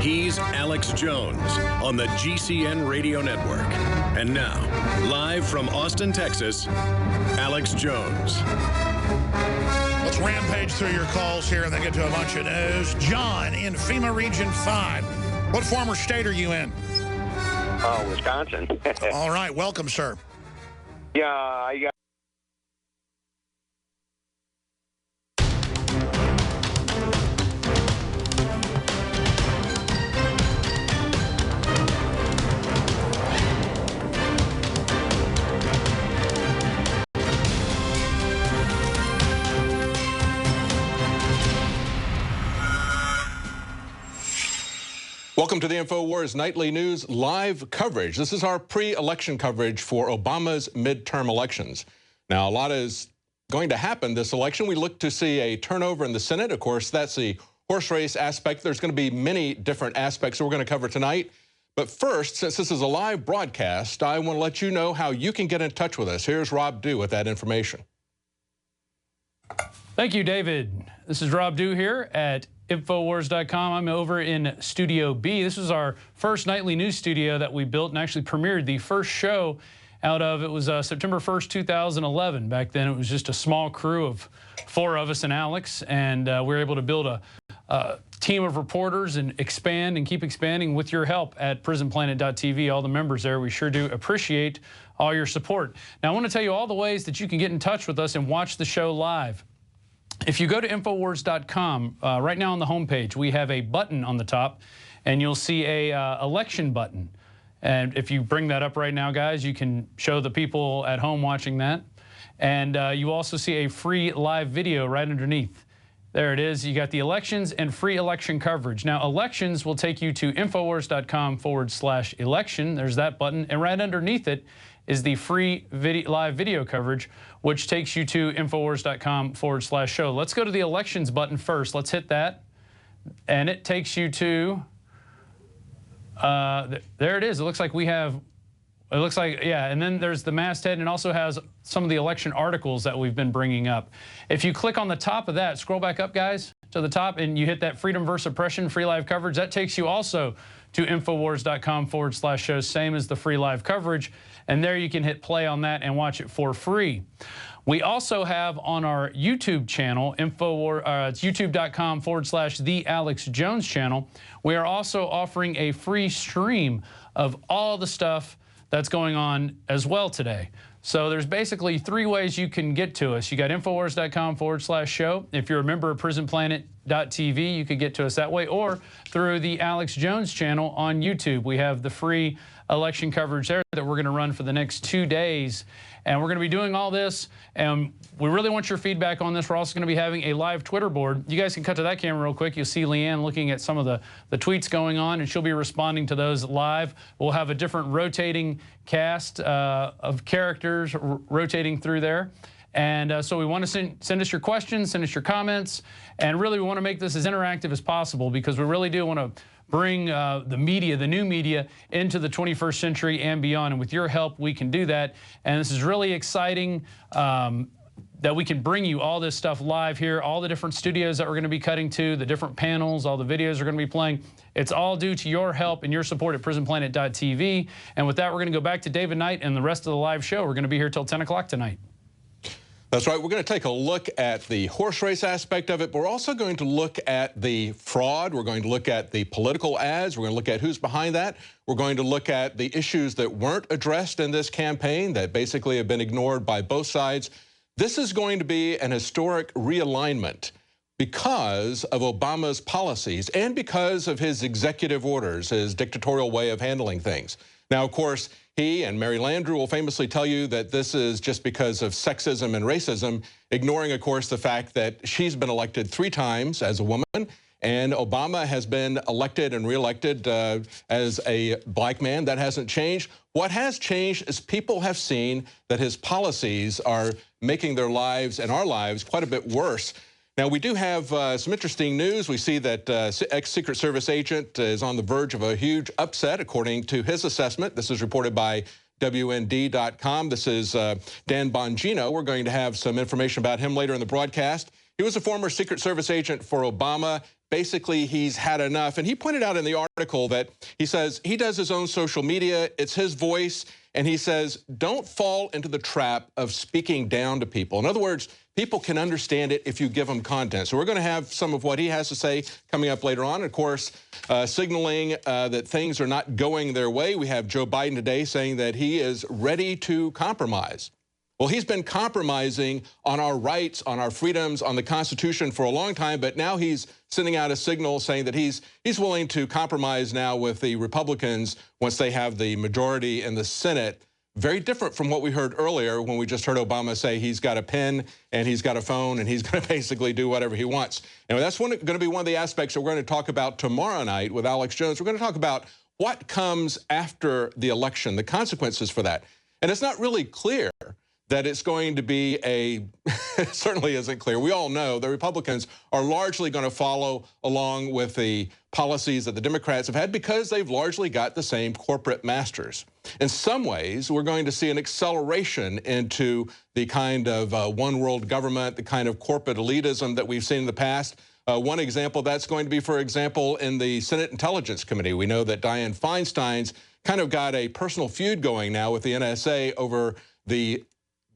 He's Alex Jones on the GCN Radio Network. And now, live from Austin, Texas, Alex Jones. Let's rampage through your calls here and then get to a bunch of news. John in FEMA Region 5. What former state are you in? Wisconsin. All right. Welcome, sir. Yeah, I got... Welcome to the InfoWars Nightly News live coverage. This is our pre-election coverage for Obama's midterm elections. Now, a lot is going to happen this election. We look to see a turnover in the Senate. Of course, that's the horse race aspect. There's going to be many different aspects that we're going to cover tonight. But first, since this is a live broadcast, I want to let you know how you can get in touch with us. Here's Rob Dew with that information. Thank you, David. This is Rob Dew here at NoWorldOrder.com. I'm over in Studio B. This is our first nightly news studio that we built and actually premiered the first show out of. It was September 1st, 2011. Back then, it was just a small crew of 4 of us and Alex, and we were able to build a team of reporters and expand and keep expanding with your help at prisonplanet.tv. All the members there, we sure do appreciate all your support. Now, I want to tell you all the ways that you can get in touch with us and watch the show live. If you go to NoWorldOrder.com, right now on the homepage, we have a button on the top, and you'll see a election button. And if you bring that up right now, guys, you can show the people at home watching that. And you also see a free live video right underneath. There it is. You got the elections and free election coverage. Now, elections will take you to InfoWars.com/election. There's that button. And right underneath it is the free live video coverage, which takes you to InfoWars.com/show. Let's go to the elections button first. Let's hit that. And it takes you to, there it is. It looks like we have, it looks like, yeah, and then there's the masthead, and it also has some of the election articles that we've been bringing up. If you click on the top of that, scroll back up, guys, to the top, and you hit that Freedom versus Oppression free live coverage, that takes you also to InfoWars.com/show, same as the free live coverage. And there you can hit play on that and watch it for free. We also have on our YouTube channel, it's youtube.com/The Alex Jones channel. We are also offering a free stream of all the stuff that's going on as well today. So there's basically 3 ways you can get to us. You got InfoWars.com/show. If you're a member of prisonplanet.tv, you could get to us that way, or through the Alex Jones channel on YouTube. We have the free election coverage there that we're going to run for the next 2 days. And we're going to be doing all this, and we really want your feedback on this. We're also going to be having a live Twitter board. You guys can cut to that camera real quick. You'll see Leanne looking at some of the tweets going on, and she'll be responding to those live. We'll have a different rotating cast of characters rotating through there. And so we want to send us your questions, send us your comments, and really we want to make this as interactive as possible, because we really do want to bring the media, the new media, into the 21st century and beyond. And with your help, we can do that. And this is really exciting that we can bring you all this stuff live here, all the different studios that we're going to be cutting to, the different panels, all the videos are going to be playing. It's all due to your help and your support at prisonplanet.tv. And with that, we're going to go back to David Knight and the rest of the live show. We're going to be here till 10 o'clock tonight. That's right. We're going to take a look at the horse race aspect of it, but we're also going to look at the fraud. We're going to look at the political ads. We're going to look at who's behind that. We're going to look at the issues that weren't addressed in this campaign that basically have been ignored by both sides. This is going to be an historic realignment because of Obama's policies and because of his executive orders, his dictatorial way of handling things. Now, of course, he and Mary Landrieu will famously tell you that this is just because of sexism and racism, ignoring, of course, the fact that she's been elected 3 times as a woman, and Obama has been elected and reelected as a black man. That hasn't changed. What has changed is people have seen that his policies are making their lives and our lives quite a bit worse. Now, we do have some interesting news. We see that ex-Secret Service agent is on the verge of a huge upset, according to his assessment. This is reported by WND.com. This is Dan Bongino. We're going to have some information about him later in the broadcast. He was a former Secret Service agent for Obama, basically he's had enough. And he pointed out in the article that he says he does his own social media. It's his voice. And he says, don't fall into the trap of speaking down to people. In other words, people can understand it if you give them content. So we're going to have some of what he has to say coming up later on. Of course, signaling that things are not going their way. We have Joe Biden today saying that he is ready to compromise. Well, he's been compromising on our rights, on our freedoms, on the Constitution for a long time, but now he's sending out a signal saying that he's willing to compromise now with the Republicans once they have the majority in the Senate. Very different from what we heard earlier when we just heard Obama say he's got a pen and he's got a phone and he's going to basically do whatever he wants. And that's going to be one of the aspects that we're going to talk about tomorrow night with Alex Jones. We're going to talk about what comes after the election, the consequences for that. And it's not really clear that it's going to be it certainly isn't clear. We all know the Republicans are largely going to follow along with the policies that the Democrats have had because they've largely got the same corporate masters. In some ways, we're going to see an acceleration into the kind of one world government, the kind of corporate elitism that we've seen in the past. One example that's going to be, for example, in the Senate Intelligence Committee. We know that Dianne Feinstein's kind of got a personal feud going now with the NSA over the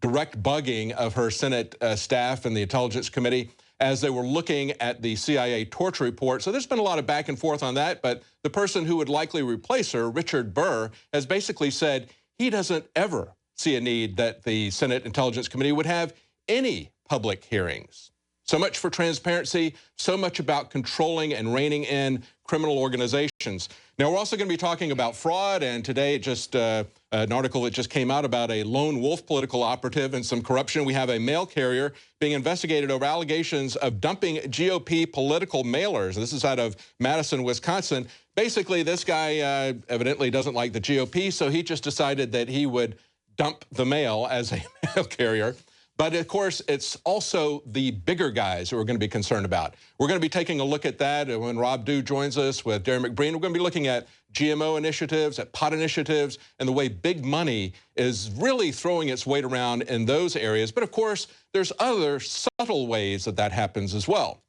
direct bugging of her Senate staff and the Intelligence Committee as they were looking at the CIA torture report. So there's been a lot of back and forth on that, but the person who would likely replace her, Richard Burr, has basically said he doesn't ever see a need that the Senate Intelligence Committee would have any public hearings. So much for transparency, so much about controlling and reining in criminal organizations. Now, we're also going to be talking about fraud, and today just an article that just came out about a lone wolf political operative and some corruption. We have a mail carrier being investigated over allegations of dumping GOP political mailers. This is out of Madison, Wisconsin. Basically, this guy evidently doesn't like the GOP, so he just decided that he would dump the mail as a mail carrier. But, of course, it's also the bigger guys who we're going to be concerned about. We're going to be taking a look at that when Rob Dew joins us with Darren McBreen. We're going to be looking at GMO initiatives, at pot initiatives, and the way big money is really throwing its weight around in those areas. But, of course, there's other subtle ways that that happens as well.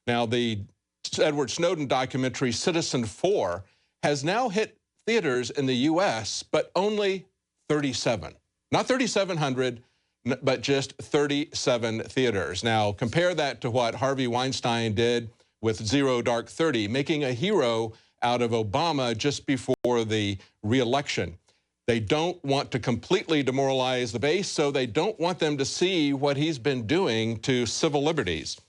Now, the Edward Snowden documentary, Citizen4, has now hit theaters in the U.S., but only 37. Not 3,700. But just 37 theaters. Now, compare that to what Harvey Weinstein did with Zero Dark 30, making a hero out of Obama just before the re-election. They don't want to completely demoralize the base, so they don't want them to see what he's been doing to civil liberties.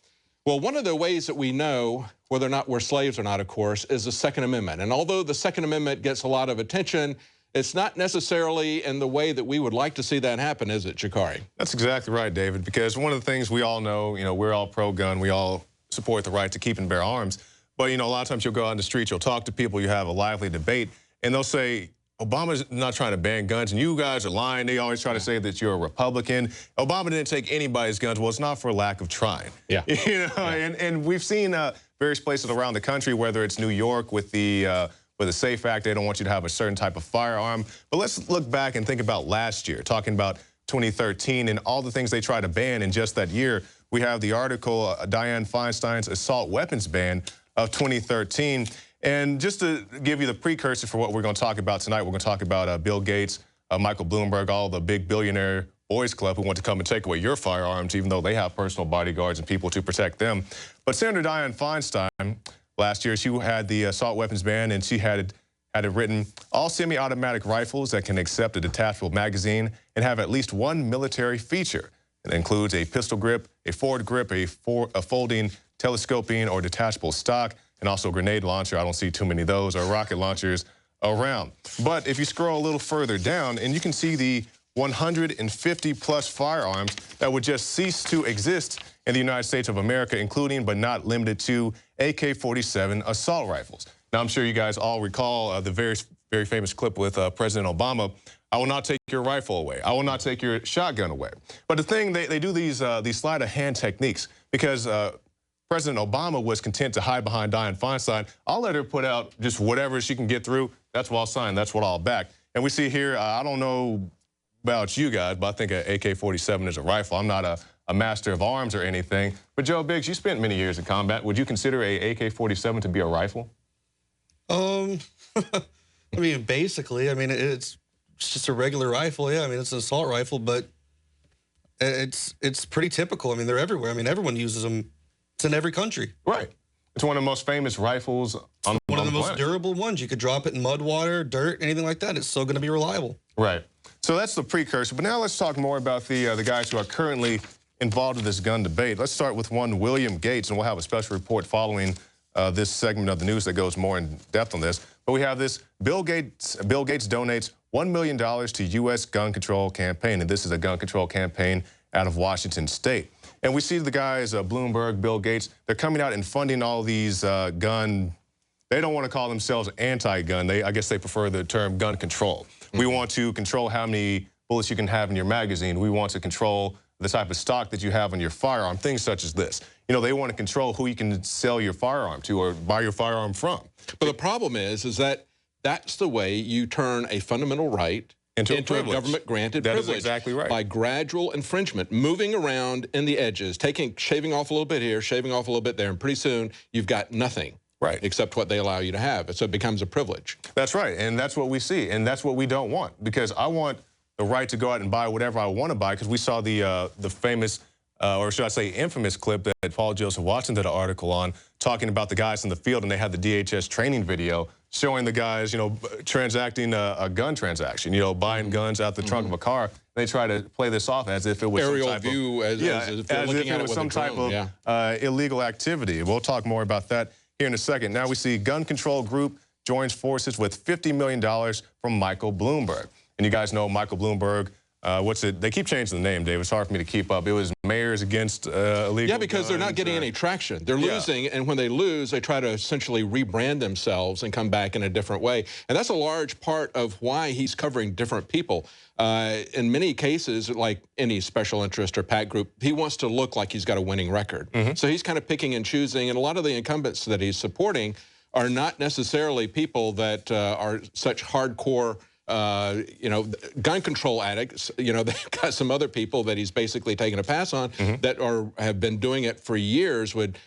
Well, one of the ways that we know whether or not we're slaves or not, of course, is the Second Amendment. And although the Second Amendment gets a lot of attention, it's not necessarily in the way that we would like to see that happen, is it, Jakari? That's exactly right, David, because one of the things we all know, we're all pro-gun, we all support the right to keep and bear arms, but, a lot of times you'll go out in the street, you'll talk to people, you have a lively debate, and they'll say, Obama's not trying to ban guns, and you guys are lying. They always try to say that you're a Republican. Obama didn't take anybody's guns. Well, it's not for lack of trying. Yeah. And we've seen various places around the country, whether it's New York with the SAFE Act, they don't want you to have a certain type of firearm. But let's look back and think about last year, talking about 2013 and all the things they tried to ban in just that year. We have the article, Dianne Feinstein's assault weapons ban of 2013. And just to give you the precursor for what we're going to talk about tonight, we're going to talk about Bill Gates, Michael Bloomberg, all the big billionaire boys club who want to come and take away your firearms, even though they have personal bodyguards and people to protect them. But Senator Dianne Feinstein, last year, she had the assault weapons ban, and she had it written, all semi-automatic rifles that can accept a detachable magazine and have at least one military feature. It includes a pistol grip, a forward grip, a folding telescoping or detachable stock, and also a grenade launcher. I don't see too many of those, or rocket launchers around. But if you scroll a little further down, and you can see the 150-plus firearms that would just cease to exist in the United States of America, including but not limited to AK-47 assault rifles. Now, I'm sure you guys all recall the very famous clip with President Obama. I will not take your rifle away. I will not take your shotgun away. But the thing, they do these sleight of hand techniques because President Obama was content to hide behind Dianne Feinstein. I'll let her put out just whatever she can get through. That's what I'll sign. That's what I'll back. And we see here, I don't know about you guys, but I think an AK-47 is a rifle. I'm not a master of arms or anything. But Joe Biggs, you spent many years in combat. Would you consider a AK-47 to be a rifle? I mean, basically, I mean, it's just a regular rifle. Yeah, I mean, it's an assault rifle, but it's pretty typical. I mean, they're everywhere. I mean, everyone uses them. It's in every country. Right. It's one of the most famous rifles on One of the most planet. durable ones. You could drop it in mud, water, dirt, anything like that. It's still going to be reliable. Right. So that's the precursor. But now let's talk more about the guys who are currently involved in this gun debate. Let's start with one William Gates, and we'll have a special report following this segment of the news that goes more in depth on this. But we have this, Bill Gates donates $1 million to U.S. gun control campaign, and this is a gun control campaign out of Washington State. And we see the guys, Bloomberg, Bill Gates, they're coming out and funding all these gun, they don't want to call themselves anti-gun. I guess they prefer the term gun control. We want to control how many bullets you can have in your magazine. We want to control the type of stock that you have on your firearm, things such as this. You know, they want to control who you can sell your firearm to or buy your firearm from. But the problem is that that's the way you turn a fundamental right into a government-granted privilege. That is exactly right. By gradual infringement, moving around in the edges, shaving off a little bit here, shaving off a little bit there, and pretty soon you've got nothing. Right. Except what they allow you to have. So it becomes a privilege. That's right, and that's what we see, and that's what we don't want, because I want the right to go out and buy whatever I want to buy, because we saw the famous, or should I say infamous clip that Paul Joseph Watson did an article on, talking about the guys in the field, and they had the DHS training video showing the guys, you know, transacting a gun transaction, you know, buying guns out the trunk of a car. They try to play this off as if it was aerial some type view, of, as if it was some type of illegal activity. We'll talk more about that here in a second. Now we see Gun Control Group joins forces with $50 million from Michael Bloomberg. And you guys know Michael Bloomberg, they keep changing the name, Dave. It's hard for me to keep up. It was Mayors Against Illegal Yeah, because guns, they're not getting any traction. They're losing, and when they lose, they try to essentially rebrand themselves and come back in a different way. And that's a large part of why he's covering different people. In many cases, like any special interest or PAC group, he wants to look like he's got a winning record. So he's kind of picking and choosing, and a lot of the incumbents that he's supporting are not necessarily people that are such hardcore you know, gun control addicts. You know, they've got some other people that he's basically taking a pass on that have been doing it for years, would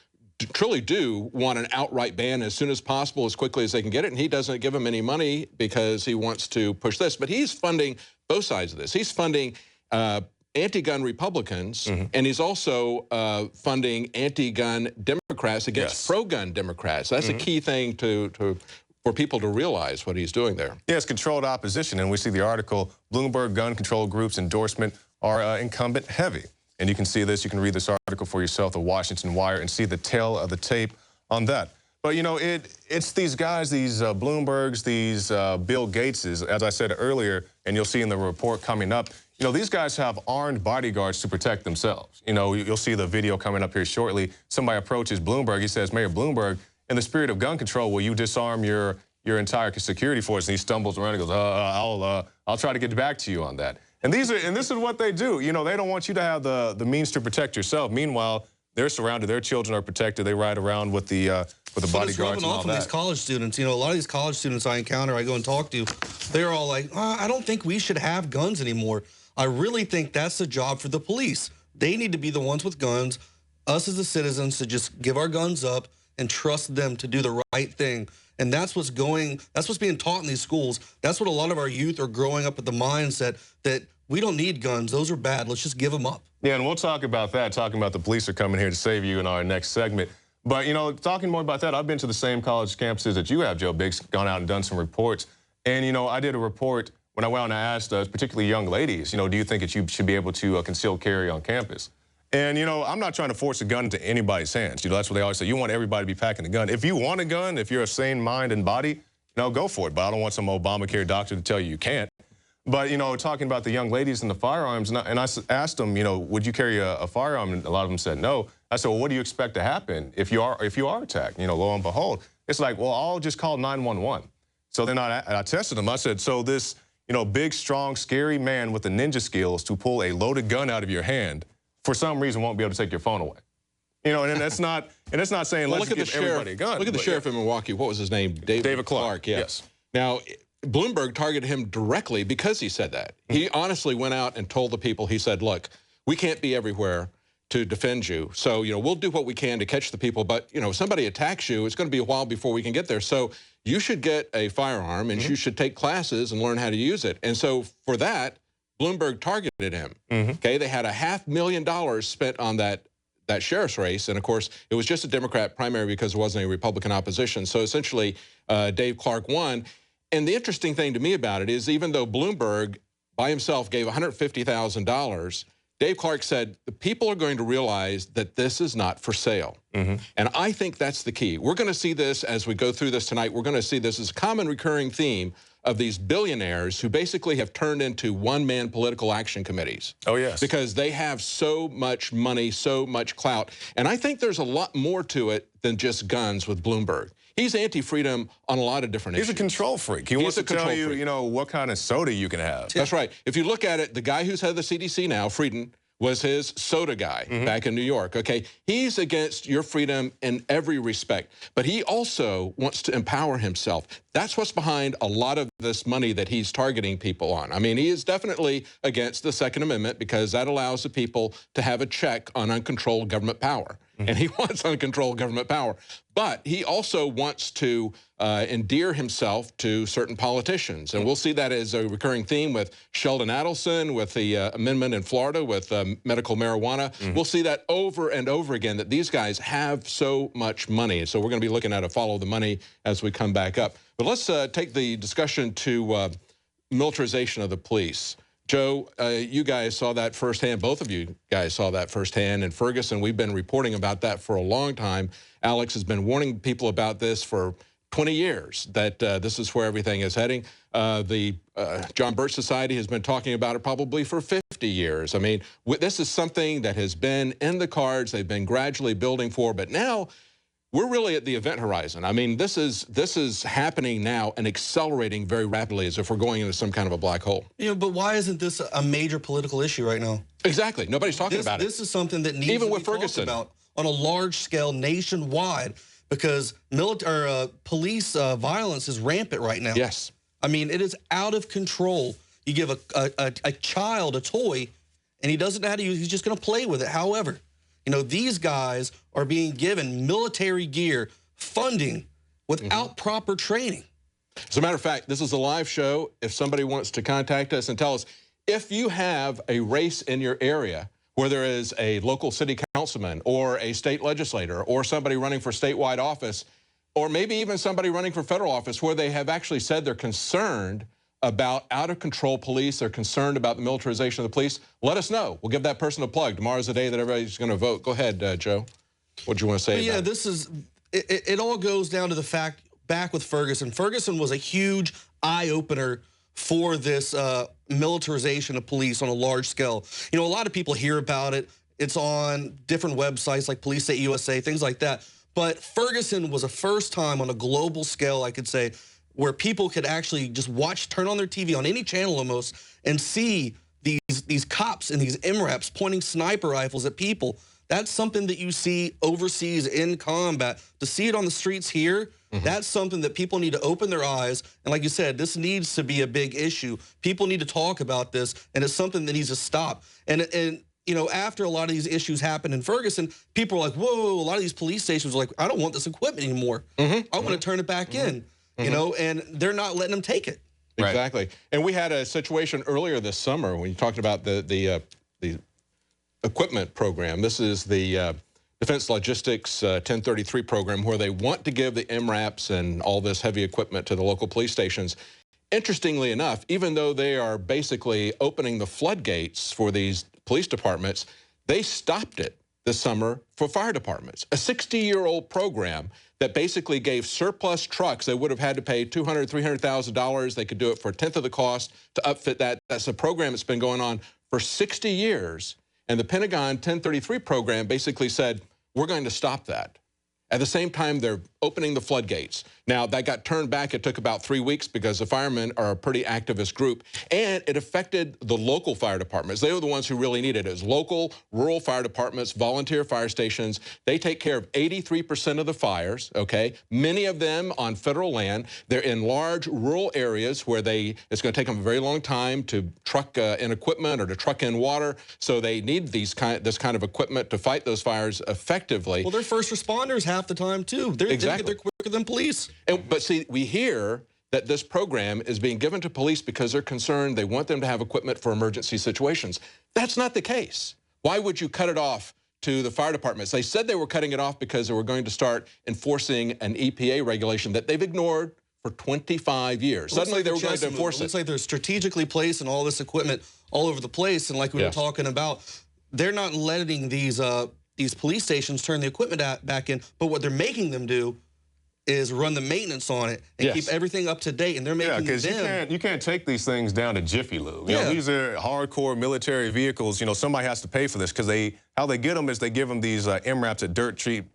truly do want an outright ban as soon as possible, as quickly as they can get it, and he doesn't give them any money because he wants to push this. But he's funding both sides of this. He's funding anti-gun Republicans, and he's also funding anti-gun Democrats against pro-gun Democrats. That's a key thing for people to realize what he's doing there. Yeah, it's controlled opposition, and we see the article, Bloomberg Gun Control Group's endorsement are incumbent heavy. And you can see this, you can read this article for yourself, the Washington Wire, and see the tail of the tape on that. But, you know, it's these guys, these Bloombergs, these Bill Gateses, as I said earlier, and you'll see in the report coming up, you know, these guys have armed bodyguards to protect themselves. You know, you'll see the video coming up here shortly. Somebody approaches Bloomberg. He says, Mayor Bloomberg, in the spirit of gun control, will you disarm your entire security force? And he stumbles around and goes, I'll try to get back to you on that. And this is what they do. You know, they don't want you to have the means to protect yourself. Meanwhile, they're surrounded. Their children are protected. They ride around with the bodyguards and all that. It's rubbing off on these college students. You know, a lot of these college students I encounter, I go and talk to, they're all like, I don't think we should have guns anymore. I really think that's the job for the police. They need to be the ones with guns, us as the citizens to just give our guns up and trust them to do the right thing. And that's what's being taught in these schools. That's what a lot of our youth are growing up with, the mindset that we don't need guns. Those are bad. Let's just give them up. Yeah, and we'll talk about that, talking about the police are coming here to save you in our next segment. But, you know, talking more about that, I've been to the same college campuses that you have, Joe Biggs, gone out and done some reports. And, you know, I did a report when I went out and I asked particularly young ladies, you know, do you think that you should be able to conceal carry on campus? And, you know, I'm not trying to force a gun into anybody's hands. You know, that's what they always say. You want everybody to be packing a gun. If you want a gun, if you're a sane mind and body, you know, go for it. But I don't want some Obamacare doctor to tell you can't. But, you know, talking about the young ladies and the firearms, and I asked them, you know, would you carry a firearm? And a lot of them said no. I said, well, what do you expect to happen if you are attacked? You know, lo and behold, it's like, well, I'll just call 911. So then I tested them. I said, so this, you know, big, strong, scary man with the ninja skills to pull a loaded gun out of your hand, for some reason won't be able to take your phone away. You know, and that's not saying well, let's give everybody a gun. Look at the sheriff in Milwaukee. What was his name? David Clark. Yes. Now, Bloomberg targeted him directly because he said that. He honestly went out and told the people, he said, look, we can't be everywhere. to defend you. So, we'll do what we can to catch the people, but, if somebody attacks you, it's going to be a while before we can get there. So you should get a firearm, and you should take classes and learn how to use it. And so for that, Bloomberg targeted him. Okay, they had $500,000 spent on that sheriff's race, and of course, it was just a Democrat primary because there wasn't a Republican opposition. So essentially, Dave Clark won. And the interesting thing to me about it is, even though Bloomberg by himself gave $150,000, Dave Clark said, the people are going to realize that this is not for sale. And I think that's the key. We're going to see this as we go through this tonight. We're going to see this as a common recurring theme of these billionaires who basically have turned into one-man political action committees. Oh, yes. Because they have so much money, so much clout. And I think there's a lot more to it than just guns with Bloomberg. He's anti-freedom on a lot of different issues. He's a control freak. He wants to tell you, what kind of soda you can have. That's right. If you look at it, the guy who's head of the CDC now, Frieden, was his soda guy back in New York, okay? He's against your freedom in every respect, but he also wants to empower himself. That's what's behind a lot of this money that he's targeting people on. I mean, he is definitely against the Second Amendment because that allows the people to have a check on uncontrolled government power. And he wants uncontrolled government power. But he also wants to endear himself to certain politicians. And we'll see that as a recurring theme with Sheldon Adelson, with the amendment in Florida with medical marijuana. We'll see that over and over again, that these guys have so much money. So we're going to be looking at a follow the money as we come back up. But let's take the discussion to militarization of the police. Joe, you guys saw that firsthand. Both of you guys saw that firsthand in Ferguson. We've been reporting about that for a long time. Alex has been warning people about this for 20 years, that this is where everything is heading. The John Birch Society has been talking about it probably for 50 years. I mean, this is something that has been in the cards. They've been gradually building for, but now we're really at the event horizon. I mean, this is happening now and accelerating very rapidly, as if we're going into some kind of a black hole. But why isn't this a major political issue right now? Exactly. Nobody's talking about it. This is something that needs even to with be Ferguson talked about on a large scale nationwide, because police violence is rampant right now. Yes. I mean, it is out of control. You give a child a toy, and he doesn't know how to use it. He's just going to play with it. However, these guys are being given military gear, funding, without proper training. As a matter of fact, this is a live show. If somebody wants to contact us and tell us, if you have a race in your area where there is a local city councilman or a state legislator or somebody running for statewide office, or maybe even somebody running for federal office, where they have actually said they're concerned about out-of-control police, they're concerned about the militarization of the police, let us know. We'll give that person a plug. Tomorrow's the day that everybody's going to vote. Go ahead, Joe. What do you want to say about it? It all goes down to the fact, back with Ferguson. Ferguson was a huge eye-opener for this militarization of police on a large scale. A lot of people hear about it. It's on different websites like Police State USA, things like that. But Ferguson was a first time on a global scale, I could say, where people could actually just turn on their TV on any channel almost, and see these cops and these MRAPs pointing sniper rifles at people. That's something that you see overseas in combat. To see it on the streets here, that's something that people need to open their eyes. And like you said, this needs to be a big issue. People need to talk about this, and it's something that needs to stop. And after a lot of these issues happened in Ferguson, people are like, whoa, a lot of these police stations are like, I don't want this equipment anymore. I want to turn it back in. And they're not letting them take it. Right. Exactly. And we had a situation earlier this summer when you talked about the equipment program. This is the Defense Logistics 1033 program, where they want to give the MRAPs and all this heavy equipment to the local police stations. Interestingly enough, even though they are basically opening the floodgates for these police departments, they stopped it this summer for fire departments. A 60-year-old program that basically gave surplus trucks. They would have had to pay $200,000, $300,000. They could do it for a tenth of the cost to upfit that. That's a program that's been going on for 60 years. And the Pentagon 1033 program basically said, we're going to stop that. At the same time, they're opening the floodgates. Now, that got turned back. It took about 3 weeks because the firemen are a pretty activist group, and it affected the local fire departments. They were the ones who really needed it. It was local, rural fire departments, volunteer fire stations. They take care of 83% of the fires, okay? Many of them on federal land. They're in large rural areas where it's going to take them a very long time to truck in equipment or to truck in water, so they need this kind of equipment to fight those fires effectively. Well, they're first responders half the time, too. They're quicker than police. But see, we hear that this program is being given to police because they're concerned. They want them to have equipment for emergency situations. That's not the case. Why would you cut it off to the fire departments? They said they were cutting it off because they were going to start enforcing an EPA regulation that they've ignored for 25 years. Suddenly they were going to enforce it. It looks like they're strategically placing all this equipment all over the place. And like we were talking about, they're not letting these police stations turn the equipment back in. But what they're making them do is run the maintenance on it and keep everything up to date. And they're making them... you can't take these things down to Jiffy Lube. You know, these are hardcore military vehicles. You know, somebody has to pay for this because how they get them is they give them these MRAPs at dirt cheap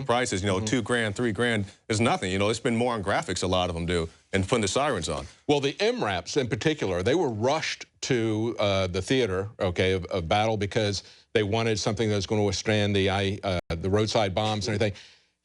prices. You know, $2 grand, $3 grand is nothing. You know, they spend more on graphics, a lot of them do, and putting the sirens on. Well, the MRAPs in particular, they were rushed to the theater, of battle because they wanted something that was going to withstand the roadside bombs and everything.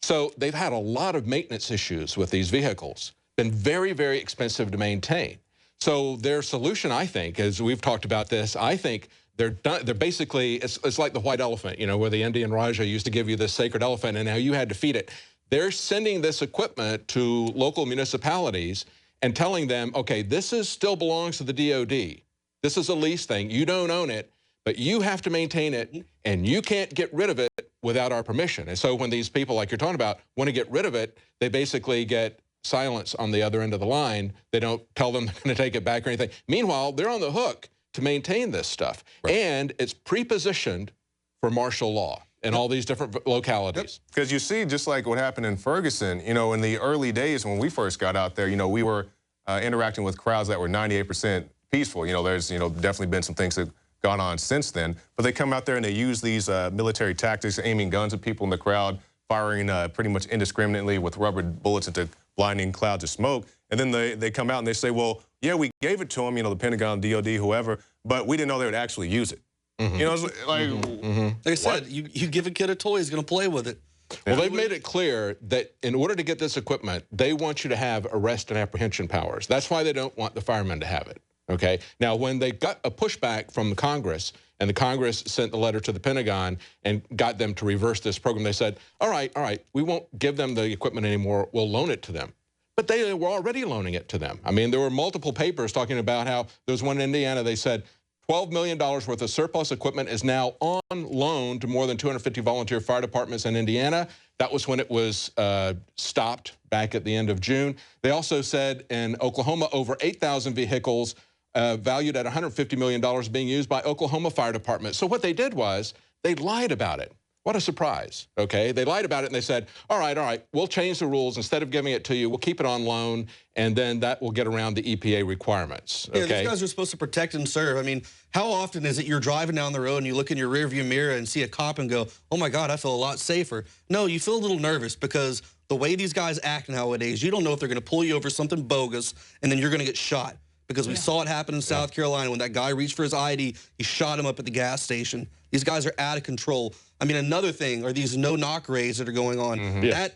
So they've had a lot of maintenance issues with these vehicles. Been very, very expensive to maintain. So their solution, I think, as we've talked about this, I think they're basically, it's like the white elephant, you know, where the Indian Raja used to give you this sacred elephant and now you had to feed it. They're sending this equipment to local municipalities and telling them, okay, this still belongs to the DOD. This is a lease thing. You don't own it, but you have to maintain it and you can't get rid of it without our permission. And so when these people, like you're talking about, want to get rid of it, they basically get silence on the other end of the line. They don't tell them they're going to take it back or anything. Meanwhile, they're on the hook to maintain this stuff. And it's pre-positioned for martial law in all these different localities. Because you see, just like what happened in Ferguson, you know, in the early days when we first got out there, you know, we were interacting with crowds that were 98% peaceful. You know, there's, definitely been some things that gone on since then, but they come out there and they use these military tactics, aiming guns at people in the crowd, firing pretty much indiscriminately with rubber bullets into blinding clouds of smoke. And then they come out and they say, well, yeah, we gave it to them, you know, the Pentagon, DOD, whoever, but we didn't know they would actually use it. You know, it's like, like I said, you give a kid a toy, he's going to play with it. Well, they've made it clear that in order to get this equipment, they want you to have arrest and apprehension powers. That's why they don't want the firemen to have it. Okay. Now, when they got a pushback from the Congress, and the Congress sent the letter to the Pentagon and got them to reverse this program, they said, all right, we won't give them the equipment anymore. We'll loan it to them. But they were already loaning it to them. I mean, there were multiple papers talking about how there was one in Indiana, they said $12 million worth of surplus equipment is now on loan to more than 250 volunteer fire departments in Indiana. That was when it was stopped back at the end of June. They also said in Oklahoma, over 8,000 vehicles valued at $150 million being used by Oklahoma Fire Department. So what they did was they lied about it. What a surprise, okay? They lied about it and they said, all right, we'll change the rules. Instead of giving it to you, we'll keep it on loan, and then that will get around the EPA requirements, okay? Yeah, these guys are supposed to protect and serve. I mean, how often is it you're driving down the road and you look in your rearview mirror and see a cop and go, oh my God, I feel a lot safer. No, you feel a little nervous because the way these guys act nowadays, you don't know if they're gonna pull you over something bogus and then you're gonna get shot. Because we saw it happen in South Carolina when that guy reached for his ID, he shot him up at the gas station. These guys are out of control. I mean, another thing are these no-knock raids that are going on.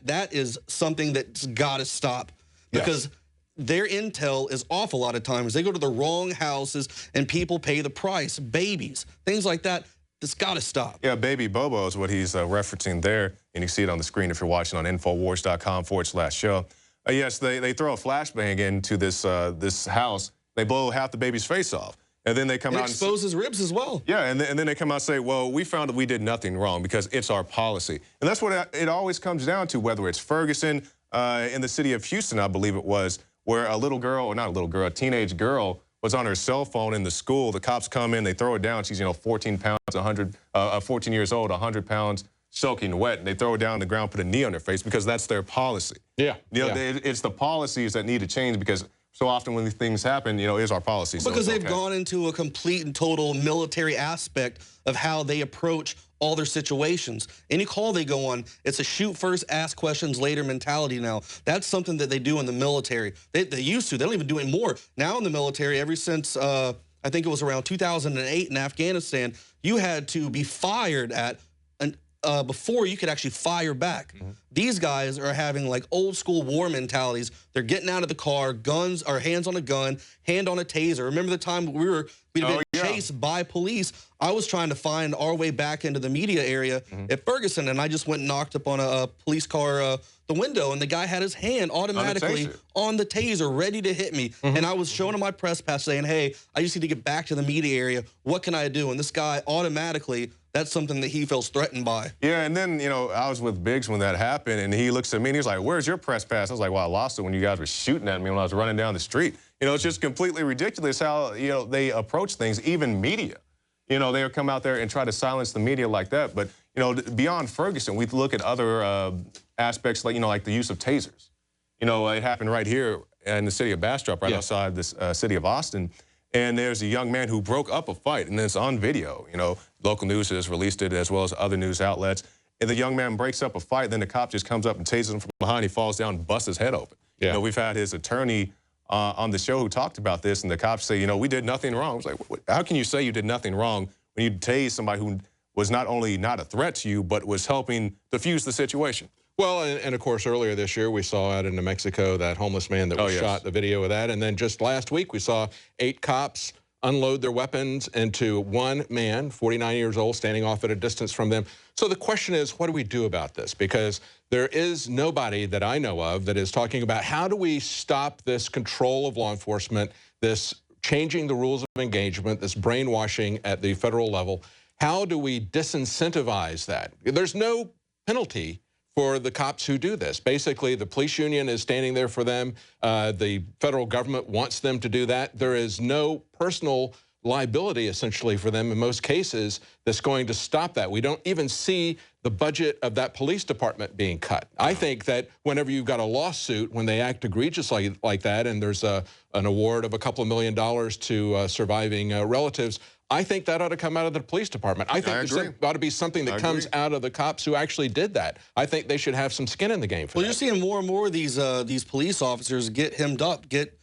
That is something that's got to stop because their intel is off a lot of times. They go to the wrong houses and people pay the price. Babies, things like that. It's got to stop. Yeah, Baby Bobo is what he's referencing there, and you can see it on the screen if you're watching on Infowars.com/show. Yes, they throw a flashbang into this house. They blow half the baby's face off. And then they come out and expose his ribs as well. Yeah, and then they come out and say, well, we found that we did nothing wrong because it's our policy. And that's what it always comes down to, whether it's Ferguson, in the city of Houston, I believe it was, where a little girl, or not a little girl, a teenage girl was on her cell phone in the school. The cops come in, they throw her down. She's, 14 pounds, 14 years old, 100 pounds, soaking wet. And they throw her down on the ground, put a knee on her face because that's their policy. Yeah. It's the policies that need to change because so often when these things happen, you know, is our policy. So because they've okay. gone into a complete and total military aspect of how they approach all their situations. Any call they go on, it's a shoot first, ask questions later mentality now. That's something that they do in the military. They used to. They don't even do it more. Now in the military, ever since I think it was around 2008 in Afghanistan, you had to be fired at before you could actually fire back. These guys are having like old school war mentalities. They're getting out of the car, guns or hands on a gun, hand on a taser. Remember the time we'd been chased by police? I was trying to find our way back into the media area at Ferguson, and I just went and knocked up on a police car the window, and the guy had his hand automatically on the taser, ready to hit me. And I was showing him my press pass saying, hey, I just need to get back to the media area. What can I do? And this guy automatically, that's something that he feels threatened by. Yeah, and then, you know, I was with Biggs when that happened, and he looks at me and he's like, where's your press pass? I was like, well, I lost it when you guys were shooting at me when I was running down the street. You know, it's just completely ridiculous how, you know, they approach things, even media. You know, they'll come out there and try to silence the media like that. But, you know, beyond Ferguson, we look at other aspects, like, you know, like the use of tasers. You know, it happened right here in the city of Bastrop, right outside this city of Austin. And there's a young man who broke up a fight, and it's on video. You know, local news has released it as well as other news outlets. And the young man breaks up a fight, then the cop just comes up and tases him from behind. He falls down and busts his head open. Yeah. You know, we've had his attorney on the show who talked about this, and the cops say, you know, we did nothing wrong. I was like, how can you say you did nothing wrong when you tased somebody who was not only not a threat to you, but was helping diffuse the situation? Well, and of course, earlier this year, we saw out in New Mexico that homeless man that was shot, the video of that. And then just last week, we saw 8 cops unload their weapons into one man, 49 years old, standing off at a distance from them. So the question is, what do we do about this? Because there is nobody that I know of that is talking about how do we stop this control of law enforcement, this changing the rules of engagement, this brainwashing at the federal level. How do we disincentivize that? There's no penalty for the cops who do this. Basically, the police union is standing there for them. The federal government wants them to do that. There is no personal liability, essentially, for them in most cases that's going to stop that. We don't even see the budget of that police department being cut. I think that whenever you've got a lawsuit, when they act egregiously like that, and there's an award of a couple of $1 million to surviving relatives, I think that ought to come out of the police department. I think there ought to be something that comes out of the cops who actually did that. I think they should have some skin in the game for that. Well, you're seeing more and more of these police officers get hemmed up, get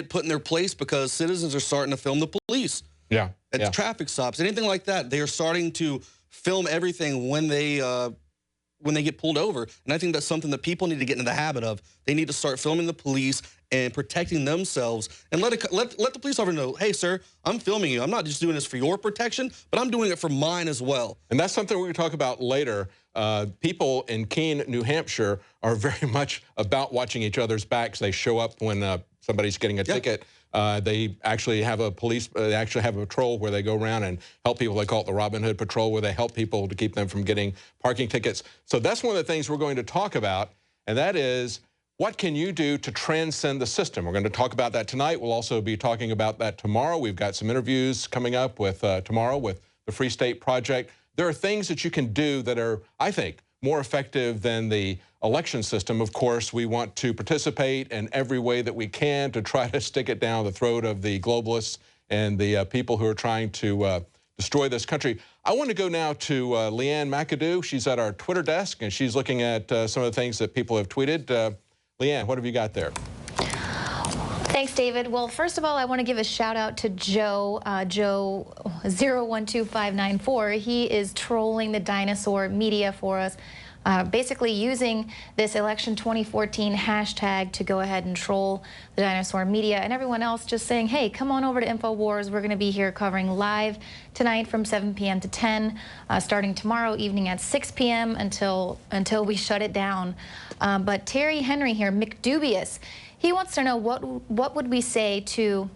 put in their place because citizens are starting to film the police. Yeah. At traffic stops, anything like that. They are starting to film everything when they get pulled over. And I think that's something that people need to get into the habit of. They need to start filming the police and protecting themselves, and let the police officer know, hey, sir, I'm filming you. I'm not just doing this for your protection, but I'm doing it for mine as well. And that's something we're going to talk about later. People in Keene, New Hampshire are very much about watching each other's backs. They show up when somebody's getting a ticket. They actually have a patrol where they go around and help people. They call it the Robin Hood Patrol, where they help people to keep them from getting parking tickets. So that's one of the things we're going to talk about, and that is, what can you do to transcend the system? We're going to talk about that tonight. We'll also be talking about that tomorrow. We've got some interviews coming up with tomorrow with the Free State Project. There are things that you can do that are, I think, more effective than the election system. Of course, we want to participate in every way that we can to try to stick it down the throat of the globalists and the people who are trying to destroy this country. I want to go now to Leanne McAdoo. She's at our Twitter desk, and she's looking at some of the things that people have tweeted. Leanne, what have you got there? Thanks, David. Well, first of all, I want to give a shout out to Joe, Joe 012594. He is trolling the dinosaur media for us, basically using this election 2014 hashtag to go ahead and troll the dinosaur media, and everyone else just saying, hey, come on over to InfoWars. We're going to be here covering live tonight from 7 p.m. to 10, starting tomorrow evening at 6 p.m. until we shut it down. But Terry Henry here, McDubious, he wants to know what would we say to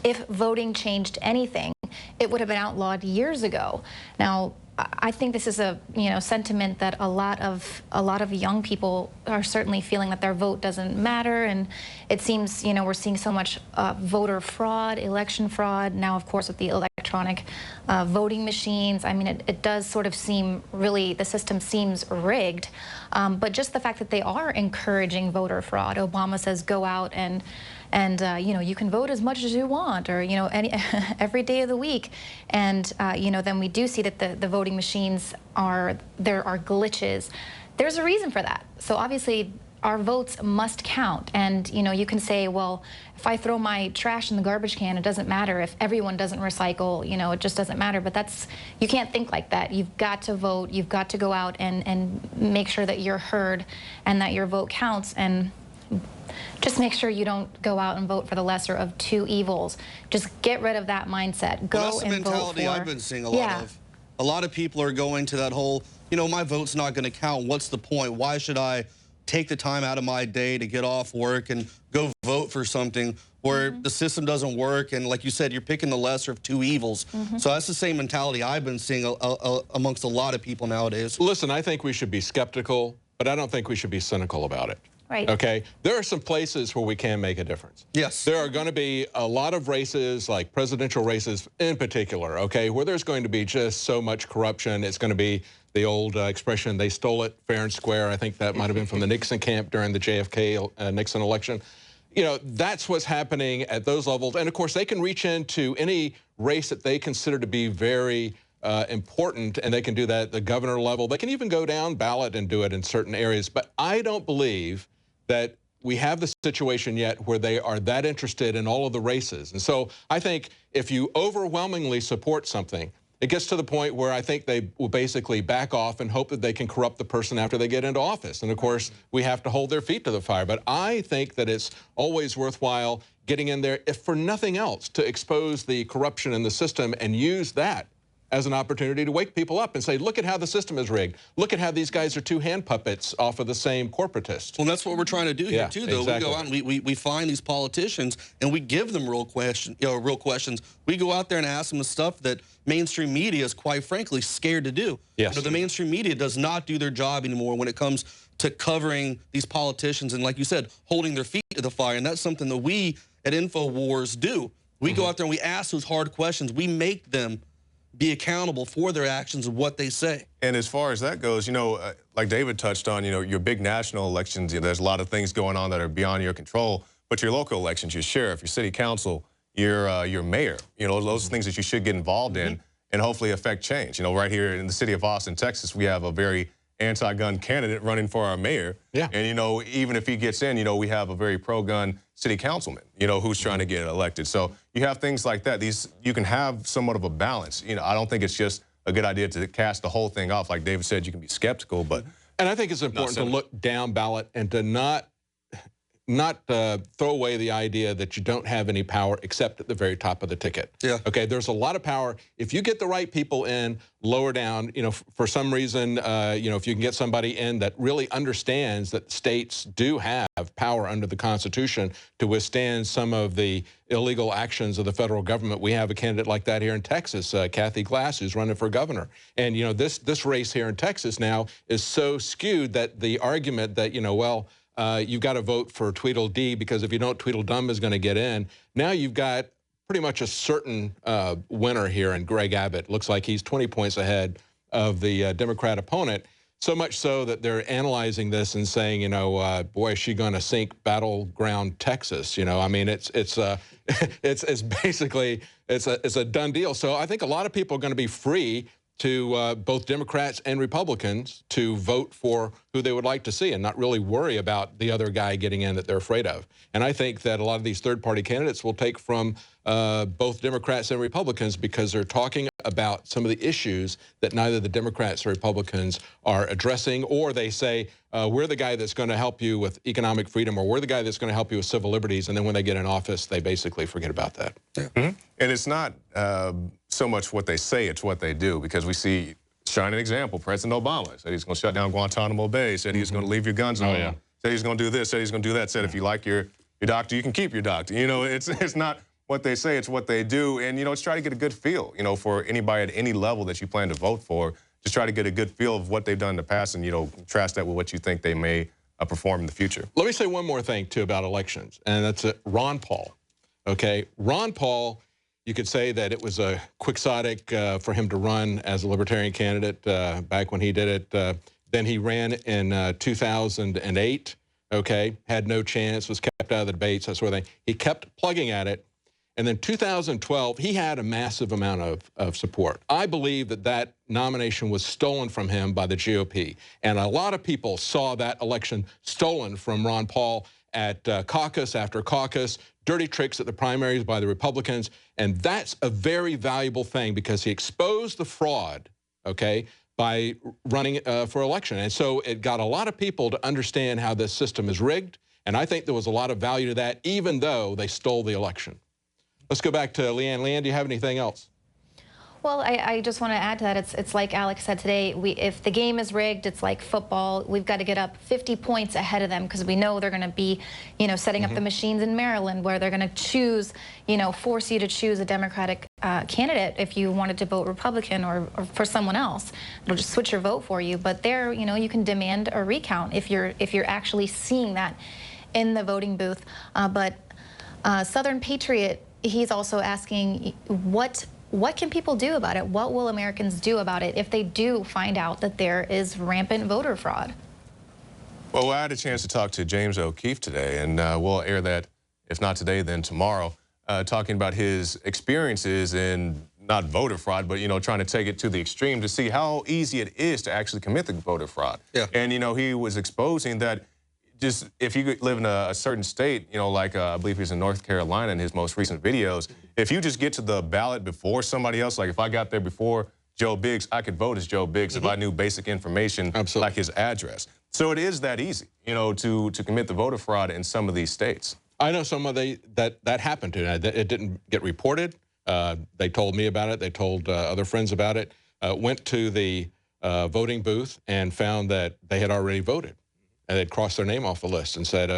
if voting changed anything, it would have been outlawed years ago. Now, I think this is a sentiment that a lot of young people are certainly feeling, that their vote doesn't matter, and it seems we're seeing so much voter fraud, election fraud. Now, of course, with the electronic voting machines, I mean, it does sort of seem really, the system seems rigged. But just the fact that they are encouraging voter fraud, Obama says go out and and you know, you can vote as much as you want, or you know, every day of the week. And you know, then we do see that the voting machines there are glitches. There's a reason for that. So obviously, our votes must count. And you know, you can say, well, if I throw my trash in the garbage can, it doesn't matter. If everyone doesn't recycle, you know, it just doesn't matter. But you can't think like that. You've got to vote. You've got to go out and make sure that you're heard and that your vote counts. And just make sure you don't go out and vote for the lesser of two evils. Just get rid of that mindset. Go that's the and mentality vote for. I've been seeing a lot of. A lot of people are going to that whole, you know, my vote's not going to count. What's the point? Why should I take the time out of my day to get off work and go vote for something where the system doesn't work? And like you said, you're picking the lesser of two evils. So that's the same mentality I've been seeing amongst a lot of people nowadays. Listen, I think we should be skeptical, but I don't think we should be cynical about it. Right. Okay? There are some places where we can make a difference. Yes. There are going to be a lot of races, like presidential races in particular, okay, where there's going to be just so much corruption. It's going to be the old expression, they stole it fair and square. I think that might have been from the Nixon camp during the JFK Nixon election. You know, that's what's happening at those levels. And of course, they can reach into any race that they consider to be very important, and they can do that at the governor level. They can even go down ballot and do it in certain areas. But I don't believe that we have the situation yet where they are that interested in all of the races. And so I think if you overwhelmingly support something, it gets to the point where I think they will basically back off and hope that they can corrupt the person after they get into office. And of course, we have to hold their feet to the fire. But I think that it's always worthwhile getting in there, if for nothing else, to expose the corruption in the system and use that as an opportunity to wake people up and say, look at how the system is rigged. Look at how these guys are two hand puppets off of the same corporatist. Well, that's what we're trying to do here, too, though. Exactly. We go out and we find these politicians and we give them real questions. We go out there and ask them the stuff that mainstream media is, quite frankly, scared to do. Yes. You know, the mainstream media does not do their job anymore when it comes to covering these politicians and, like you said, holding their feet to the fire. And that's something that we at InfoWars do. We go out there and we ask those hard questions. We make them be accountable for their actions and what they say. And as far as that goes, you know, like David touched on, you know, your big national elections, you know, there's a lot of things going on that are beyond your control. But your local elections, your sheriff, your city council, your mayor, you know, those things that you should get involved in and hopefully affect change. You know, right here in the city of Austin, Texas, we have a very anti-gun candidate running for our mayor. Yeah. And, you know, even if he gets in, you know, we have a very pro-gun city councilman, you know, who's trying to get elected. So you have things like that. You can have somewhat of a balance. You know, I don't think it's just a good idea to cast the whole thing off. Like David said, you can be skeptical, but... And I think it's important to look down ballot and to not throw away the idea that you don't have any power except at the very top of the ticket. Yeah. Okay, there's a lot of power. If you get the right people in, lower down, you know, for some reason, you know, if you can get somebody in that really understands that states do have power under the Constitution to withstand some of the illegal actions of the federal government. We have a candidate like that here in Texas, Kathy Glass, who's running for governor. And, you know, this race here in Texas now is so skewed that the argument that, you know, well, you've got to vote for Tweedledee because if you don't, Tweedledum is going to get in. Now you've got pretty much a certain winner here in Greg Abbott. Looks like he's 20 points ahead of the Democrat opponent, so much so that they're analyzing this and saying, you know, boy, is she going to sink battleground Texas? You know, I mean, it's basically a done deal. So I think a lot of people are going to be free to both Democrats and Republicans to vote for who they would like to see and not really worry about the other guy getting in that they're afraid of. And I think that a lot of these third-party candidates will take from both Democrats and Republicans because they're talking about some of the issues that neither the Democrats or Republicans are addressing, or they say, we're the guy that's going to help you with economic freedom, or we're the guy that's going to help you with civil liberties, and then when they get in office, they basically forget about that. Yeah. And it's not so much what they say, it's what they do, because we see, shining example, President Obama said he's going to shut down Guantanamo Bay, said he's going to leave your guns home, said he's going to do this, said he's going to do that, said if you like your doctor, you can keep your doctor. You know, it's not what they say, it's what they do. And, you know, let's try to get a good feel, you know, for anybody at any level that you plan to vote for. Just try to get a good feel of what they've done in the past and, you know, contrast that with what you think they may perform in the future. Let me say one more thing, too, about elections, and that's Ron Paul. Okay, Ron Paul, you could say that it was a quixotic for him to run as a Libertarian candidate back when he did it. Then he ran in 2008. okay, had no chance, was kept out of the debates, that sort of thing. He kept plugging at it. And then 2012, he had a massive amount of support. I believe that that nomination was stolen from him by the GOP. And a lot of people saw that election stolen from Ron Paul at caucus after caucus, dirty tricks at the primaries by the Republicans. And that's a very valuable thing because he exposed the fraud, okay, by running for election. And so it got a lot of people to understand how this system is rigged. And I think there was a lot of value to that, even though they stole the election. Let's go back to Leanne. Leanne, do you have anything else? Well, I just want to add to that. It's like Alex said today. If the game is rigged, it's like football. We've got to get up 50 points ahead of them because we know they're going to be, setting up the machines in Maryland where they're going to choose, force you to choose a Democratic candidate if you wanted to vote Republican or for someone else. It'll just switch your vote for you. But there, you can demand a recount if you're actually seeing that in the voting booth. But Southern Patriot, he's also asking what can people do about it? What will Americans do about it if they do find out that there is rampant voter fraud? Well, I had a chance to talk to James O'Keefe today, and we'll air that, if not today, then tomorrow, talking about his experiences in not voter fraud, but, trying to take it to the extreme to see how easy it is to actually commit the voter fraud. Yeah. And, he was exposing that just if you live in a certain state, like I believe he's in North Carolina in his most recent videos, if you just get to the ballot before somebody else, like if I got there before Joe Biggs, I could vote as Joe Biggs if I knew basic information like his address. So it is that easy, to commit the voter fraud in some of these states. I know some of that happened to. It didn't get reported. They told me about it. They told other friends about it. Went to the voting booth and found that they had already voted. And they'd crossed their name off the list and said,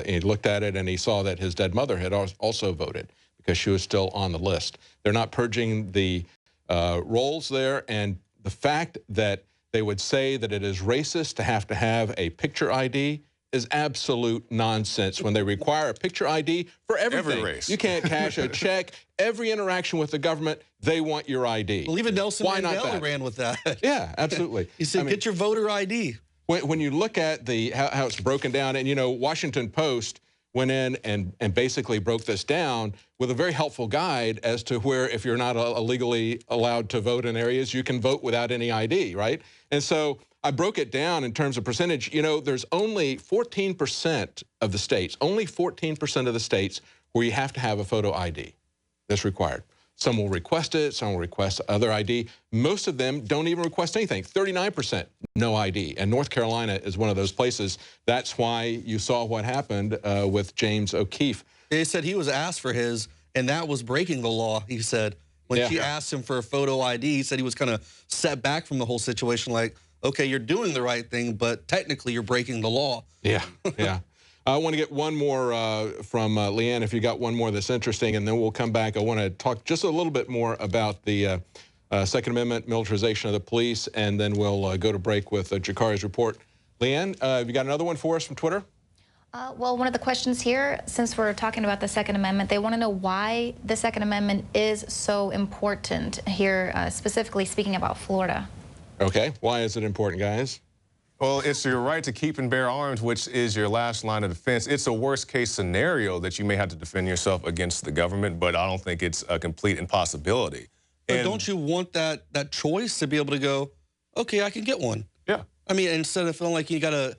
he looked at it and he saw that his dead mother had also voted because she was still on the list. They're not purging the rolls there. And the fact that they would say that it is racist to have a picture ID is absolute nonsense when they require a picture ID for everything. Every race. You can't cash a check. Every interaction with the government, they want your ID. Well, even Nelson Mandela ran with that. Yeah, absolutely. He said, get your voter ID. When you look at how it's broken down, and Washington Post went in and basically broke this down with a very helpful guide as to where if you're not illegally allowed to vote in areas, you can vote without any ID, right? And so I broke it down in terms of percentage. There's only 14% of the states, only 14% of the states where you have to have a photo ID that's required. Some will request it, some will request other ID. Most of them don't even request anything. 39% no ID. And North Carolina is one of those places. That's why you saw what happened with James O'Keefe. They said he was asked for his, and that was breaking the law, he said. When she asked him for a photo ID, he said he was kind of set back from the whole situation, like, okay, you're doing the right thing, but technically you're breaking the law. Yeah, yeah. I want to get one more from Leanne, if you got one more that's interesting, and then we'll come back. I want to talk just a little bit more about the Second Amendment, militarization of the police, and then we'll go to break with Jakari's report. Leanne, have you got another one for us from Twitter? Well, one of the questions here, since we're talking about the Second Amendment, they want to know why the Second Amendment is so important here, specifically speaking about Florida. Okay, why is it important, guys? Well, it's your right to keep and bear arms, which is your last line of defense. It's a worst-case scenario that you may have to defend yourself against the government, but I don't think it's a complete impossibility. But don't you want that choice to be able to go, okay, I can get one? Yeah. I mean, instead of feeling like you got to,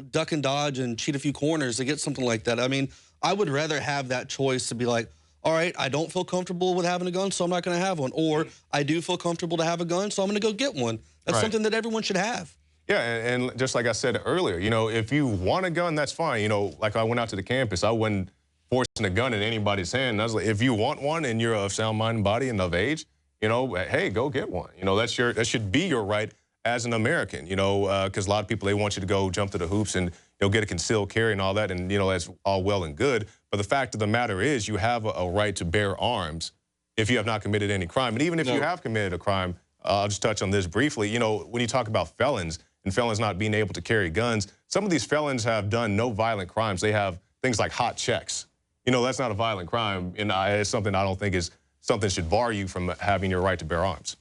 duck and dodge and cheat a few corners to get something like that. I mean, I would rather have that choice to be like, all right, I don't feel comfortable with having a gun, so I'm not going to have one. Or I do feel comfortable to have a gun, so I'm going to go get one. That's something that everyone should have. Yeah, and just like I said earlier, if you want a gun, that's fine. Like I went out to the campus, I wasn't forcing a gun in anybody's hand. I was like, if you want one and you're of sound mind and body and of age, hey, go get one. That should be your right as an American, because a lot of people, they want you to go jump to the hoops and get a concealed carry and all that, and, that's all well and good. But the fact of the matter is you have a right to bear arms if you have not committed any crime. And even if you have committed a crime, I'll just touch on this briefly. When you talk about felons, and felons not being able to carry guns, some of these felons have done no violent crimes. They have things like hot checks. That's not a violent crime, and it's something I don't think is something should bar you from having your right to bear arms.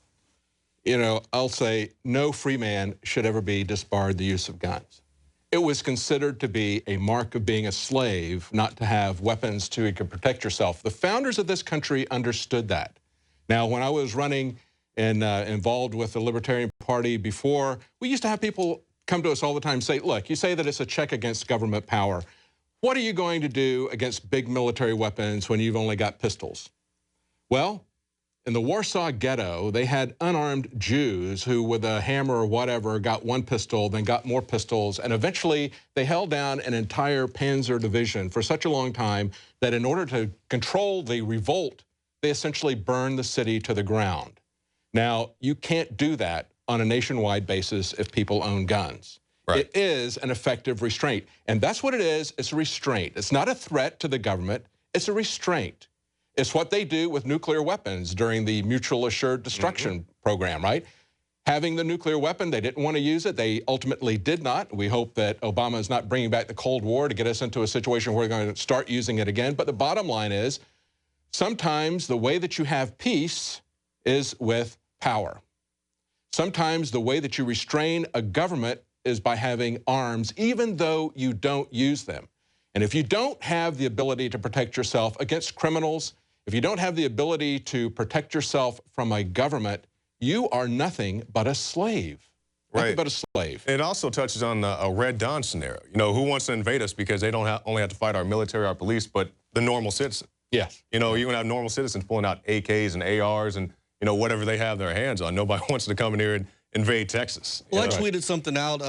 I'll say no free man should ever be disbarred the use of guns. It was considered to be a mark of being a slave not to have weapons to protect yourself. The founders of this country understood that. Now, when I was running and involved with the Libertarian Party before, we used to have people come to us all the time and say, look, you say that it's a check against government power. What are you going to do against big military weapons when you've only got pistols? Well, in the Warsaw Ghetto, they had unarmed Jews who, with a hammer or whatever, got one pistol, then got more pistols, and eventually they held down an entire Panzer division for such a long time that in order to control the revolt, they essentially burned the city to the ground. Now, you can't do that on a nationwide basis if people own guns. Right. It is an effective restraint, and that's what it is. It's a restraint. It's not a threat to the government. It's a restraint. It's what they do with nuclear weapons during the Mutual Assured Destruction program, right? Having the nuclear weapon, they didn't want to use it. They ultimately did not. We hope that Obama is not bringing back the Cold War to get us into a situation where we're going to start using it again. But the bottom line is, sometimes the way that you have peace is with power. Sometimes the way that you restrain a government is by having arms, even though you don't use them. And if you don't have the ability to protect yourself against criminals, if you don't have the ability to protect yourself from a government, you are nothing but a slave. Nothing but a slave. It also touches on a Red Dawn scenario. You know, who wants to invade us because they don't only have to fight our military, our police, but the normal citizen. Yes. You know, you're going to have normal citizens pulling out AKs and ARs and, you know, whatever they have their hands on. Nobody wants to come in here and invade Texas. Well, I tweeted something out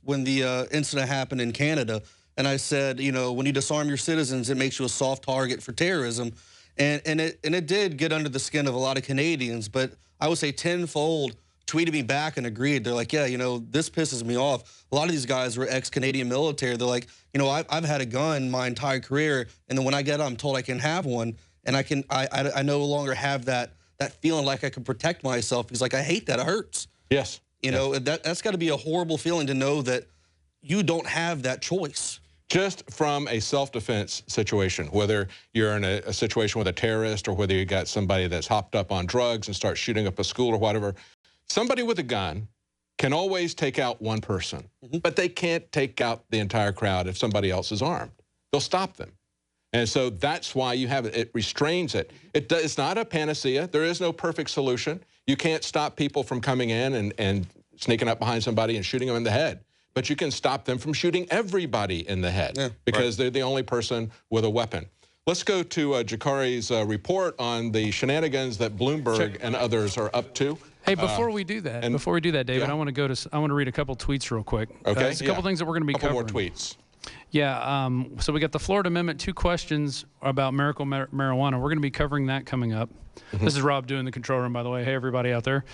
when the incident happened in Canada, and I said, you know, when you disarm your citizens, it makes you a soft target for terrorism. And it did get under the skin of a lot of Canadians, but I would say tenfold tweeted me back and agreed. They're like, yeah, you know, this pisses me off. A lot of these guys were ex-Canadian military. They're like, you know, I've had a gun my entire career, and then when I get it, I'm told I can have one, and I no longer have that feeling like I can protect myself. He's like, I hate that. It hurts. Yes. You know, that's got to be a horrible feeling to know that you don't have that choice. Just from a self-defense situation, whether you're in a situation with a terrorist or whether you got somebody that's hopped up on drugs and starts shooting up a school or whatever, somebody with a gun can always take out one person, but they can't take out the entire crowd if somebody else is armed. They'll stop them. And so that's why you have it. It restrains it. It's not a panacea. There is no perfect solution. You can't stop people from coming in and sneaking up behind somebody and shooting them in the head. But you can stop them from shooting everybody in the head because they're the only person with a weapon. Let's go to Jakari's report on the shenanigans that Bloomberg and others are up to. Hey, before we do that, David, I want to read a couple tweets real quick. Okay. There's a couple things that we're going to be covering. A couple more tweets. Yeah, so we got the Florida Amendment, 2 questions about medical marijuana. We're going to be covering that coming up. This is Rob doing the control room, by the way. Hey, everybody out there.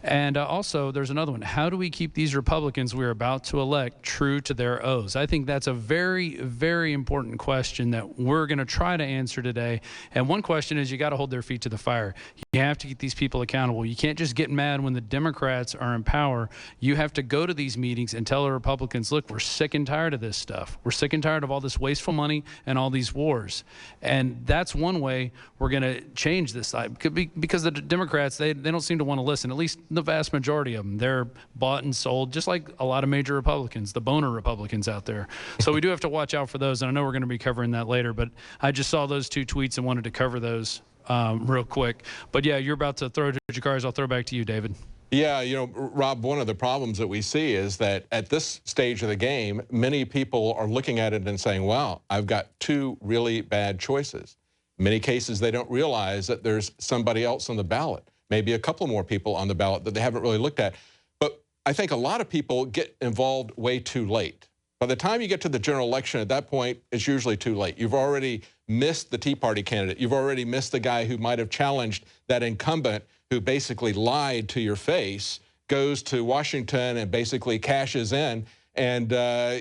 And also, there's another one. How do we keep these Republicans we're about to elect true to their oaths? I think that's a very, very important question that we're going to try to answer today. And one question is you got to hold their feet to the fire. You have to keep these people accountable. You can't just get mad when the Democrats are in power. You have to go to these meetings and tell the Republicans, look, we're sick and tired of this stuff. We're sick and tired of all this wasteful money and all these wars. And that's one way we're going to change this. Could be because the Democrats, they don't seem to want to listen, at least the vast majority of them. They're bought and sold, just like a lot of major Republicans, the boner Republicans out there. So we do have to watch out for those, and I know we're going to be covering that later, but I just saw those 2 tweets and wanted to cover those real quick. But yeah, you're about to throw to Jakari's. I'll throw back to you, David. Yeah, you know, Rob, one of the problems that we see is that at this stage of the game, many people are looking at it and saying, wow, I've got 2 really bad choices. In many cases, they don't realize that there's somebody else on the ballot, maybe a couple more people on the ballot that they haven't really looked at. But I think a lot of people get involved way too late. By the time you get to the general election, at that point, it's usually too late. You've already missed the Tea Party candidate. You've already missed the guy who might have challenged that incumbent who basically lied to your face, goes to Washington and basically cashes in. And,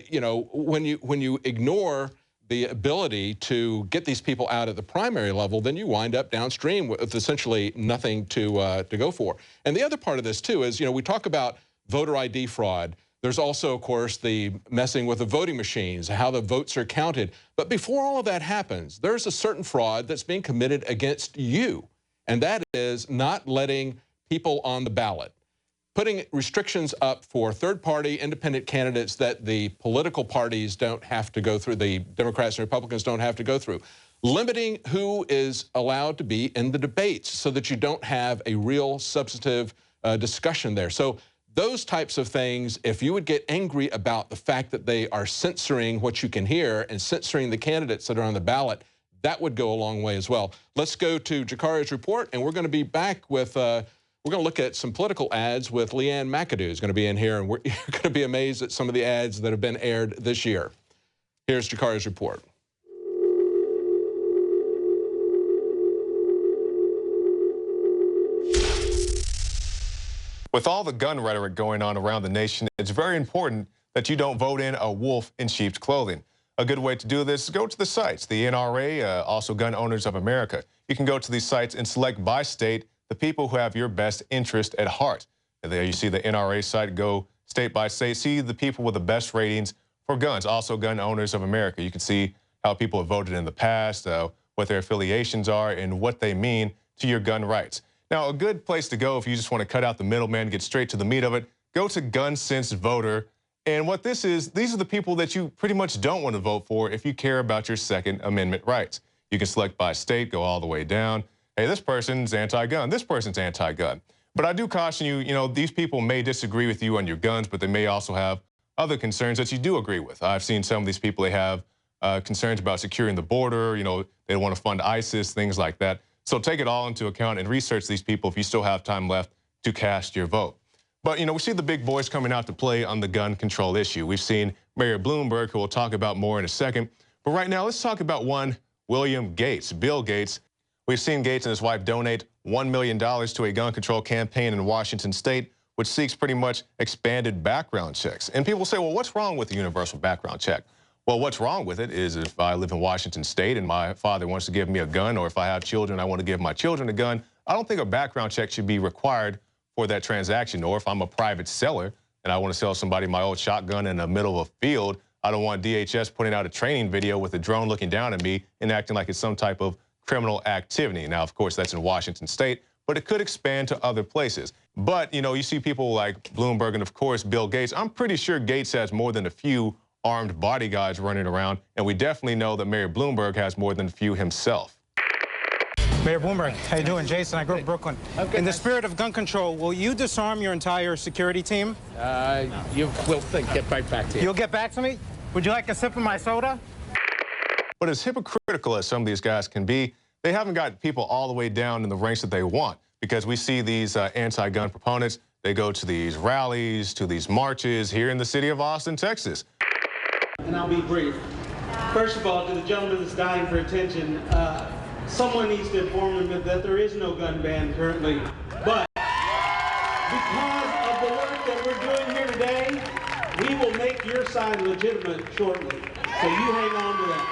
you know, when you ignore the ability to get these people out at the primary level, then you wind up downstream with essentially nothing to go for. And the other part of this, too, is, you know, we talk about voter ID fraud. There's also, of course, the messing with the voting machines, how the votes are counted. But before all of that happens, there's a certain fraud that's being committed against you, and that is not letting people on the ballot putting restrictions up for third-party independent candidates that the political parties don't have to go through, the Democrats and Republicans don't have to go through. Limiting who is allowed to be in the debates so that you don't have a real substantive discussion there. So those types of things, if you would get angry about the fact that they are censoring what you can hear and censoring the candidates that are on the ballot, that would go a long way as well. Let's go to Jakari's report, and we're going to be back with, we're going to look at some political ads with Leanne McAdoo is going to be in here, and you're going to be amazed at some of the ads that have been aired this year. Here's Jakari's report. With all the gun rhetoric going on around the nation, it's very important that you don't vote in a wolf in sheep's clothing. A good way to do this is go to the sites, the NRA, also Gun Owners of America. You can go to these sites and select by state the people who have your best interest at heart. And there you see the NRA site, go state by state, see the people with the best ratings for guns, also Gun Owners of America. You can see how people have voted in the past, what their affiliations are, and what they mean to your gun rights. Now, a good place to go if you just want to cut out the middleman, get straight to the meat of it, go to Gun Sense Voter. And what this is, these are the people that you pretty much don't want to vote for if you care about your Second Amendment rights. You can select by state, go all the way down. Hey, this person's anti-gun, this person's anti-gun. But I do caution you, these people may disagree with you on your guns, but they may also have other concerns that you do agree with. I've seen some of these people, they have concerns about securing the border, they want to fund ISIS, things like that. So take it all into account and research these people if you still have time left to cast your vote. But, we see the big boys coming out to play on the gun control issue. We've seen Mayor Bloomberg, who we'll talk about more in a second. But right now, let's talk about one William Gates, Bill Gates. We've seen Gates and his wife donate $1 million to a gun control campaign in Washington state, which seeks pretty much expanded background checks. And people say, well, what's wrong with the universal background check? Well, what's wrong with it is if I live in Washington state and my father wants to give me a gun, or if I have children, I want to give my children a gun, I don't think a background check should be required for that transaction. Or if I'm a private seller and I want to sell somebody my old shotgun in the middle of a field, I don't want DHS putting out a training video with a drone looking down at me and acting like it's some type of criminal activity. Now, of course, that's in Washington state, but it could expand to other places. But, you see people like Bloomberg and, of course, Bill Gates. I'm pretty sure Gates has more than a few armed bodyguards running around, and we definitely know that Mayor Bloomberg has more than a few himself. Mayor Bloomberg, how you doing? Jason, I grew up in Brooklyn. Okay, in the spirit of gun control, will you disarm your entire security team? We'll get right back to you. You'll get back to me? Would you like a sip of my soda? But as hypocritical as some of these guys can be, they haven't got people all the way down in the ranks that they want, because we see these anti-gun proponents, they go to these rallies, to these marches here in the city of Austin, Texas. And I'll be brief. First of all, to the gentleman that's dying for attention, someone needs to inform him that there is no gun ban currently. But because of the work that we're doing here today, we will make your side legitimate shortly. So you hang on to that.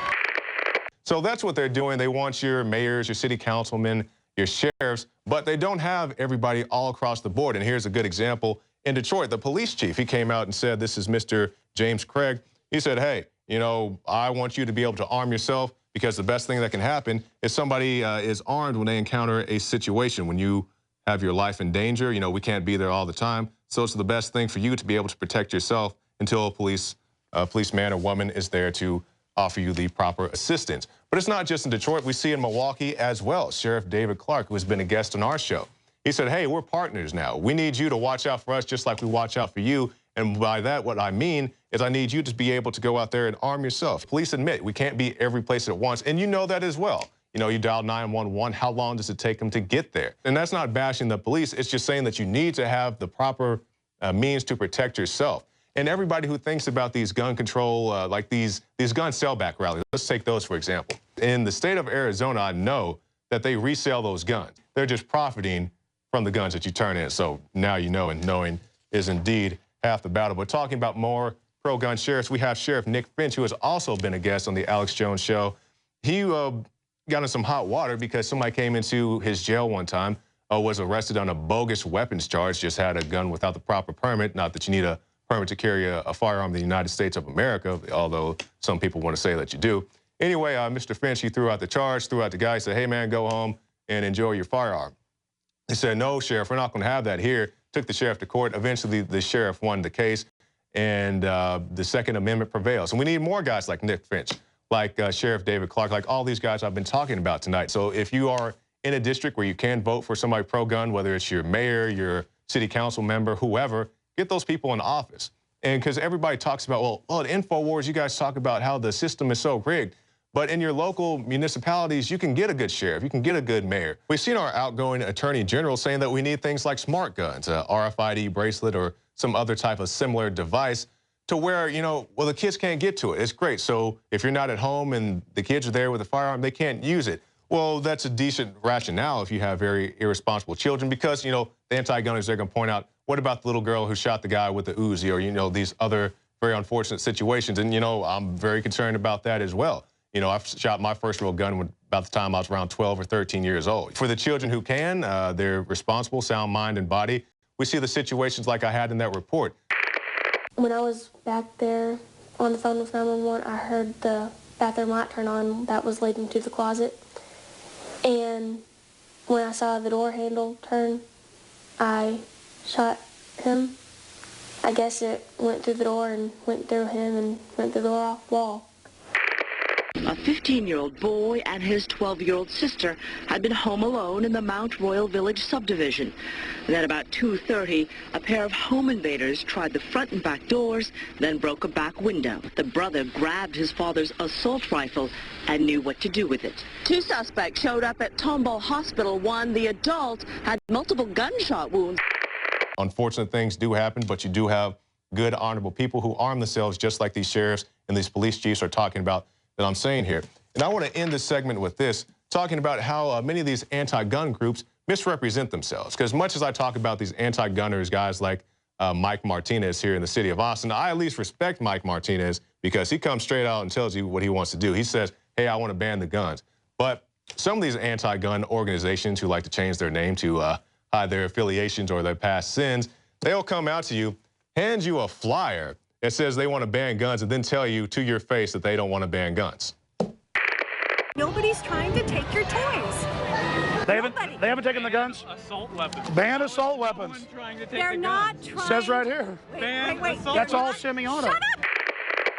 So that's what they're doing. They want your mayors, your city councilmen, your sheriffs, but they don't have everybody all across the board. And here's a good example. In Detroit, the police chief, he came out and said, this is Mr. James Craig. He said, hey, I want you to be able to arm yourself, because the best thing that can happen is somebody is armed when they encounter a situation. When you have your life in danger, we can't be there all the time. So it's the best thing for you to be able to protect yourself until a policeman or woman is there to offer you the proper assistance. But it's not just in Detroit. We see in Milwaukee as well. Sheriff David Clark, who has been a guest on our show, he said, hey, we're partners now. We need you to watch out for us just like we watch out for you. And by that, what I mean is I need you to be able to go out there and arm yourself. Police admit we can't be every place at once, and you know that as well. You dial 911, how long does it take them to get there? And that's not bashing the police. It's just saying that you need to have the proper means to protect yourself. And everybody who thinks about these gun control, like these gun sellback rallies, let's take those for example. In the state of Arizona, I know that they resell those guns. They're just profiting from the guns that you turn in. So now you know, and knowing is indeed half the battle. But talking about more pro-gun sheriffs, we have Sheriff Nick Finch, who has also been a guest on the Alex Jones Show. He got in some hot water because somebody came into his jail one time, was arrested on a bogus weapons charge, just had a gun without the proper permit. Not that you need a permit to carry a firearm in the United States of America, although some people want to say that you do. Anyway, Mr. Finch, he threw out the charge, threw out the guy, said, hey, man, go home and enjoy your firearm. He said, no, Sheriff, we're not going to have that here. took the sheriff to court. Eventually, the sheriff won the case, and the Second Amendment prevails. And we need more guys like Nick Finch, like Sheriff David Clark, like all these guys I've been talking about tonight. So if you are in a district where you can vote for somebody pro-gun, whether it's your mayor, your city council member, whoever, get those people in office. And because everybody talks about, well, at InfoWars, you guys talk about how the system is so rigged. But in your local municipalities, you can get a good sheriff. You can get a good mayor. We've seen our outgoing attorney general saying that we need things like smart guns, a RFID bracelet, or some other type of similar device to where, you know, well, the kids can't get to it. It's great. So if you're not at home and the kids are there with a firearm, they can't use it. Well, that's a decent rationale if you have very irresponsible children because, you know, the anti-gunners, they're going to point out, what about the little girl who shot the guy with the Uzi or, you know, these other very unfortunate situations? And, you know, I'm very concerned about that as well. You know, I shot my first real gun about the time I was around 12 or 13 years old. For the children who can, they're responsible, sound mind and body. We see the situations like I had in that report. When I was back there on the phone with 911, I heard the bathroom light turn on that was leading to the closet. And when I saw the door handle turn, I shot him. I guess it went through the door and went through him and went through the wall. A 15-year-old boy and his 12-year-old sister had been home alone in the Mount Royal Village subdivision. Then about 2:30, a pair of home invaders tried the front and back doors, then broke a back window. The brother grabbed his father's assault rifle and knew what to do with it. Two suspects showed up at Tomball Hospital. One, the adult, had multiple gunshot wounds. Unfortunate things do happen, but you do have good, honorable people who arm themselves just like these sheriffs and these police chiefs are talking about that I'm saying here. And I want to end this segment with this, talking about how many of these anti-gun groups misrepresent themselves. Because much as I talk about these anti-gunners, guys like Mike Martinez here in the city of Austin, I at least respect Mike Martinez because he comes straight out and tells you what he wants to do. He says, hey, I want to ban the guns. But some of these anti-gun organizations who like to change their name to hide their affiliations or their past sins, they'll come out to you, hand you a flyer that says they want to ban guns and then tell you to your face that they don't want to ban guns. Nobody's trying to take your toys. They haven't taken the guns? Assault weapons. Ban assault weapons. They're not trying. Says right here. Wait. That's all semi-auto. Shut up.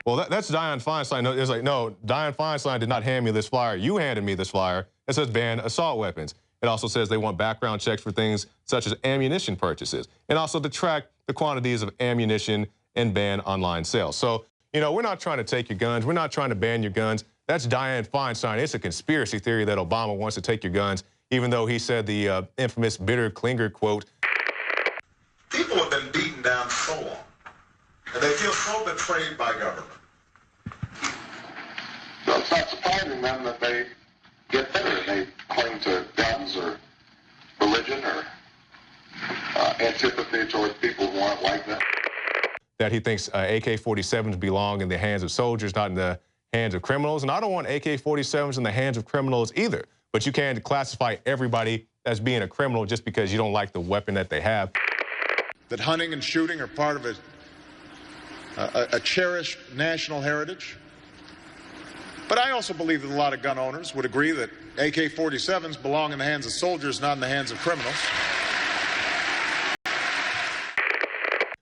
Well, that's Dianne Feinstein. It's like, no, Dianne Feinstein did not hand me this flyer. You handed me this flyer. It says ban assault weapons. It also says they want background checks for things such as ammunition purchases and also to track the quantities of ammunition and ban online sales. So, you know, we're not trying to take your guns. We're not trying to ban your guns. That's Dianne Feinstein. It's a conspiracy theory that Obama wants to take your guns, even though he said the infamous Bitter Klinger quote. People have been beaten down so long, and they feel so betrayed by government. So it's not surprising then that they get bitter and they cling to guns or religion or antipathy towards people who aren't like them. That he thinks AK-47s belong in the hands of soldiers, not in the hands of criminals. And I don't want AK-47s in the hands of criminals either. But you can't classify everybody as being a criminal just because you don't like the weapon that they have. That hunting and shooting are part of a cherished national heritage. But I also believe that a lot of gun owners would agree that AK-47s belong in the hands of soldiers, not in the hands of criminals.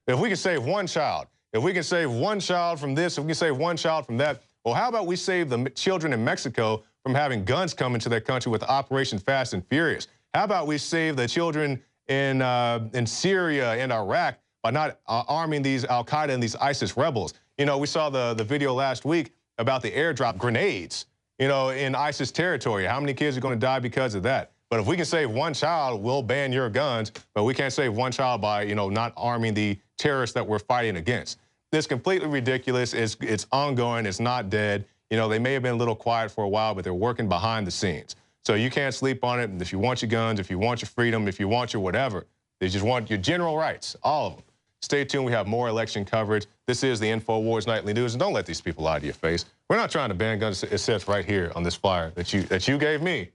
If we can save one child, if we can save one child from this, if we can save one child from that, well, how about we save the children in Mexico from having guns come into their country with Operation Fast and Furious? How about we save the children in Syria and Iraq by not arming these Al-Qaeda and these ISIS rebels? You know, we saw the video last week about the airdrop grenades, you know, in ISIS territory. How many kids are going to die because of that? But if we can save one child, we'll ban your guns. But we can't save one child by, you know, not arming the terrorists that we're fighting against. It's completely ridiculous. It's ongoing. It's not dead. You know, they may have been a little quiet for a while, but they're working behind the scenes. So you can't sleep on it. And if you want your guns, if you want your freedom, if you want your whatever, they just want your general rights, all of them. Stay tuned. We have more election coverage. This is the InfoWars Nightly News. And don't let these people lie to your face. We're not trying to ban guns. It says right here on this flyer that you gave me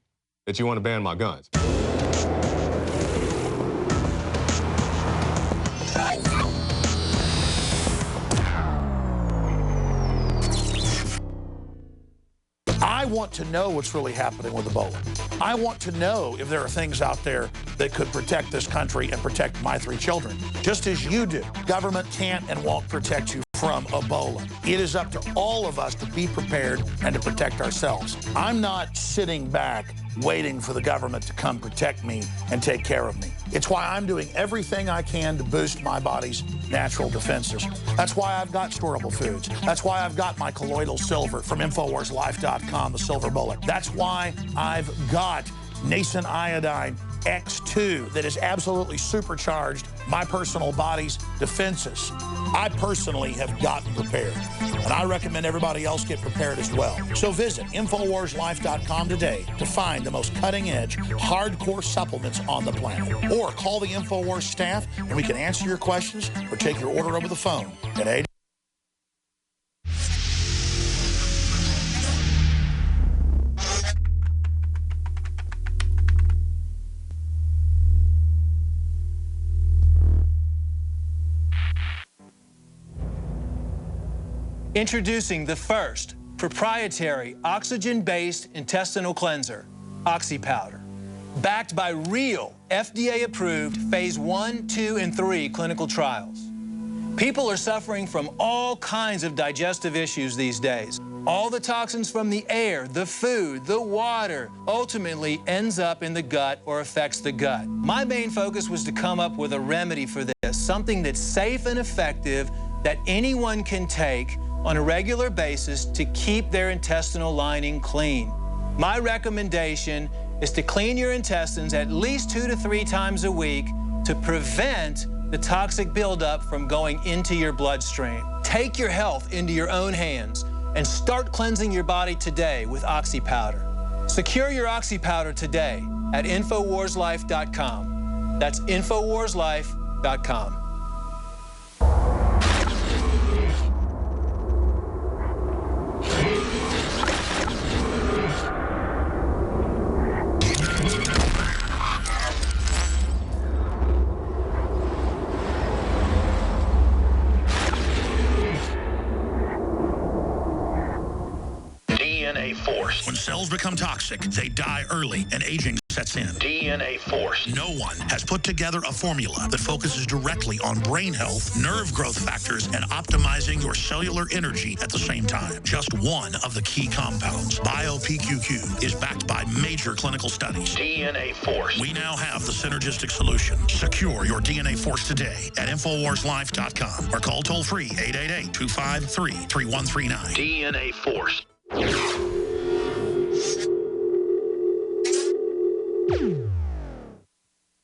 that you want to ban my guns. I want to know what's really happening with Ebola. I want to know if there are things out there that that could protect this country and protect my 3 children. Just as you do, government can't and won't protect you from Ebola. It is up to all of us to be prepared and to protect ourselves. I'm not sitting back waiting for the government to come protect me and take care of me. It's why I'm doing everything I can to boost my body's natural defenses. That's why I've got storable foods. That's why I've got my colloidal silver from InfoWarsLife.com, the silver bullet. That's why I've got nascent iodine X2 that has absolutely supercharged my personal body's defenses. I personally have gotten prepared, and I recommend everybody else get prepared as well. So visit InfoWarsLife.com today to find the most cutting-edge, hardcore supplements on the planet. Or call the InfoWars staff, and we can answer your questions or take your order over the phone at 8. Introducing the first proprietary oxygen-based intestinal cleanser, OxyPowder. Backed by real FDA-approved phase 1, 2, and 3 clinical trials. People are suffering from all kinds of digestive issues these days. All the toxins from the air, the food, the water, ultimately ends up in the gut or affects the gut. My main focus was to come up with a remedy for this, something that's safe and effective that anyone can take on a regular basis to keep their intestinal lining clean. My recommendation is to clean your intestines at least 2 to 3 times a week to prevent the toxic buildup from going into your bloodstream. Take your health into your own hands and start cleansing your body today with OxyPowder. Secure your OxyPowder today at InfoWarsLife.com. That's InfoWarsLife.com. DNA force. When cells become toxic, they die early and aging sets in. DNA force. No one has put together a formula that focuses directly on brain health, nerve growth factors, and optimizing your cellular energy at the same time. Just one of the key compounds, BioPQQ, is backed by major clinical studies. DNA force. We now have the synergistic solution. Secure your DNA force today at InfoWarsLife.com or call toll-free 888-253-3139. DNA force.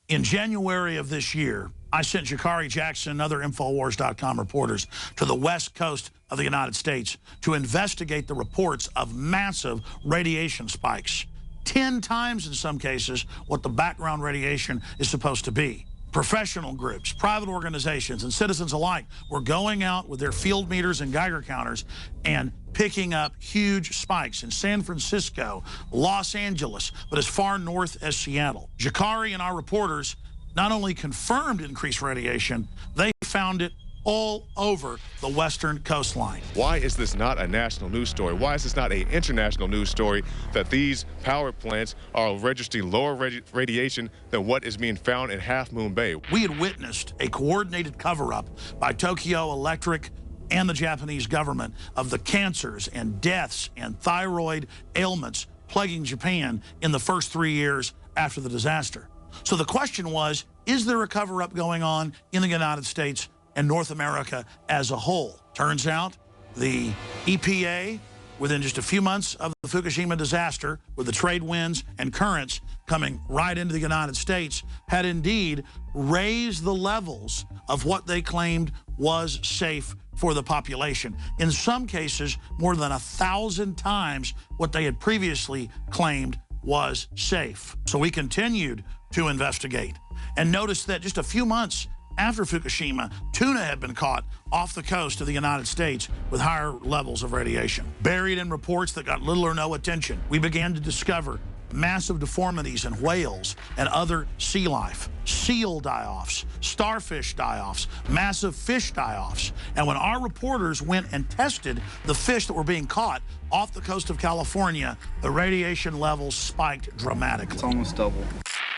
In January of this year, I sent Jakari Jackson and other InfoWars.com reporters to the west coast of the United States to investigate the reports of massive radiation spikes, 10 times in some cases what the background radiation is supposed to be. Professional groups, private organizations, and citizens alike were going out with their field meters and Geiger counters and picking up huge spikes in San Francisco, Los Angeles, but as far north as Seattle. Jakari and our reporters not only confirmed increased radiation, they found it all over the western coastline. Why is this not a national news story? Why is this not an international news story that these power plants are registering lower radiation than what is being found in Half Moon Bay? We had witnessed a coordinated cover-up by Tokyo Electric and the Japanese government of the cancers and deaths and thyroid ailments plaguing Japan in the first 3 years after the disaster. So the question was, is there a cover-up going on in the United States and North America as a whole? Turns out the EPA, within just a few months of the Fukushima disaster, with the trade winds and currents coming right into the United States, had indeed raised the levels of what they claimed was safe for the population. In some cases, more than 1,000 times what they had previously claimed was safe. So we continued to investigate and noticed that just a few months after Fukushima, tuna had been caught off the coast of the United States with higher levels of radiation. Buried in reports that got little or no attention, we began to discover massive deformities in whales and other sea life, seal die-offs, starfish die-offs, massive fish die-offs. And when our reporters went and tested the fish that were being caught off the coast of California, the radiation levels spiked dramatically. It's almost double.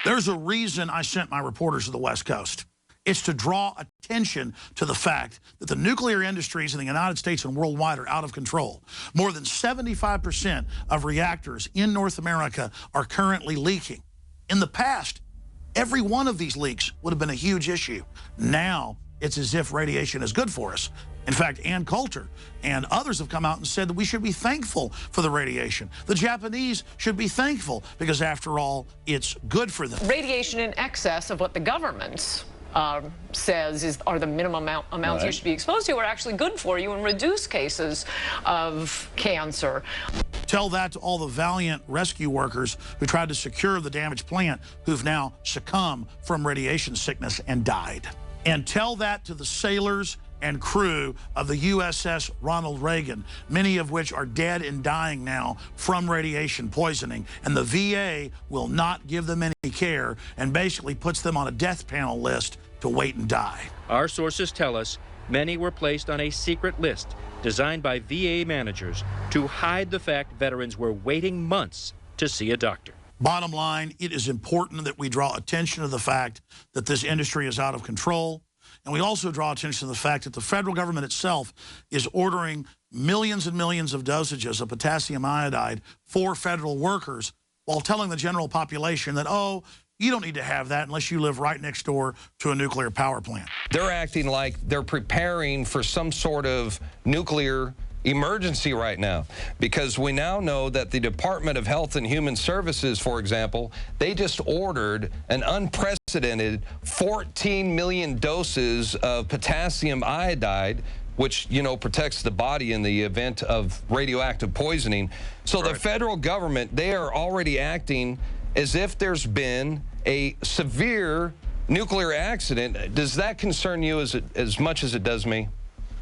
There's a reason I sent my reporters to the West Coast. It's to draw attention to the fact that the nuclear industries in the United States and worldwide are out of control. More than 75% of reactors in North America are currently leaking. In the past, every one of these leaks would have been a huge issue. Now, it's as if radiation is good for us. In fact, Ann Coulter and others have come out and said that we should be thankful for the radiation. The Japanese should be thankful because, after all, it's good for them. Radiation in excess of what the government says are the minimum amounts you should be exposed to are actually good for you and reduce cases of cancer. Tell that to all the valiant rescue workers who tried to secure the damaged plant who've now succumbed from radiation sickness and died. And tell that to the sailors and crew of the USS Ronald Reagan, many of which are dead and dying now from radiation poisoning. And the VA will not give them any care and basically puts them on a death panel list to wait and die. Our sources tell us many were placed on a secret list designed by VA managers to hide the fact veterans were waiting months to see a doctor. Bottom line, it is important that we draw attention to the fact that this industry is out of control. And we also draw attention to the fact that the federal government itself is ordering millions and millions of dosages of potassium iodide for federal workers while telling the general population that, oh, you don't need to have that unless you live right next door to a nuclear power plant. They're acting like they're preparing for some sort of nuclear emergency right now, because we now know that the Department of Health and Human Services, for example, they just ordered an unprecedented 14 million doses of potassium iodide, which, you know, protects the body in the event of radioactive poisoning. So the federal government, they are already acting as if there's been a severe nuclear accident. Does that concern you as much as it does me?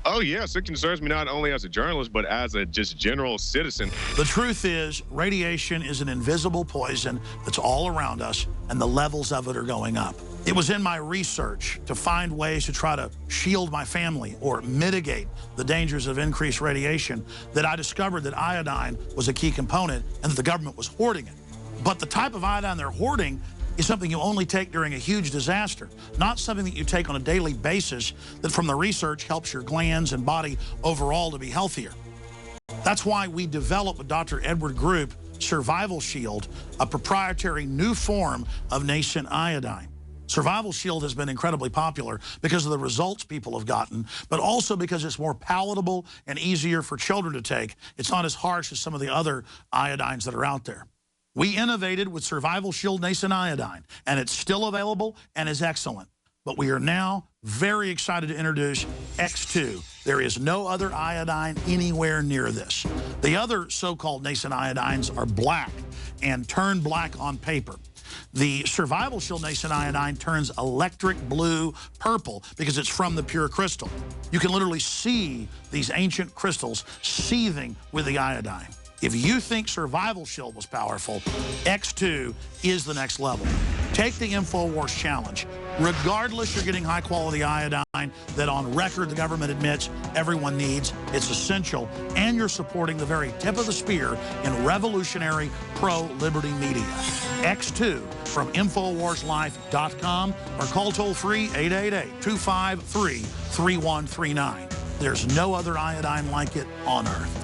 Oh, yes, it concerns me not only as a journalist, but as a just general citizen. The truth is, radiation is an invisible poison that's all around us, and the levels of it are going up. It was in my research to find ways to try to shield my family or mitigate the dangers of increased radiation that I discovered that iodine was a key component and that the government was hoarding it. But the type of iodine they're hoarding is something you only take during a huge disaster, not something that you take on a daily basis that from the research helps your glands and body overall to be healthier. That's why we developed with Dr. Edward Group Survival Shield, a proprietary new form of nascent iodine. Survival Shield has been incredibly popular because of the results people have gotten, but also because it's more palatable and easier for children to take. It's not as harsh as some of the other iodines that are out there. We innovated with Survival Shield Nascent Iodine, and it's still available and is excellent. But we are now very excited to introduce X2. There is no other iodine anywhere near this. The other so-called nascent iodines are black and turn black on paper. The Survival Shield Nascent Iodine turns electric blue purple because it's from the pure crystal. You can literally see these ancient crystals seething with the iodine. If you think Survival Shield was powerful, X2 is the next level. Take the InfoWars challenge. Regardless, you're getting high-quality iodine that on record the government admits everyone needs. It's essential, and you're supporting the very tip of the spear in revolutionary pro-liberty media. X2 from InfoWarsLife.com or call toll-free 888-253-3139. There's no other iodine like it on Earth.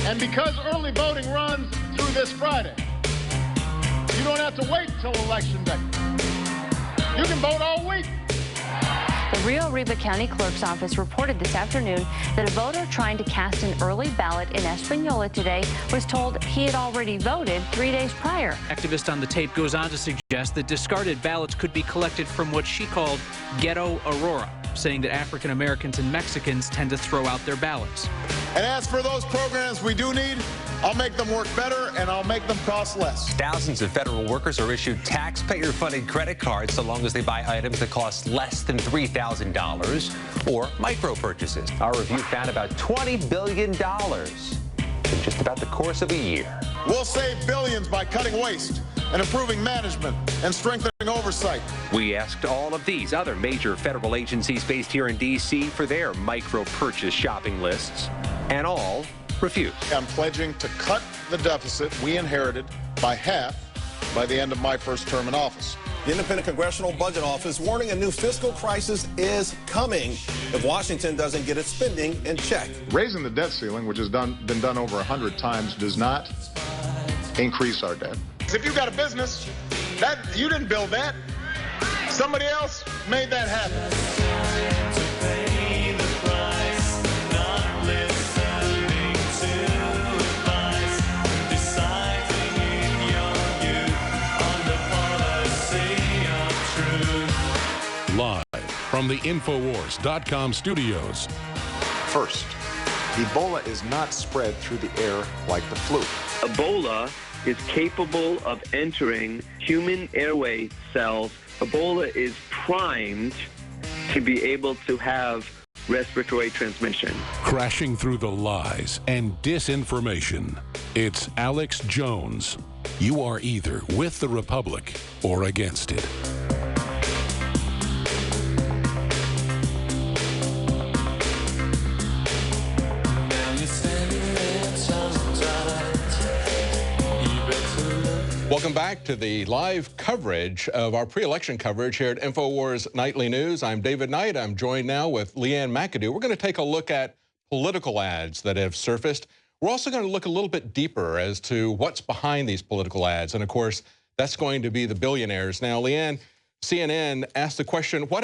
And because early voting runs through this Friday, you don't have to wait till Election Day. You can vote all week. Rio Arriba County Clerk's Office reported this afternoon that a voter trying to cast an early ballot in Espanola today was told he had already voted 3 days prior. Activist on the tape goes on to suggest that discarded ballots could be collected from what she called Ghetto Aurora, saying that African Americans and Mexicans tend to throw out their ballots. And as for those programs we do need, I'll make them work better and I'll make them cost less. Thousands of federal workers are issued taxpayer-funded credit cards so long as they buy items that cost less than $3,000 or micro purchases. Our review found about $20 billion in just about the course of a year. We'll save billions by cutting waste and improving management and strengthening oversight. We asked all of these other major federal agencies based here in D.C. for their micro purchase shopping lists, and all refused. I'm pledging to cut the deficit we inherited by half by the end of my first term in office. The Independent Congressional Budget Office warning a new fiscal crisis is coming if Washington doesn't get its spending in check. Raising the debt ceiling, which has been done over 100 times, does not increase our debt. If you've got a business, you didn't build that. Somebody else made that happen. Live from the NoWorldOrder.com studios. First, Ebola is not spread through the air like the flu. Ebola is capable of entering human airway cells. Ebola is primed to be able to have respiratory transmission. Crashing through the lies and disinformation. It's Alex Jones. You are either with the Republic or against it. Welcome back to the live coverage of our pre-election coverage here at InfoWars Nightly News. I'm David Knight. I'm joined now with Leanne McAdoo. We're going to take a look at political ads that have surfaced. We're also going to look a little bit deeper as to what's behind these political ads. And of course, that's going to be the billionaires. Now, Leanne, CNN asked the question, what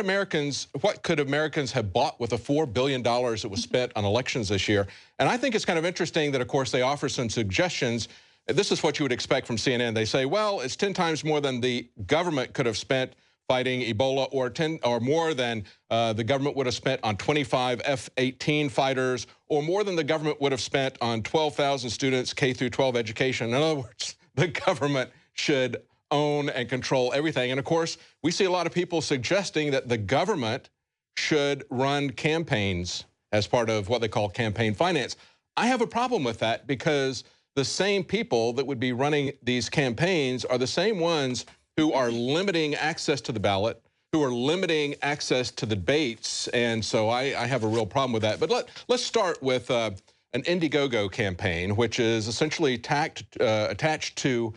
could Americans have bought with the $4 billion that was spent on elections this year? And I think it's kind of interesting that, of course, they offer some suggestions. This is what you would expect from CNN. They say, well, it's 10 times more than the government could have spent fighting Ebola, or more than the government would have spent on 25 F-18 fighters, or more than the government would have spent on 12,000 students K through 12 education. In other words, the government should own and control everything. And of course, we see a lot of people suggesting that the government should run campaigns as part of what they call campaign finance. I have a problem with that because the same people that would be running these campaigns are the same ones who are limiting access to the ballot, who are limiting access to the debates, and so I have a real problem with that. But let's start with an Indiegogo campaign, which is essentially attached to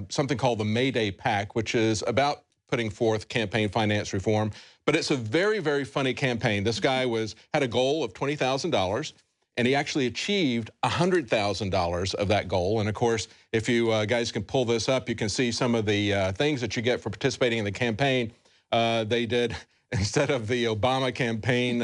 something called the May Day PAC, which is about putting forth campaign finance reform. But it's a very, very funny campaign. This guy had a goal of $20,000. And he actually achieved $100,000 of that goal. And of course, if you guys can pull this up, you can see some of the things that you get for participating in the campaign. They did, instead of the Obama campaign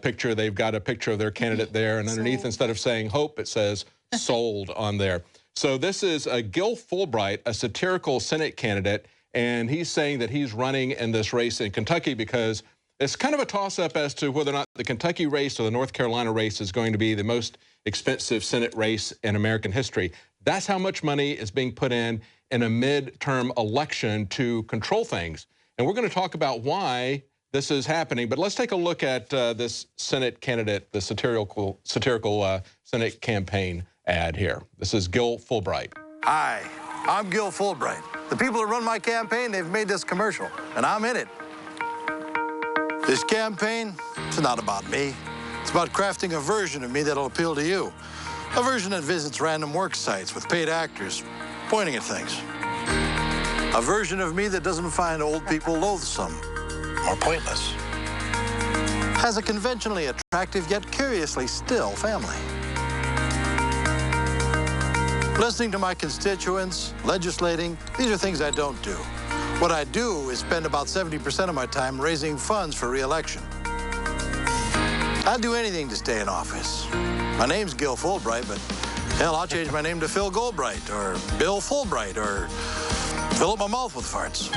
picture, they've got a picture of their candidate there. And underneath, instead of saying hope, it says sold on there. So this is Gil Fulbright, a satirical Senate candidate. And he's saying that he's running in this race in Kentucky because it's kind of a toss-up as to whether or not the Kentucky race or the North Carolina race is going to be the most expensive Senate race in American history. That's how much money is being put in a midterm election to control things. And we're going to talk about why this is happening. But let's take a look at this Senate candidate, the satirical Senate campaign ad here. This is Gil Fulbright. Hi, I'm Gil Fulbright. The people who run my campaign, they've made this commercial, and I'm in it. This campaign, it's not about me. It's about crafting a version of me that'll appeal to you. A version that visits random work sites with paid actors pointing at things. A version of me that doesn't find old people loathsome or pointless. Has a conventionally attractive yet curiously still family. Listening to my constituents, legislating, these are things I don't do. What I do is spend about 70% of my time raising funds for re-election. I'd do anything to stay in office. My name's Gil Fulbright, but hell, I'll change my name to Phil Goldbright or Bill Fulbright or fill up my mouth with farts.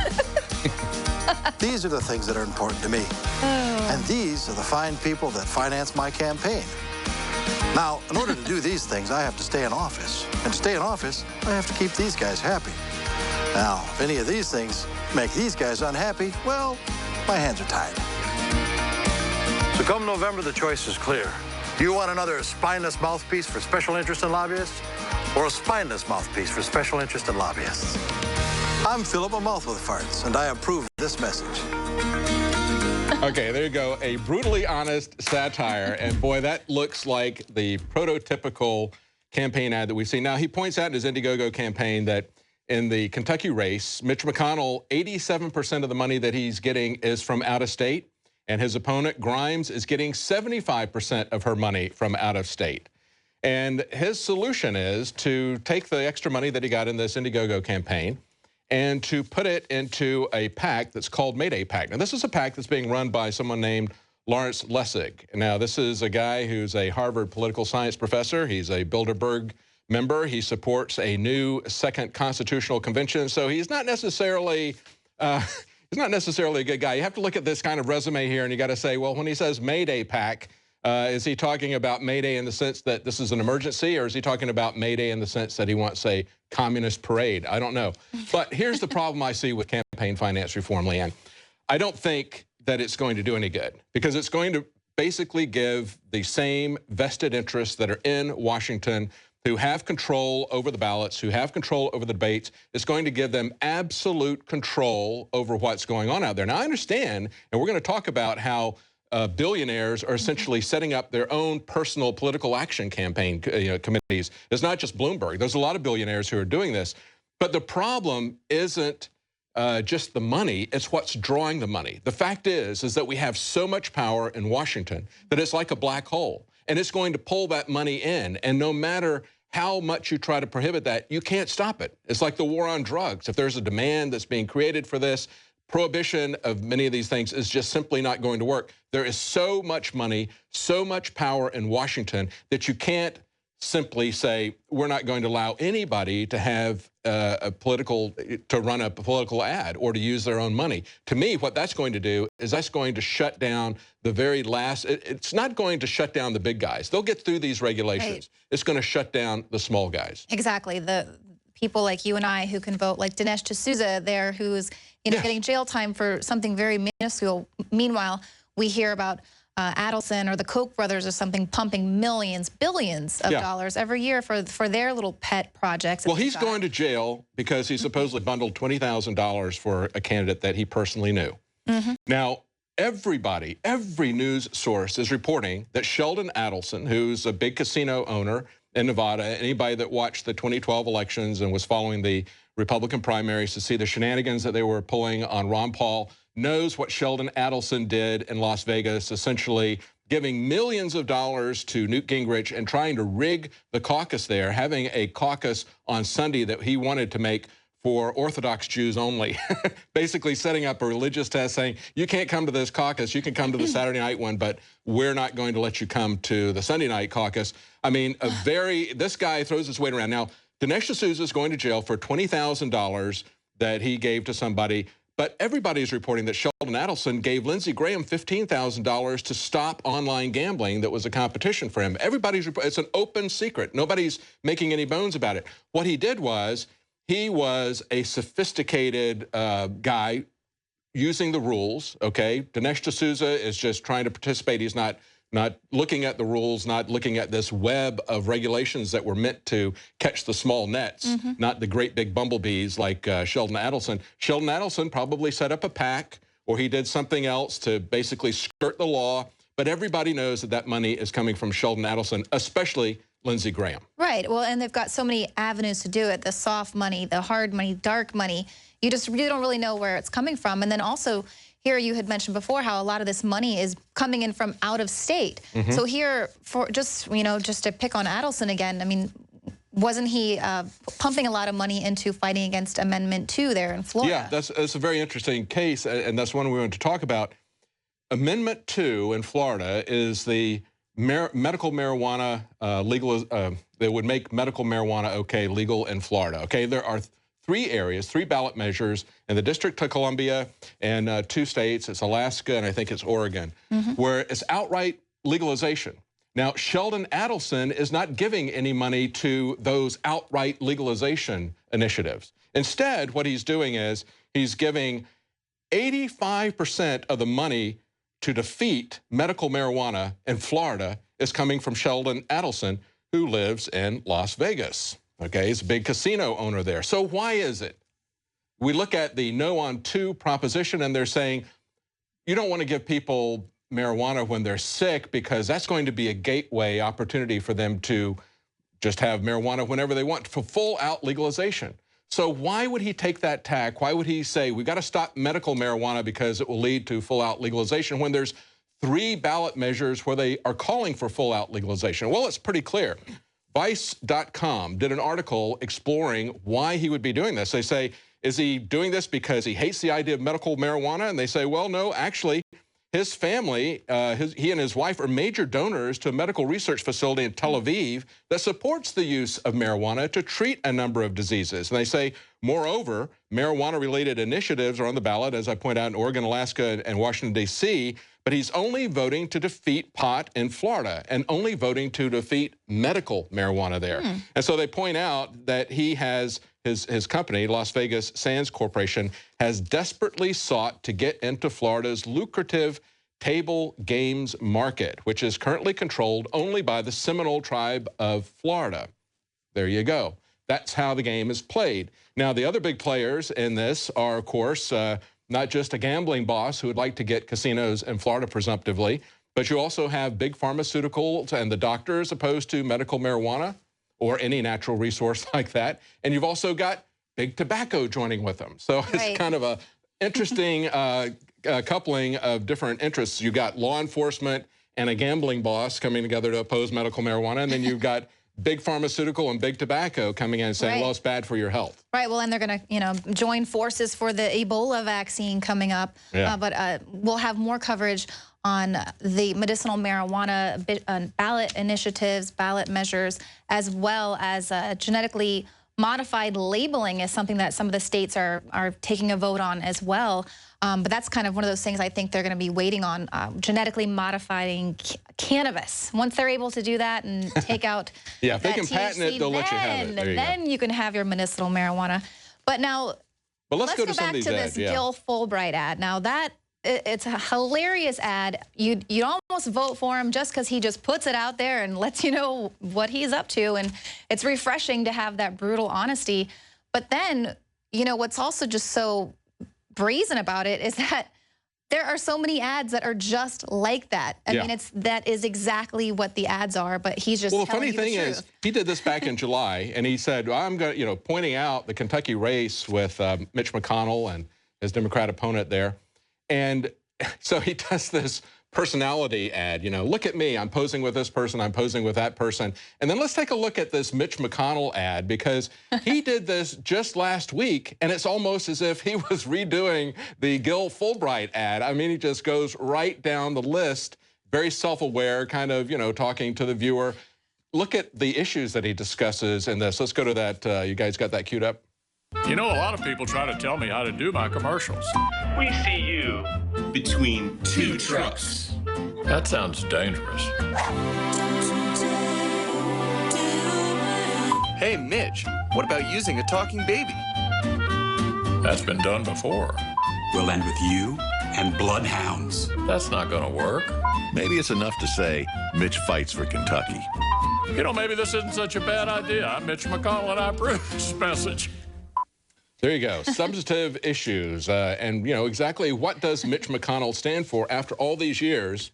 These are the things that are important to me. And these are the fine people that finance my campaign. Now, in order to do these things, I have to stay in office. And to stay in office, I have to keep these guys happy. Now, if any of these things make these guys unhappy, well, my hands are tied. So come November, the choice is clear. Do you want another spineless mouthpiece for special interest in lobbyists, or a spineless mouthpiece for special interest in lobbyists? I'm Philip a Mouth with Farts, and I approve this message. Okay, there you go. A brutally honest satire. And boy, that looks like the prototypical campaign ad that we've seen. Now, he points out in his Indiegogo campaign that in the Kentucky race, Mitch McConnell, 87% of the money that he's getting is from out of state. And his opponent, Grimes, is getting 75% of her money from out of state. And his solution is to take the extra money that he got in this Indiegogo campaign and to put it into a PAC that's called Mayday PAC. Now, this is a PAC that's being run by someone named Lawrence Lessig. Now, this is a guy who's a Harvard political science professor. He's a Bilderberg member. He supports a new second constitutional convention. So he's not necessarily a good guy. You have to look at this kind of resume here, and you got to say, well, when he says Mayday PAC, is he talking about Mayday in the sense that this is an emergency, or is he talking about Mayday in the sense that he wants a communist parade? I don't know. But here's the problem I see with campaign finance reform, Leanne. I don't think that it's going to do any good, because it's going to basically give the same vested interests that are in Washington, who have control over the ballots, who have control over the debates. It's going to give them absolute control over what's going on out there. Now, I understand, and we're going to talk about how billionaires are essentially setting up their own personal political action campaign committees. It's not just Bloomberg. There's a lot of billionaires who are doing this. But the problem isn't just the money, it's what's drawing the money. The fact is that we have so much power in Washington that it's like a black hole. And it's going to pull that money in. And no matter how much you try to prohibit that, you can't stop it. It's like the war on drugs. If there's a demand that's being created for this, prohibition of many of these things is just simply not going to work. There is so much money, so much power in Washington that you can't simply say, we're not going to allow anybody to have to run a political ad or to use their own money. To me, what that's going to do is that's going to shut down the very last, it's not going to shut down the big guys. They'll get through these regulations. Right. It's going to shut down the small guys. Exactly. The people like you and I who can vote, like Dinesh D'Souza there, who's getting jail time for something very minuscule. Meanwhile, we hear about Adelson or the Koch brothers or something pumping millions, billions of dollars every year for their little pet projects. Well, he's going to jail because he supposedly bundled $20,000 for a candidate that he personally knew. Now, everybody, every news source is reporting that Sheldon Adelson, who's a big casino owner in Nevada, anybody that watched the 2012 elections and was following the Republican primaries to see the shenanigans that they were pulling on Ron Paul, knows what Sheldon Adelson did in Las Vegas, essentially giving millions of dollars to Newt Gingrich and trying to rig the caucus there, having a caucus on Sunday that he wanted to make for Orthodox Jews only, basically setting up a religious test saying, you can't come to this caucus, you can come to the Saturday night one, but we're not going to let you come to the Sunday night caucus. I mean, this guy throws his weight around. Now, Dinesh D'Souza is going to jail for $20,000 that he gave to somebody. But everybody's reporting that Sheldon Adelson gave Lindsey Graham $15,000 to stop online gambling that was a competition for him. It's an open secret. Nobody's making any bones about it. What he did was, he was a sophisticated guy using the rules, okay? Dinesh D'Souza is just trying to participate. He's not looking at the rules, not looking at this web of regulations that were meant to catch the small nets, not the great big bumblebees like Sheldon Adelson. Sheldon Adelson probably set up a PAC, or he did something else to basically skirt the law, but everybody knows that that money is coming from Sheldon Adelson, especially Lindsey Graham. Right, well, and they've got so many avenues to do it, the soft money, the hard money, dark money. You don't really know where it's coming from. And then also, here you had mentioned before how a lot of this money is coming in from out of state. So here, for just to pick on Adelson again, I mean, wasn't he pumping a lot of money into fighting against Amendment 2 there in Florida? Yeah, that's a very interesting case, and that's one we want to talk about. Amendment 2 in Florida is the medical marijuana that would make medical marijuana legal in Florida. Okay, there are three ballot measures in the District of Columbia and 2 states. It's Alaska and I think it's Oregon, where it's outright legalization. Now, Sheldon Adelson is not giving any money to those outright legalization initiatives. Instead, what he's doing is he's giving 85% of the money to defeat medical marijuana in Florida is coming from Sheldon Adelson, who lives in Las Vegas. Okay, he's a big casino owner there. So why is it? We look at the No on 2 proposition, and they're saying you don't want to give people marijuana when they're sick because that's going to be a gateway opportunity for them to just have marijuana whenever they want for full-out legalization. So why would he take that tack? Why would he say we got to stop medical marijuana because it will lead to full-out legalization when there's 3 ballot measures where they are calling for full-out legalization? Well, it's pretty clear. Vice.com did an article exploring why he would be doing this. They say, is he doing this because he hates the idea of medical marijuana? And they say, well, no, actually, his family, he and his wife are major donors to a medical research facility in Tel Aviv that supports the use of marijuana to treat a number of diseases. And they say, moreover, marijuana-related initiatives are on the ballot, as I point out, in Oregon, Alaska, and Washington, D.C., but he's only voting to defeat pot in Florida and only voting to defeat medical marijuana there. And so they point out that he has, his company, Las Vegas Sands Corporation, has desperately sought to get into Florida's lucrative table games market, which is currently controlled only by the Seminole tribe of Florida. There you go. That's how the game is played. Now, the other big players in this are, of course, not just a gambling boss who would like to get casinos in Florida presumptively, but you also have big pharmaceuticals and the doctors opposed to medical marijuana or any natural resource like that. And you've also got big tobacco joining with them. So it's kind of a interesting coupling of different interests. You've got law enforcement and a gambling boss coming together to oppose medical marijuana, and then you've got big pharmaceutical and big tobacco coming in and saying, well, it's bad for your health. Right, well, and they're going to, join forces for the Ebola vaccine coming up. But we'll have more coverage on the medicinal marijuana ballot initiatives, ballot measures, as well as genetically modified labeling is something that some of the states are taking a vote on as well. But that's kind of one of those things I think they're going to be waiting on, genetically modifying cannabis. Once they're able to do that and take out if they can patent it, they'll let you have it. Then you can have your medicinal marijuana. But now, let's go back to this Gil Fulbright ad. Now, it's a hilarious ad. You'd almost vote for him just because he just puts it out there and lets you know what he's up to. And it's refreshing to have that brutal honesty. But then, what's also just so brazen about it is that there are so many ads that are just like that. I mean, that is exactly what the ads are, but he's just the funny thing is, he did this back in July, and he said, well, I'm going to, pointing out the Kentucky race with Mitch McConnell and his Democrat opponent there. And so he does this personality ad, look at me, I'm posing with this person, I'm posing with that person. And then let's take a look at this Mitch McConnell ad, because he did this just last week, and it's almost as if he was redoing the Gil Fulbright ad. I mean, he just goes right down the list, very self-aware, kind of, talking to the viewer. Look at the issues that he discusses in this. Let's go to that. You guys got that queued up? A lot of people try to tell me how to do my commercials. We see you between 2 trucks. That sounds dangerous. Hey, Mitch, what about using a talking baby? That's been done before. We'll end with you and bloodhounds. That's not going to work. Maybe it's enough to say Mitch fights for Kentucky. Maybe this isn't such a bad idea. I'm Mitch McConnell, and I approve this message. There you go. Substantive issues. And, exactly what does Mitch McConnell stand for after all these years?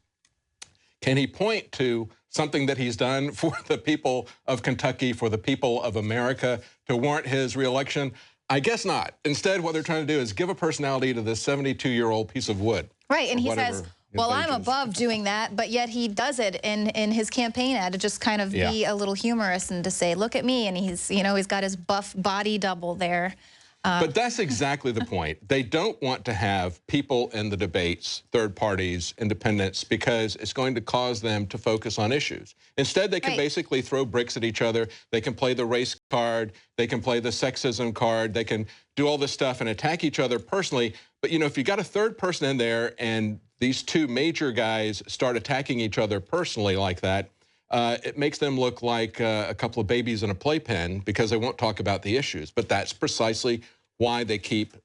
Can he point to something that he's done for the people of Kentucky, for the people of America, to warrant his reelection? I guess not. Instead, what they're trying to do is give a personality to this 72-year-old piece of wood. Right, and he says, Well, I'm above doing that, but yet he does it in his campaign ad to just kind of be a little humorous and to say, look at me, and he's, you know, he's got his buff body double there. But that's exactly the point. They don't want to have people in the debates, third parties, independents, because it's going to cause them to focus on issues. Instead, they can basically throw bricks at each other. They can play the race card. They can play the sexism card. They can do all this stuff and attack each other personally. But, you know, if you got a third person in there and these two major guys start attacking each other personally like that, it makes them look like a couple of babies in a playpen because they won't talk about the issues. But that's precisely why they keep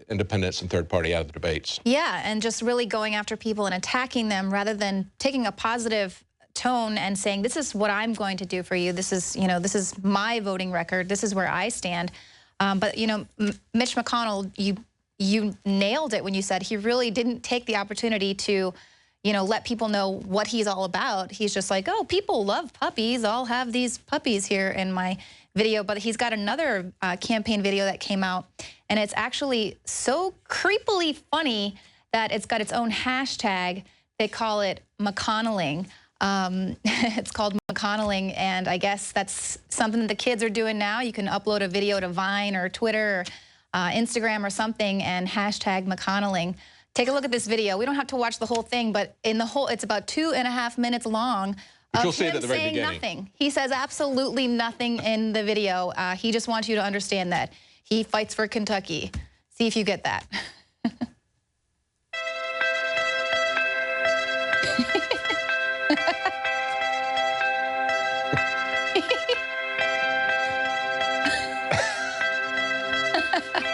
independents and third party out of the debates. Yeah, and just really going after people and attacking them rather than taking a positive tone and saying, this is what I'm going to do for you. This is, you know, this is my voting record. This is where I stand. But, you know, Mitch McConnell, you nailed it when you said he really didn't take the opportunity to, you know, let people know what he's all about. He's just like, oh, people love puppies. I'll have these puppies here in my video. But he's got another campaign video that came out, and it's actually so creepily funny that it's got its own hashtag. They call it McConnelling. It's called McConnelling, and I guess that's something that the kids are doing now. You can upload a video to Vine or Twitter or Instagram or something and hashtag McConnelling. Take a look at this video. We don't have to watch the whole thing, but in the whole, it's about 2.5 minutes long of him saying nothing. He says absolutely nothing in the video. He just wants you to understand that he fights for Kentucky. See if you get that.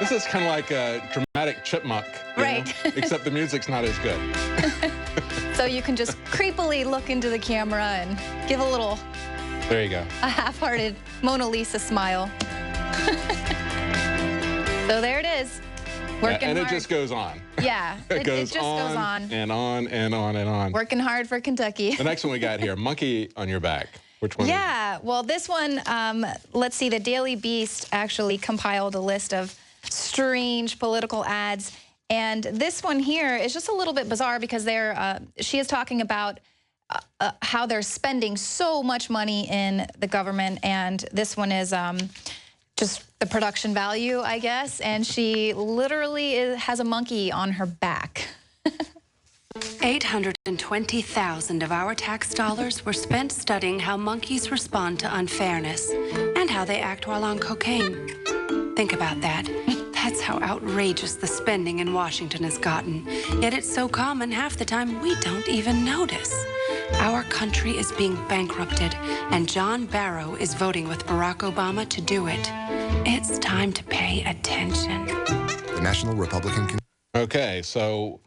This is kind of like a dramatic chipmunk, right? Know? Except the music's not as good. So you can just creepily look into the camera and give a little, there you go, a half-hearted Mona Lisa smile. So there it is, working and hard. It just goes on. Yeah, it just goes on and on and on and on. Working hard for Kentucky. The next one we got here, monkey on your back. Which one? Yeah, well, this one, let's see, the Daily Beast actually compiled a list of strange political ads. And this one here is just a little bit bizarre because she is talking about how they're spending so much money in the government. And this one is just the production value, I guess. And she literally has a monkey on her back. 820,000 of our tax dollars were spent studying how monkeys respond to unfairness and how they act while on cocaine. Think about that. That's how outrageous the spending in Washington has gotten. Yet it's so common half the time we don't even notice. Our country is being bankrupted, and John Barrow is voting with Barack Obama to do it. It's time to pay attention. The National Republican... Okay, so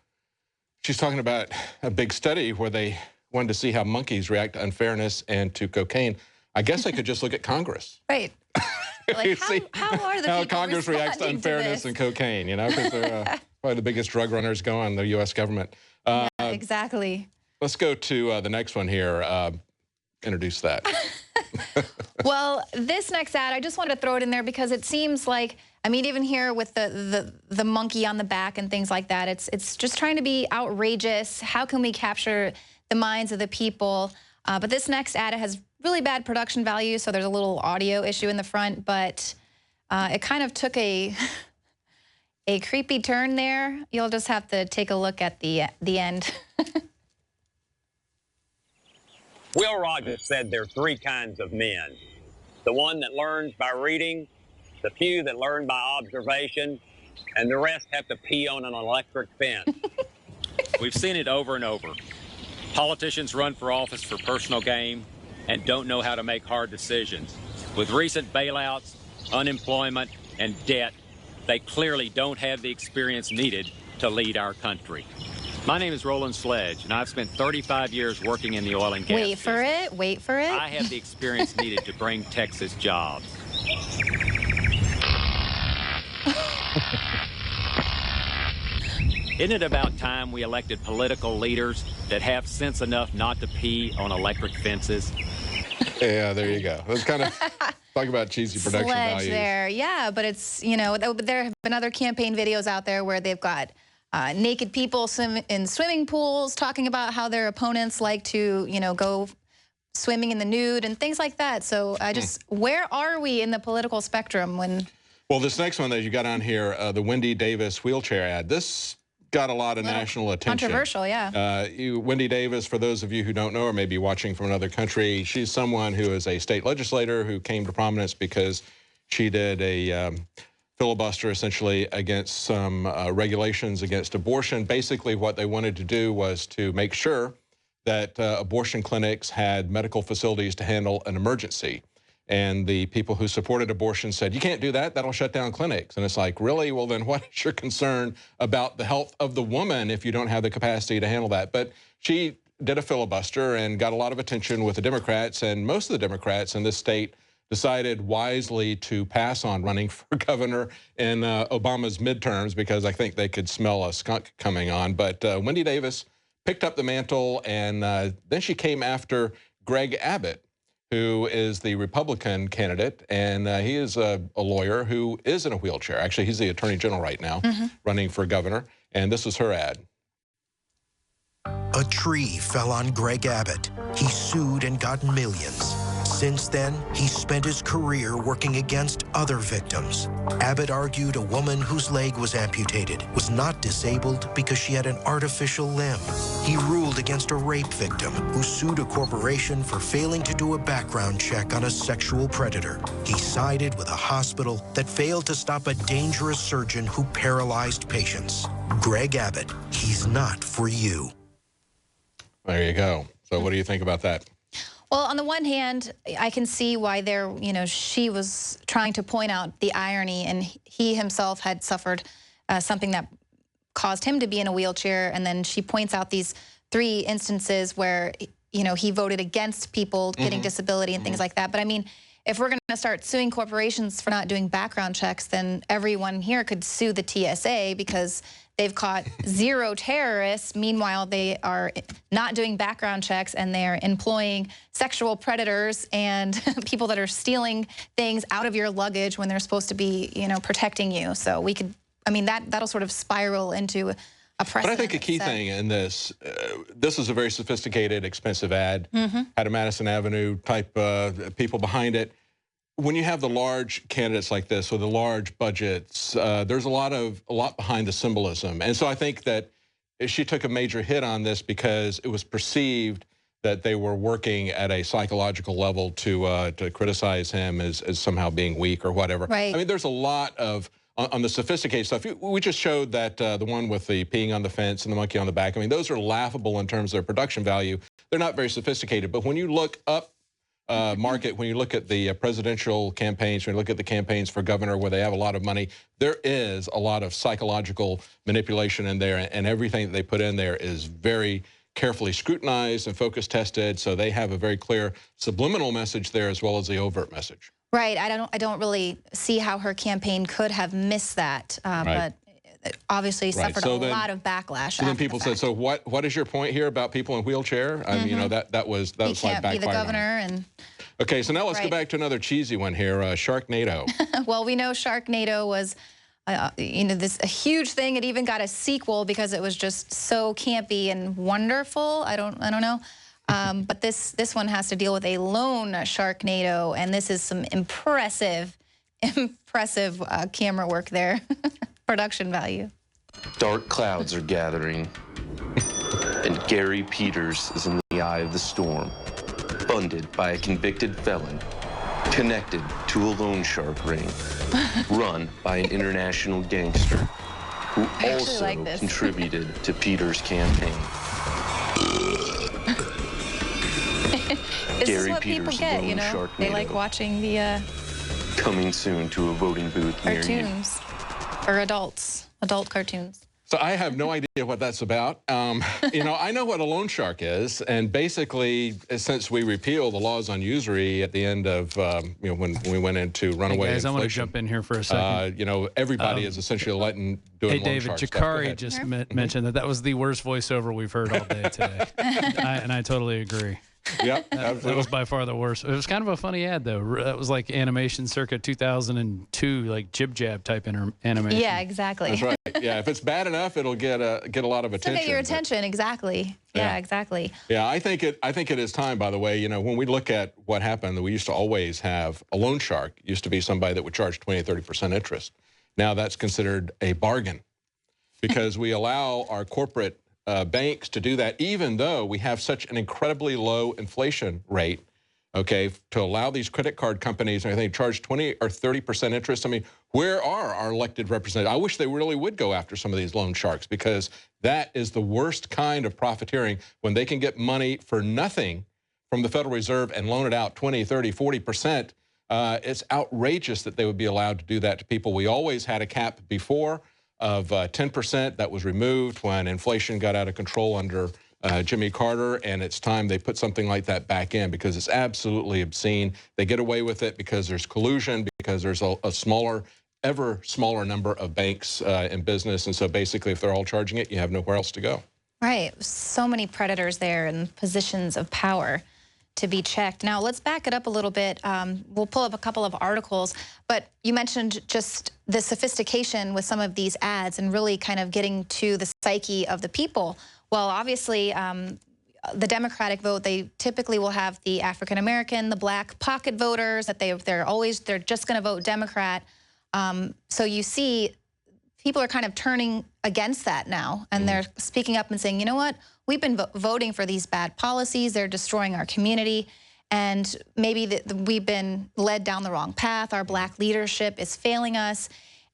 she's talking about a big study where they wanted to see how monkeys react to unfairness and to cocaine. I guess I could just look at Congress. Right. Like, how are the people Congress reacts to unfairness and cocaine, you know, because they're probably the biggest drug runners going in the U.S. government. Yeah, exactly. Let's go to the next one here. Introduce that. Well, this next ad, I just wanted to throw it in there because it seems like, I mean, even here with the monkey on the back and things like that, it's just trying to be outrageous. How can we capture the minds of the people? But this next ad has really bad production value, so there's a little audio issue in the front, but it kind of took a creepy turn there. You'll just have to take a look at the end. Will Rogers said there are three kinds of men. The one that learns by reading, the few that learn by observation, and the rest have to pee on an electric fence. We've seen it over and over. Politicians run for office for personal gain and don't know how to make hard decisions. With recent bailouts, unemployment, and debt, they clearly don't have the experience needed to lead our country. My name is Roland Sledge, and I've spent 35 years working in the oil and gas business. Wait for it. I have the experience needed to bring Texas jobs. Isn't it about time we elected political leaders that have sense enough not to pee on electric fences? Yeah, there you go. Let's kind of talk about cheesy production Sledge values. There, yeah, but it's, you know, there have been other campaign videos out there where they've got naked people swim in swimming pools, talking about how their opponents like to, go swimming in the nude and things like that. So I just, where are we in the political spectrum when? Well, this next one that you got on here, the Wendy Davis wheelchair ad, this got a lot of national attention. Controversial, yeah. Wendy Davis, for those of you who don't know or may be watching from another country, she's someone who is a state legislator who came to prominence because she did a filibuster essentially against some regulations against abortion. Basically, what they wanted to do was to make sure that abortion clinics had medical facilities to handle an emergency. And the people who supported abortion said, you can't do that, that'll shut down clinics. And it's like, really? Well, then what is your concern about the health of the woman if you don't have the capacity to handle that? But she did a filibuster and got a lot of attention with the Democrats, and most of the Democrats in this state decided wisely to pass on running for governor in Obama's midterms because I think they could smell a skunk coming on. But Wendy Davis picked up the mantle, and then she came after Greg Abbott, who is the Republican candidate, and he is a lawyer who is in a wheelchair. Actually, he's the attorney general right now, running for governor, and this was her ad. A tree fell on Greg Abbott. He sued and got millions. Since then, he spent his career working against other victims. Abbott argued a woman whose leg was amputated was not disabled because she had an artificial limb. He ruled against a rape victim who sued a corporation for failing to do a background check on a sexual predator. He sided with a hospital that failed to stop a dangerous surgeon who paralyzed patients. Greg Abbott, he's not for you. There you go. So what do you think about that? Well, on the one hand, I can see why she was trying to point out the irony, and he himself had suffered something that caused him to be in a wheelchair, and then she points out these 3 instances where, he voted against people getting disability and things like that. But I mean, if we're going to start suing corporations for not doing background checks, then everyone here could sue the TSA because they've caught 0 terrorists. Meanwhile, they are not doing background checks, and they're employing sexual predators and people that are stealing things out of your luggage when they're supposed to be, protecting you. So we could, I mean, that'll sort of spiral into a precedent. But I think a key thing in this, this is a very sophisticated, expensive ad, had a Madison Avenue type people behind it. When you have the large candidates like this or the large budgets, there's a lot behind the symbolism. And so I think that she took a major hit on this because it was perceived that they were working at a psychological level to criticize him as somehow being weak or whatever. Right. I mean, there's a lot of, on the sophisticated stuff. We just showed that the one with the peeing on the fence and the monkey on the back. I mean, those are laughable in terms of their production value. They're not very sophisticated. But when you look up market, when you look at the presidential campaigns, when you look at the campaigns for governor where they have a lot of money, there is a lot of psychological manipulation in there, and everything that they put in there is very carefully scrutinized and focus tested, so they have a very clear subliminal message there as well as the overt message. Right. I don't really see how her campaign could have missed that, but obviously suffered a lot of backlash. So then people said, so what is your point here about people in wheelchair? I mean, you know, that was like backfiring. Can't be the governor. And okay, so now let's go back to another cheesy one here, Sharknado. Well, we know Sharknado was, you know, a huge thing. It even got a sequel because it was just so campy and wonderful. I don't know. But this one has to deal with a lone Sharknado, and this is some impressive camera work there. Production value. Dark clouds are gathering, and Gary Peters is in the eye of the storm, funded by a convicted felon, connected to a loan shark ring, run by an international gangster, who also contributed to Peters' campaign. This is what people get, you know? They like watching the coming soon to a voting booth cartoons. Or adult cartoons. So I have no idea what that's about. You know, I know what a loan shark is, and basically, since we repealed the laws on usury at the end of, you know, when we went into runaway guys, inflation. I want to jump in here for a second. You know, everybody is essentially doing loan David, shark Jakari stuff. just mentioned that was the worst voiceover we've heard all day today, and I totally agree. Yep, absolutely. That was by far the worst. It was kind of a funny ad, though. That was like animation circa 2002, like jib jab type animation. Yeah, exactly. That's right. Yeah, if it's bad enough, it'll get a lot of attention. To get your attention, exactly. Yeah, exactly. Yeah, I think it is time. By the way, you know, when we look at what happened, we used to always have a loan shark. Used to be somebody that would charge 20-30% interest. Now that's considered a bargain because we allow our corporate banks to do that, even though we have such an incredibly low inflation rate. Okay, to allow these credit card companies and everything to charge 20 or 30% interest. I mean, where are our elected representatives? I wish they really would go after some of these loan sharks, because that is the worst kind of profiteering, when they can get money for nothing from the Federal Reserve and loan it out 20, 30, 40%. It's outrageous that they would be allowed to do that to people. We always had a cap before of 10% that was removed when inflation got out of control under Jimmy Carter, and it's time they put something like that back in, because it's absolutely obscene. They get away with it because there's collusion, because there's a smaller, ever smaller number of banks in business, and so basically if they're all charging it, you have nowhere else to go. Right. So many predators there in positions of power to be checked. Now, let's back it up a little bit. We'll pull up a couple of articles, but you mentioned just the sophistication with some of these ads and really kind of getting to the psyche of the people. Well, obviously, the Democratic vote, they typically will have the African American, the black pocket voters, that they're just going to vote Democrat. So you see, people are kind of turning against that now, and they're speaking up and saying, you know what, we've been voting for these bad policies. They're destroying our community, and maybe we've been led down the wrong path. Our black leadership is failing us,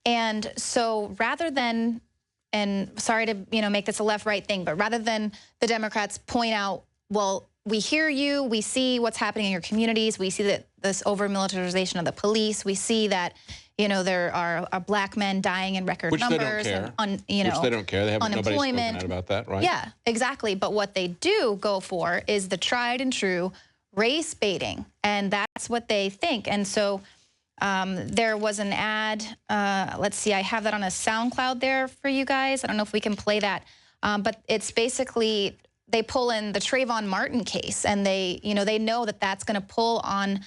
and so rather than, and sorry to make this a left-right thing, but rather than the Democrats point out, well, we hear you, we see what's happening in your communities, we see that this over-militarization of the police, we see that there are black men dying in record numbers, and which they don't care. They have nobody's spoken out about that, right? Yeah, exactly. But what they do go for is the tried and true race baiting, and that's what they think. And so there was an ad. Let's see, I have that on a SoundCloud there for you guys. I don't know if we can play that, but it's basically they pull in the Trayvon Martin case, and they know that that's going to pull on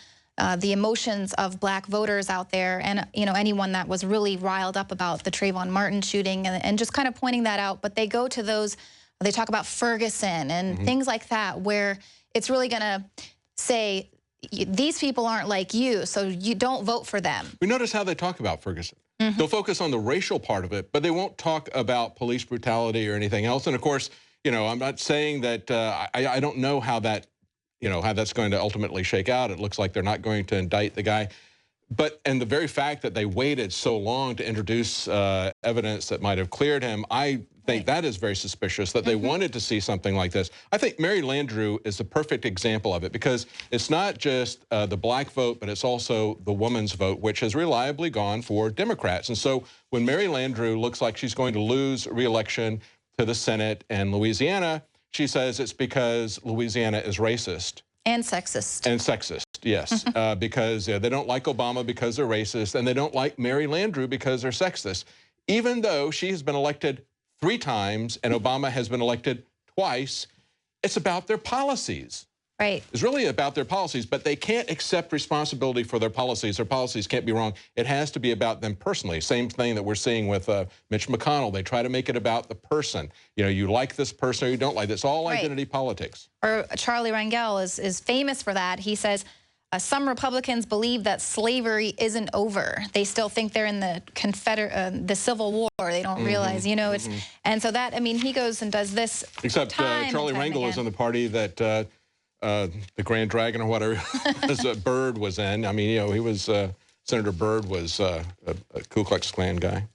the emotions of black voters out there, and anyone that was really riled up about the Trayvon Martin shooting, and just kind of pointing that out. But they go to those, they talk about Ferguson and things like that, where it's really going to say, these people aren't like you, so you don't vote for them. We notice how they talk about Ferguson. They'll focus on the racial part of it, but they won't talk about police brutality or anything else. And of course, I'm not saying that I don't know how that, how that's going to ultimately shake out. It looks like they're not going to indict the guy. And the very fact that they waited so long to introduce evidence that might have cleared him, I think that is very suspicious, that they wanted to see something like this. I think Mary Landrieu is the perfect example of it, because it's not just the black vote, but it's also the woman's vote, which has reliably gone for Democrats. And so when Mary Landrieu looks like she's going to lose re-election to the Senate in Louisiana, she says it's because Louisiana is racist. And sexist. And sexist, yes. Because they don't like Obama because they're racist, and they don't like Mary Landrieu because they're sexist. Even though she has been elected 3 times and Obama has been elected twice, it's about their policies. Right. It's really about their policies, but they can't accept responsibility for their policies. Their policies can't be wrong. It has to be about them personally. Same thing that we're seeing with Mitch McConnell. They try to make it about the person. You like this person or you don't like this. It's all identity politics. Or Charlie Rangel is famous for that. He says, some Republicans believe that slavery isn't over. They still think they're in the Civil War. They don't realize, it's, and so that, he goes and does this. Except Charlie Rangel is in the party that the Grand Dragon or whatever Byrd was in. He was, Senator Byrd was a Ku Klux Klan guy.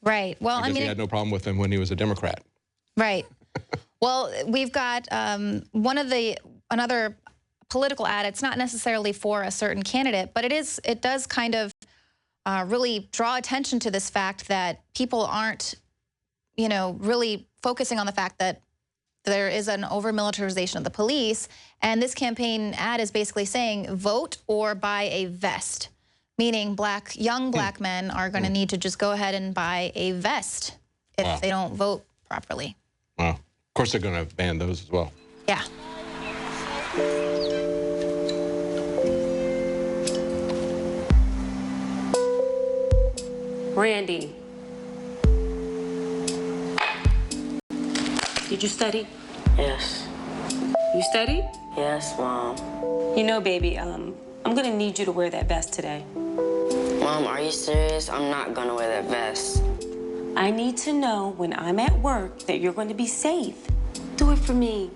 Right. Well, he had no problem with him when he was a Democrat. Right. Well, we've got another political ad. It's not necessarily for a certain candidate, but it does kind of really draw attention to this fact that people aren't, really focusing on the fact that there is an over-militarization of the police. And this campaign ad is basically saying, vote or buy a vest, meaning young black men are going to need to just go ahead and buy a vest if they don't vote properly. Wow. Of course, they're going to ban those as well. Yeah. Randy, did you study? Yes. You studied? Yes, Mom. You know, baby, I'm gonna need you to wear that vest today. Mom, are you serious? I'm not gonna wear that vest. I need to know when I'm at work that you're going to be safe. Do it for me.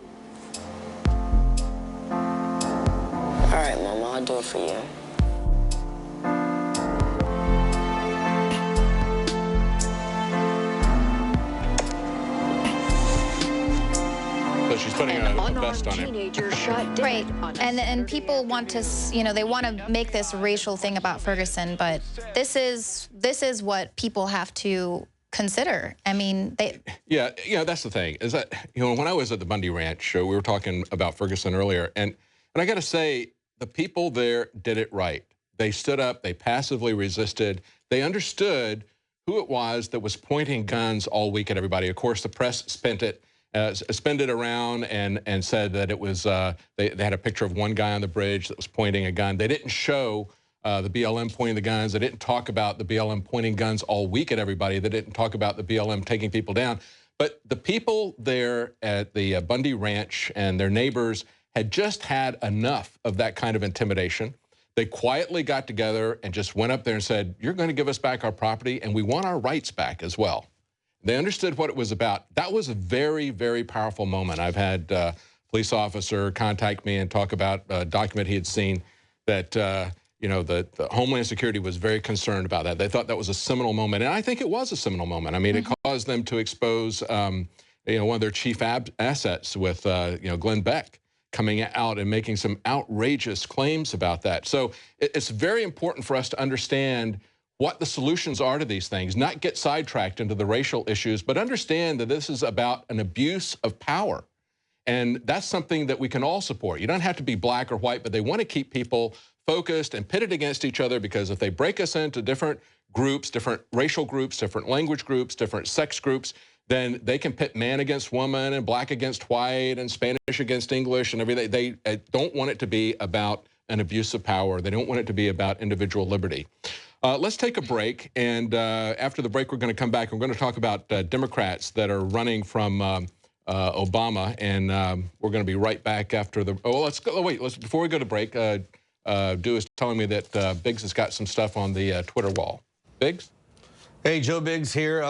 All right, Mom, I'll do it for you. So she's putting a vest on him. Right, and people want to, you know, they want to make this racial thing about Ferguson, but this is what people have to consider. I mean, Yeah, that's the thing, is that, you know, when I was at the Bundy Ranch, we were talking about Ferguson earlier, and I got to say, the people there did it right. They stood up, they passively resisted, they understood who it was that was pointing guns all week at everybody. Of course, the press spent it around and said that it was, they had a picture of one guy on the bridge that was pointing a gun. They didn't show the BLM pointing the guns. They didn't talk about the BLM pointing guns all week at everybody. They didn't talk about the BLM taking people down. But the people there at the Bundy Ranch and their neighbors had just had enough of that kind of intimidation. They quietly got together and just went up there and said, you're going to give us back our property, and we want our rights back as well. They understood what it was about. That was a very, very powerful moment. I've had a police officer contact me and talk about a document he had seen that, you know, the Homeland Security was very concerned about that. They thought that was a seminal moment, and I think it was a seminal moment. I mean, it caused them to expose, you know, one of their chief assets with, you know, Glenn Beck coming out and making some outrageous claims about that. So it's very important for us to understand what the solutions are to these things, not get sidetracked into the racial issues, but understand that this is about an abuse of power. And that's something that we can all support. You don't have to be black or white, but they want to keep people focused and pitted against each other, because if they break us into different groups, different racial groups, different language groups, different sex groups, then they can pit man against woman and black against white and Spanish against English and everything. They don't want it to be about an abuse of power. They don't want it to be about individual liberty. Let's take a break, and after the break, we're going to come back. We're going to talk about Democrats that are running from Obama, and we're going to be right back after the. Oh, let's go. Oh, wait, before we go to break, Dew is telling me that Biggs has got some stuff on the Twitter wall. Biggs? Hey, Joe Biggs here.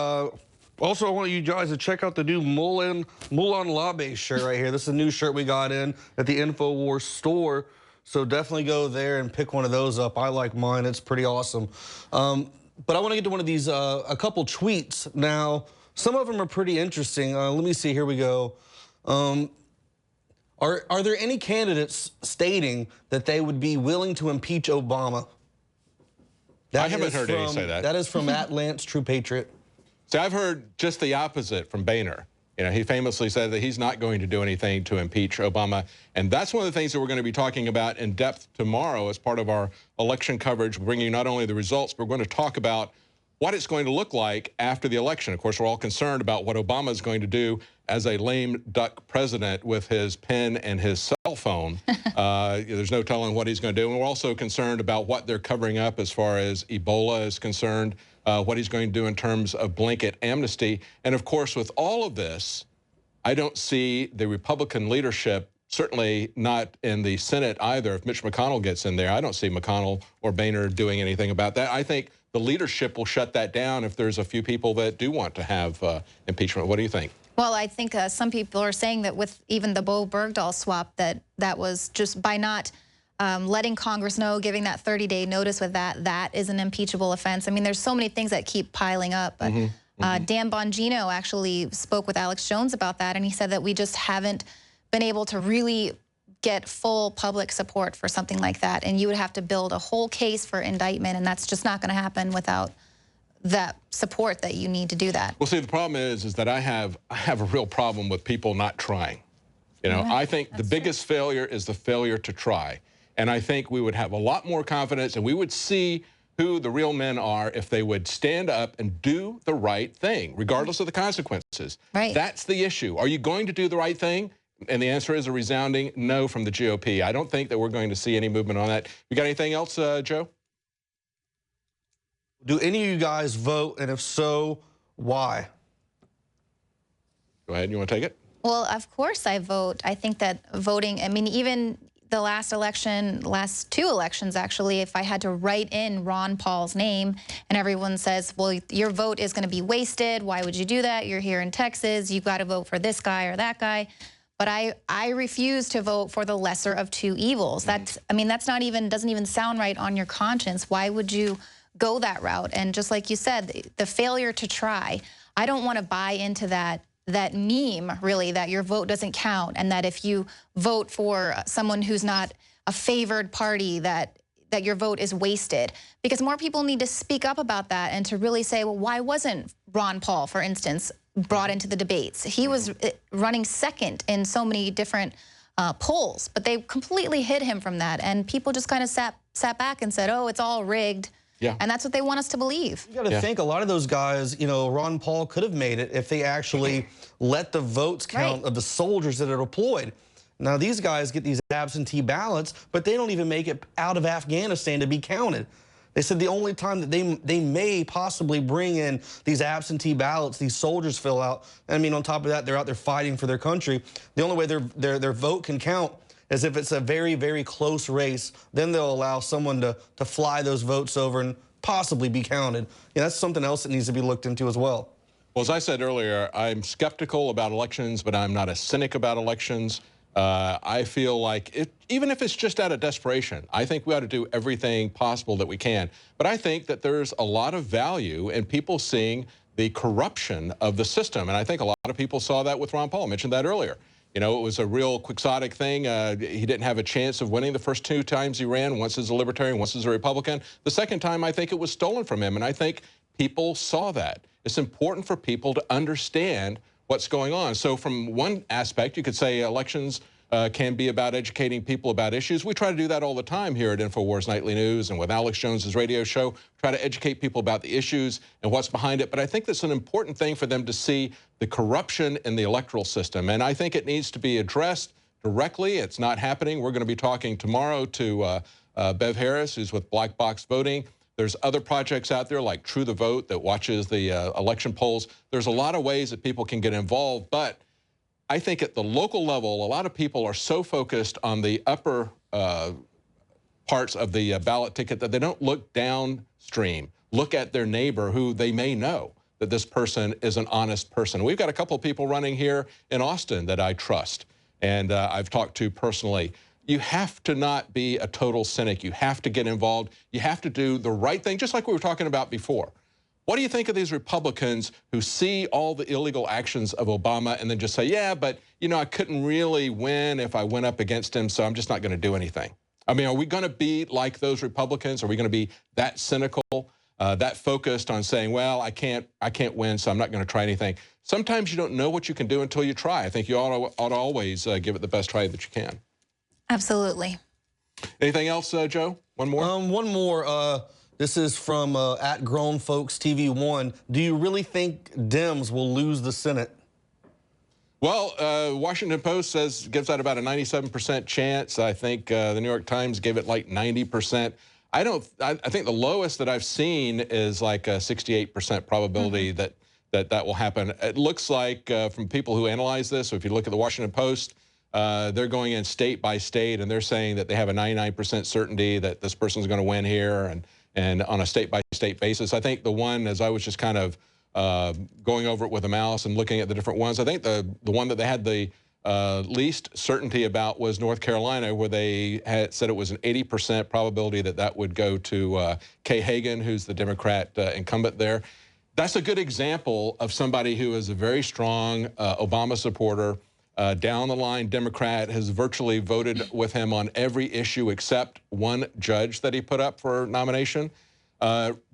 Also, I want you guys to check out the new Mullen Labe shirt right here. This is a new shirt we got in at the InfoWars store. So definitely go there and pick one of those up. I like mine. It's pretty awesome. But I want to get to one of these, a couple tweets. Now, some of them are pretty interesting. Let me see. Here we go. Are there any candidates stating that they would be willing to impeach Obama? I haven't heard any say that. That is from @Lance True Patriot. See, I've heard just the opposite from Boehner. You know, he famously said that he's not going to do anything to impeach Obama. And that's one of the things that we're going to be talking about in depth tomorrow as part of our election coverage, bringing you not only the results, but we're going to talk about what it's going to look like after the election. Of course, we're all concerned about what Obama is going to do as a lame duck president with his pen and his cell phone. There's no telling what he's going to do. And we're also concerned about what they're covering up as far as Ebola is concerned, what he's going to do in terms of blanket amnesty. And of course, with all of this, I don't see the Republican leadership, certainly not in the Senate either. If Mitch McConnell gets in there, I don't see McConnell or Boehner doing anything about that. I think the leadership will shut that down if there's a few people that do want to have impeachment. What do you think? Well, I think some people are saying that with even the Bo Bergdahl swap, that was just by not letting Congress know, giving that 30-day notice with that is an impeachable offense. I mean, there's so many things that keep piling up. But Dan Bongino actually spoke with Alex Jones about that, and he said that we just haven't been able to really get full public support for something like that. And you would have to build a whole case for indictment, and that's just not going to happen without that support that you need to do that. Well, see, the problem is that I have a real problem with people not trying. You know, I think the biggest failure is the failure to try. And I think we would have a lot more confidence, and we would see who the real men are if they would stand up and do the right thing, regardless of the consequences. Right. That's the issue. Are you going to do the right thing? And the answer is a resounding no from the GOP. I don't think that we're going to see any movement on that. You got anything else, Joe? Do any of you guys vote, and if so, why? Go ahead. You want to take it? Well, of course I vote. I think that voting, I mean, even the last election, last 2 elections actually, if I had to write in Ron Paul's name and everyone says, well, your vote is going to be wasted. Why would you do that? You're here in Texas. You've got to vote for this guy or that guy. But I refuse to vote for the lesser of 2 evils. That's, I mean, that's not even, doesn't even sound right on your conscience. Why would you go that route? And just like you said, the failure to try, I don't want to buy into that meme, really, that your vote doesn't count and that if you vote for someone who's not a favored party, that your vote is wasted. Because more people need to speak up about that and to really say, well, why wasn't Ron Paul, for instance, brought into the debates? He was running second in so many different polls, but they completely hid him from that. And people just kind of sat back and said, oh, it's all rigged. Yeah. And that's what they want us to believe. You got to think a lot of those guys, you know, Ron Paul could have made it if they actually let the votes count of the soldiers that are deployed. Now, these guys get these absentee ballots, but they don't even make it out of Afghanistan to be counted. They said the only time that they may possibly bring in these absentee ballots, these soldiers fill out, I mean, on top of that, they're out there fighting for their country. The only way their vote can count is if it's a very, very close race. Then they'll allow someone to fly those votes over and possibly be counted. Yeah, that's something else that needs to be looked into as well. Well, as I said earlier, I'm skeptical about elections, but I'm not a cynic about elections. I feel like, even if it's just out of desperation, I think we ought to do everything possible that we can. But I think that there's a lot of value in people seeing the corruption of the system. And I think a lot of people saw that with Ron Paul. I mentioned that earlier. You know, it was a real quixotic thing. He didn't have a chance of winning the first 2 times he ran, once as a Libertarian, once as a Republican. The second time, I think it was stolen from him, and I think people saw that. It's important for people to understand what's going on. So from one aspect, you could say elections can be about educating people about issues. We try to do that all the time here at InfoWars Nightly News and with Alex Jones's radio show, try to educate people about the issues and what's behind it. But I think that's an important thing for them to see the corruption in the electoral system. And I think it needs to be addressed directly. It's not happening. We're going to be talking tomorrow to Bev Harris, who's with Black Box Voting. There's other projects out there like True the Vote that watches the election polls. There's a lot of ways that people can get involved, but I think at the local level, a lot of people are so focused on the upper parts of the ballot ticket that they don't look downstream, look at their neighbor who they may know that this person is an honest person. We've got a couple of people running here in Austin that I trust and I've talked to personally. You have to not be a total cynic. You have to get involved. You have to do the right thing, just like we were talking about before. What do you think of these Republicans who see all the illegal actions of Obama and then just say, yeah, but, you know, I couldn't really win if I went up against him, so I'm just not going to do anything? I mean, are we going to be like those Republicans? Are we going to be that cynical, that focused on saying, well, I can't win, so I'm not going to try anything? Sometimes you don't know what you can do until you try. I think you ought to always give it the best try that you can. Absolutely. Anything else, Joe? One more? One more. This is from at Grown Folks TV1. Do you really think Dems will lose the Senate? Well, Washington Post gives that about a 97% chance. I think the New York Times gave it like 90%. I think the lowest that I've seen is like a 68% probability that will happen. It looks like from people who analyze this, so if you look at the Washington Post, they're going in state by state, and they're saying that they have a 99% certainty that this person's going to win here, and on a state-by-state basis. I think the one, as I was just kind of going over it with a mouse and looking at the different ones, I think the one that they had the least certainty about was North Carolina, where they had said it was an 80% probability that would go to Kay Hagan, who's the Democrat incumbent there. That's a good example of somebody who is a very strong Obama supporter, down the line Democrat, has virtually voted with him on every issue except one judge that he put up for nomination,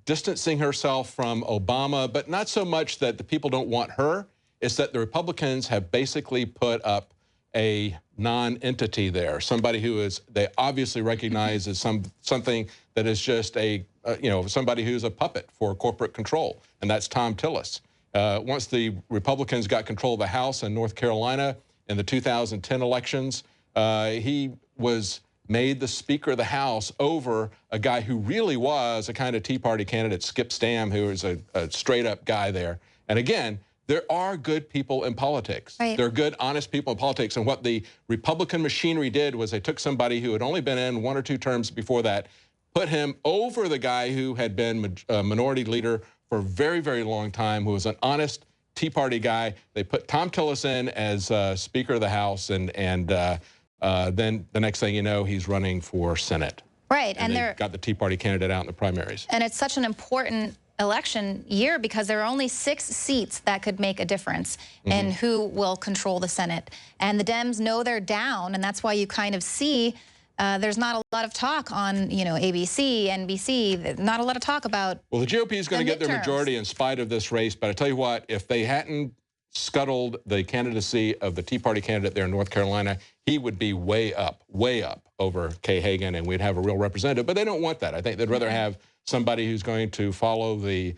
distancing herself from Obama, but not so much that the people don't want her. It's that the Republicans have basically put up a non-entity there, somebody who they obviously recognize as something that is just somebody who's a puppet for corporate control, and that's Tom Tillis. Once the Republicans got control of the House in North Carolina, in the 2010 elections. He was made the Speaker of the House over a guy who really was a kind of Tea Party candidate, Skip Stam, who was a straight-up guy there. And again, there are good people in politics. Right. There are good, honest people in politics. And what the Republican machinery did was they took somebody who had only been in 1 or 2 terms before that, put him over the guy who had been minority leader for a very, very long time, who was an honest Tea Party guy. They put Tom Tillis in as Speaker of the House, and then the next thing you know, he's running for Senate. Right, and they got the Tea Party candidate out in the primaries. And it's such an important election year because there are only 6 seats that could make a difference in who will control the Senate. And the Dems know they're down, and that's why you kind of see there's not a lot of talk on, you know, ABC, NBC, not a lot of talk about. Well, the GOP is going to get their midterms. majority in spite of this race, but I tell you what, if they hadn't scuttled the candidacy of the Tea Party candidate there in North Carolina, he would be way up over Kay Hagan, and we'd have a real representative. But they don't want that. I think they'd rather have somebody who's going to follow the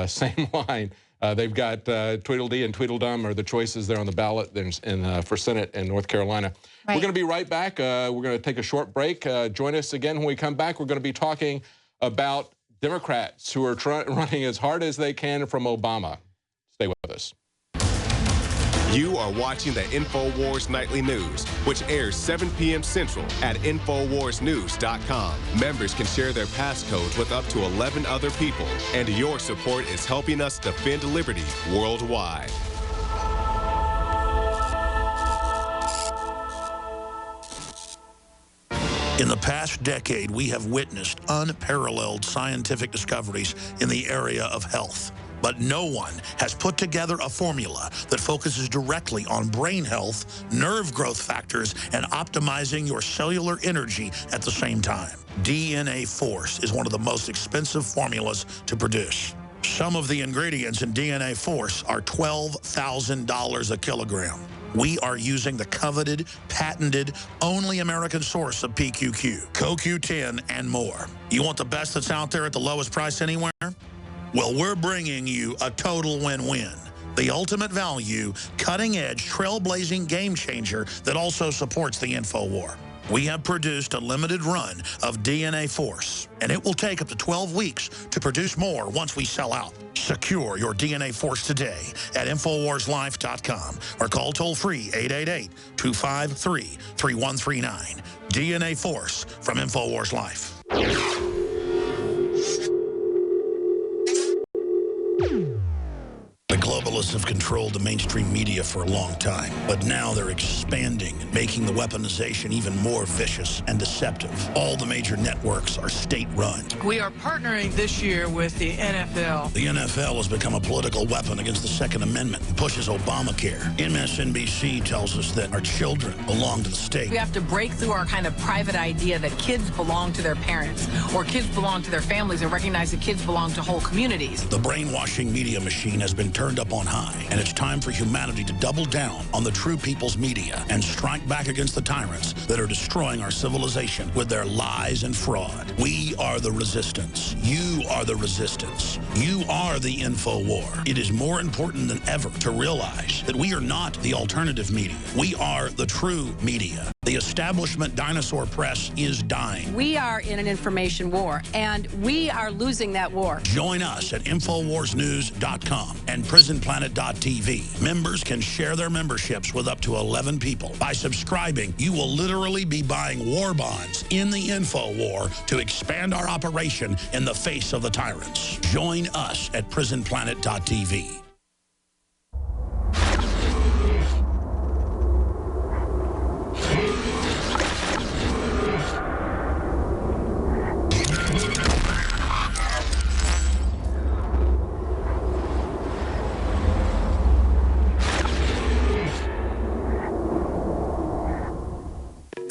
same line. They've got Tweedledee and Tweedledum are the choices there on the ballot for Senate in North Carolina. Right. We're going to be right back. We're going to take a short break. Join us again when we come back. We're going to be talking about Democrats who are running as hard as they can from Obama. Stay with us. You are watching the InfoWars Nightly News, which airs 7 p.m. Central at InfoWarsNews.com. Members can share their passcodes with up to 11 other people, and your support is helping us defend liberty worldwide. In the past decade, we have witnessed unparalleled scientific discoveries in the area of health. But no one has put together a formula that focuses directly on brain health, nerve growth factors, and optimizing your cellular energy at the same time. DNA Force is one of the most expensive formulas to produce. Some of the ingredients in DNA Force are $12,000 a kilogram. We are using the coveted, patented, only American source of PQQ, CoQ10, and more. You want the best that's out there at the lowest price anywhere? Well, we're bringing you a total win-win. The ultimate value, cutting-edge, trailblazing game changer that also supports the InfoWar. We have produced a limited run of DNA Force, and it will take up to 12 weeks to produce more once we sell out. Secure your DNA Force today at InfoWarsLife.com or call toll-free 888-253-3139. DNA Force from InfoWars Life. The globalists have controlled the mainstream media for a long time, but now they're expanding and making the weaponization even more vicious and deceptive. All the major networks are state-run. We are partnering this year with the NFL. The NFL has become a political weapon against the Second Amendment and pushes Obamacare. MSNBC tells us that our children belong to the state. We have to break through our kind of private idea that kids belong to their parents or kids belong to their families and recognize that kids belong to whole communities. The brainwashing media machine has been turned up on high, and it's time for humanity to double down on the true people's media and strike back against the tyrants that are destroying our civilization with their lies and fraud. We are the resistance. You are the resistance. You are the InfoWar. It is more important than ever to realize that we are not the alternative media. We are the true media. The establishment dinosaur press is dying. We are in an information war, and we are losing that war. Join us at InfoWarsNews.com and PrisonPlanet.tv. Members can share their memberships with up to 11 people. By subscribing, you will literally be buying war bonds in the InfoWar to expand our operation in the face of the tyrants. Join us at PrisonPlanet.tv.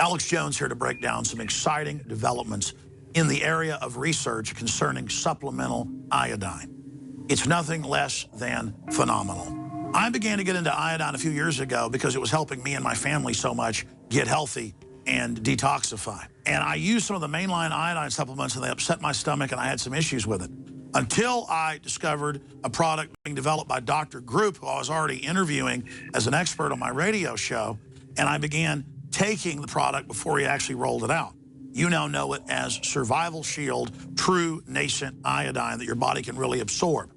Alex Jones here to break down some exciting developments in the area of research concerning supplemental iodine. It's nothing less than phenomenal. I began to get into iodine a few years ago because it was helping me and my family so much get healthy and detoxify. And I used some of the mainline iodine supplements and they upset my stomach and I had some issues with it. Until I discovered a product being developed by Dr. Group, who I was already interviewing as an expert on my radio show, and I began taking the product before he actually rolled it out. You now know it as Survival Shield True Nascent Iodine that your body can really absorb.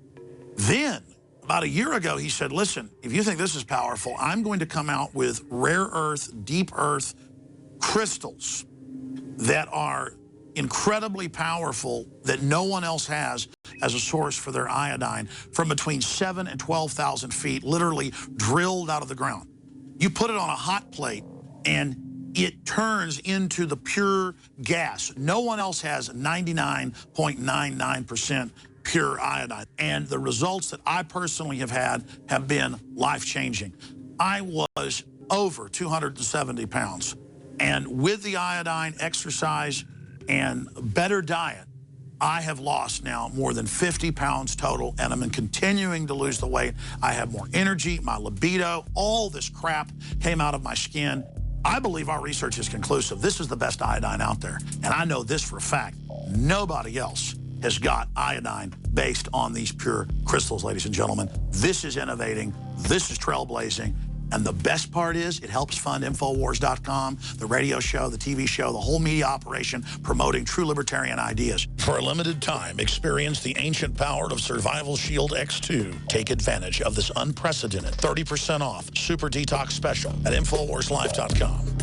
Then, about a year ago, he said, listen, if you think this is powerful, I'm going to come out with rare earth, deep earth crystals that are incredibly powerful that no one else has as a source for their iodine from between 7,000 and 12,000 feet, literally drilled out of the ground. You put it on a hot plate and it turns into the pure gas. No one else has 99.99% pure iodine. And the results that I personally have had have been life-changing. I was over 270 pounds. And with the iodine, exercise, and better diet, I have lost now more than 50 pounds total, and I'm continuing to lose the weight. I have more energy, my libido, all this crap came out of my skin. I believe our research is conclusive. This is the best iodine out there, and I know this for a fact. Nobody else has got iodine based on these pure crystals, ladies and gentlemen. This is innovating. This is trailblazing. And the best part is it helps fund NoWorldOrder.com, the radio show, the TV show, the whole media operation promoting true libertarian ideas. For a limited time, experience the ancient power of Survival Shield X2. Take advantage of this unprecedented 30% off Super Detox special at InfoWarsLife.com.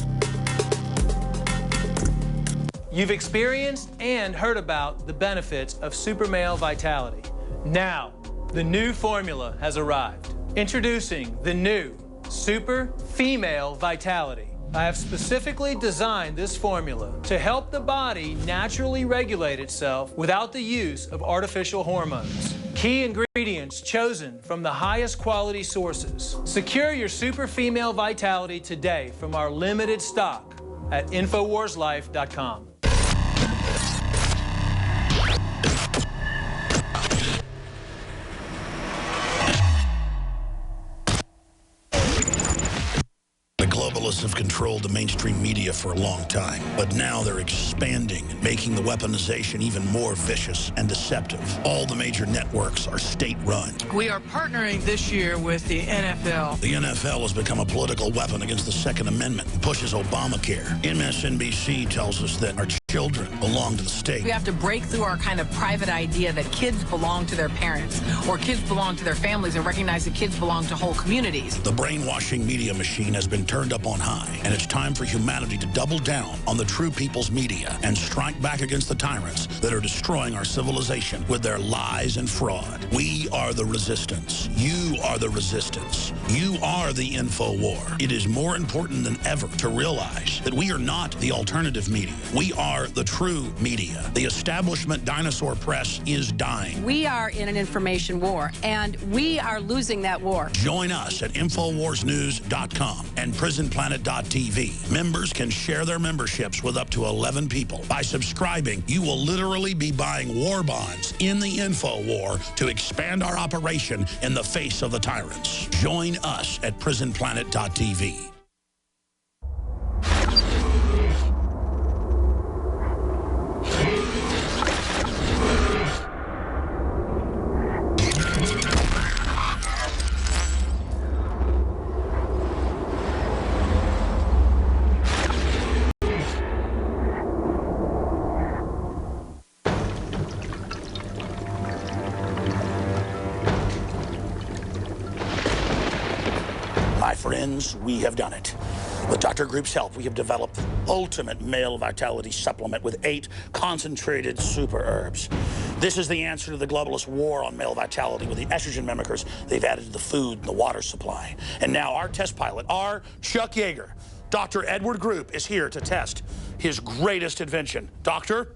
You've experienced and heard about the benefits of Super Male Vitality. Now, the new formula has arrived. Introducing the new Super Female Vitality. I have specifically designed this formula to help the body naturally regulate itself without the use of artificial hormones. Key ingredients chosen from the highest quality sources. Secure your Super Female Vitality today from our limited stock at InfoWarsLife.com. Globalists have controlled the mainstream media for a long time, but now they're expanding and making the weaponization even more vicious and deceptive. All the major networks are state-run. We are partnering this year with the NFL. The NFL has become a political weapon against the Second Amendment and pushes Obamacare. MSNBC tells us that our children belong to the state. We have to break through our kind of private idea that kids belong to their parents or kids belong to their families and recognize that kids belong to whole communities. The brainwashing media machine has been turned up on high, and it's time for humanity to double down on the true people's media and strike back against the tyrants that are destroying our civilization with their lies and fraud. We are the resistance. You are the resistance. You are the info war. It is more important than ever to realize that we are not the alternative media. We are the true media. The establishment dinosaur press is dying. We are in an information war, and we are losing that war. Join us at InfoWarsNews.com and PrisonPlanet.tv. Members can share their memberships with up to 11 people. By subscribing, you will literally be buying war bonds in the info war to expand our operation in the face of the tyrants. Join us at PrisonPlanet.tv. My friends, we have done it. With Dr. Group's help, we have developed the ultimate male vitality supplement with 8 concentrated super herbs. This is the answer to the globalist war on male vitality with the estrogen mimickers they've added to the food and the water supply. And now our test pilot, our Chuck Yeager, Dr. Edward Group, is here to test his greatest invention. Doctor?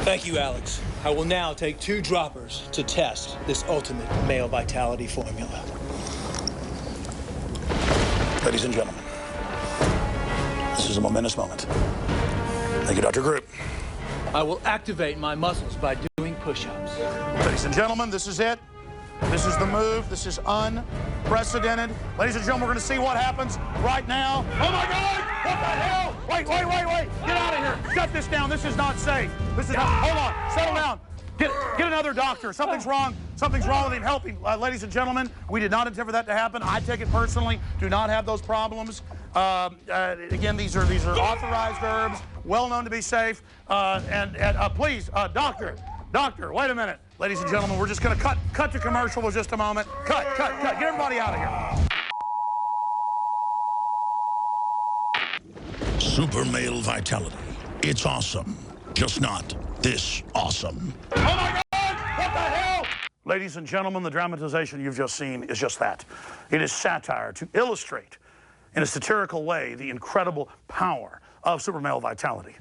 Thank you, Alex. I will now take 2 droppers to test this ultimate male vitality formula. Ladies and gentlemen, this is a momentous moment. Thank you, Dr. Group. I will activate my muscles by doing push-ups. Ladies and gentlemen, this is it. This is the move. This is unprecedented. Ladies and gentlemen, we're going to see what happens right now. Oh, my God! What the hell? Wait. Get out of here. Shut this down. This is not safe. This is not... Hold on. Settle down. Get it another doctor. Something's wrong. Something's wrong with him. Help him. Ladies and gentlemen, we did not intend for that to happen. I take it personally. Do not have those problems. Again, these are authorized herbs, well known to be safe. Please, doctor, wait a minute. Ladies and gentlemen, we're just going to cut to commercial for just a moment. Cut. Get everybody out of here. Super male vitality. It's awesome. Just not this awesome. Oh my God! What the hell? Ladies and gentlemen, the dramatization you've just seen is just that. It is satire to illustrate in a satirical way the incredible power of super male vitality.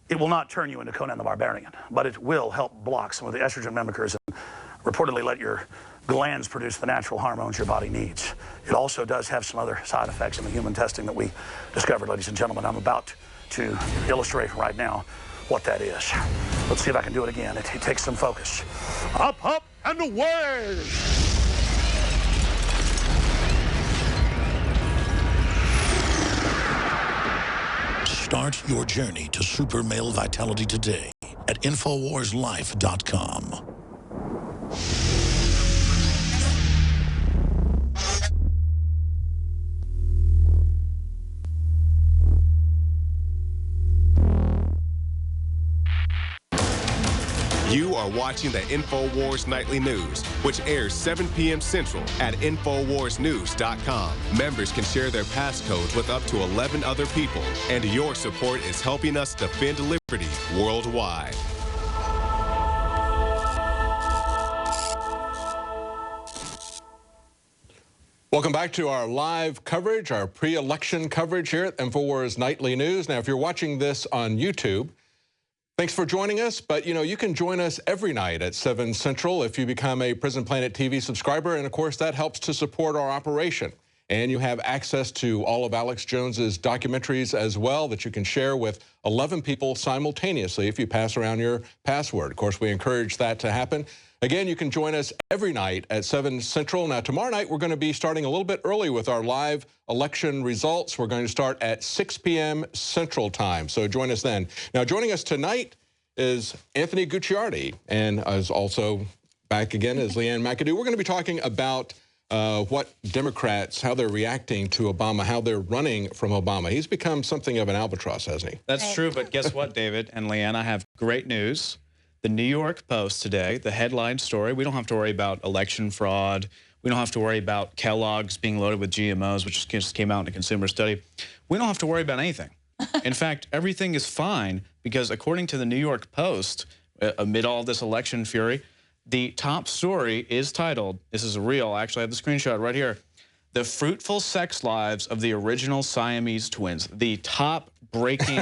It will not turn you into Conan the Barbarian, but it will help block some of the estrogen mimickers and reportedly let your glands produce the natural hormones your body needs. It also does have some other side effects in the human testing that we discovered, ladies and gentlemen. I'm about to illustrate right now what that is. Let's see if I can do it again. It takes some focus. Up, and away! Start your journey to super male vitality today at InfoWarsLife.com. You are watching the InfoWars Nightly News, which airs 7 p.m. Central at InfoWarsNews.com. Members can share their passcodes with up to 11 other people, and your support is helping us defend liberty worldwide. Welcome back to our live coverage, our pre-election coverage here at InfoWars Nightly News. Now, if you're watching this on YouTube, thanks for joining us, but you can join us every night at 7 Central if you become a Prison Planet TV subscriber, and of course that helps to support our operation. And you have access to all of Alex Jones's documentaries as well that you can share with 11 people simultaneously if you pass around your password. Of course, we encourage that to happen. Again, you can join us every night at 7 Central. Now, tomorrow night, we're going to be starting a little bit early with our live election results. We're going to start at 6 p.m. Central Time, so join us then. Now, joining us tonight is Anthony Gucciardi, and is also back again is Leanne McAdoo. We're going to be talking about what Democrats, how they're reacting to Obama, how they're running from Obama. He's become something of an albatross, hasn't he? That's true, but guess what, David and Leanne? I have great news. The New York Post today, the headline story, we don't have to worry about election fraud. We don't have to worry about Kellogg's being loaded with GMOs, which just came out in a consumer study. We don't have to worry about anything. In fact, everything is fine because according to the New York Post, amid all this election fury, the top story is titled, this is real, actually I have the screenshot right here, "The Fruitful Sex Lives of the Original Siamese Twins." The top breaking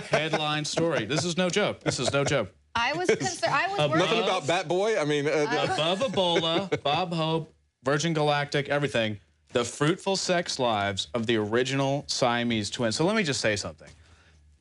headline story. This is no joke. This is no joke. I was concerned. I was worried. Nothing about Bat Boy? I mean... above Ebola, Bob Hope, Virgin Galactic, everything. The fruitful sex lives of the original Siamese twins. So let me just say something.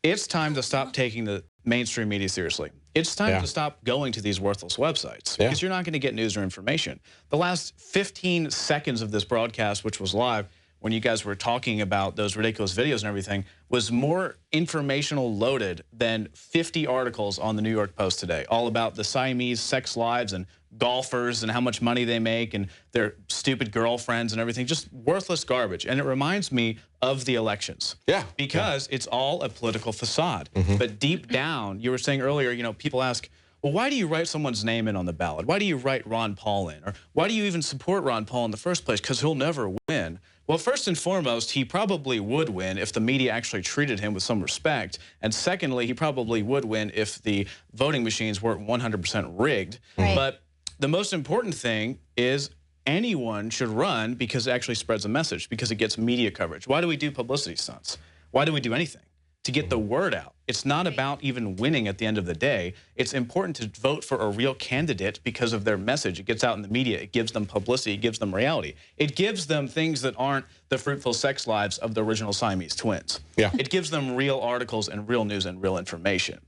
It's time to stop taking the mainstream media seriously. It's time to stop going to these worthless websites because you're not going to get news or information. The last 15 seconds of this broadcast, which was live, when you guys were talking about those ridiculous videos and everything, was more informational loaded than 50 articles on the New York Post today, all about the Siamese sex lives and golfers and how much money they make and their stupid girlfriends and everything, just worthless garbage. And it reminds me of the elections. Because it's all a political facade. But deep down, you were saying earlier, people ask, well, why do you write someone's name in on the ballot? Why do you write Ron Paul in? Or why do you even support Ron Paul in the first place? Because he'll never win. Well, first and foremost, he probably would win if the media actually treated him with some respect. And secondly, he probably would win if the voting machines weren't 100% rigged. But the most important thing is anyone should run because it actually spreads a message, because it gets media coverage. Why do we do publicity stunts? Why do we do anything? To get the word out. It's not about even winning at the end of the day. It's important to vote for a real candidate because of their message. It gets out in the media. It gives them publicity. It gives them reality. It gives them things that aren't the fruitful sex lives of the original Siamese twins. It gives them real articles and real news and real information.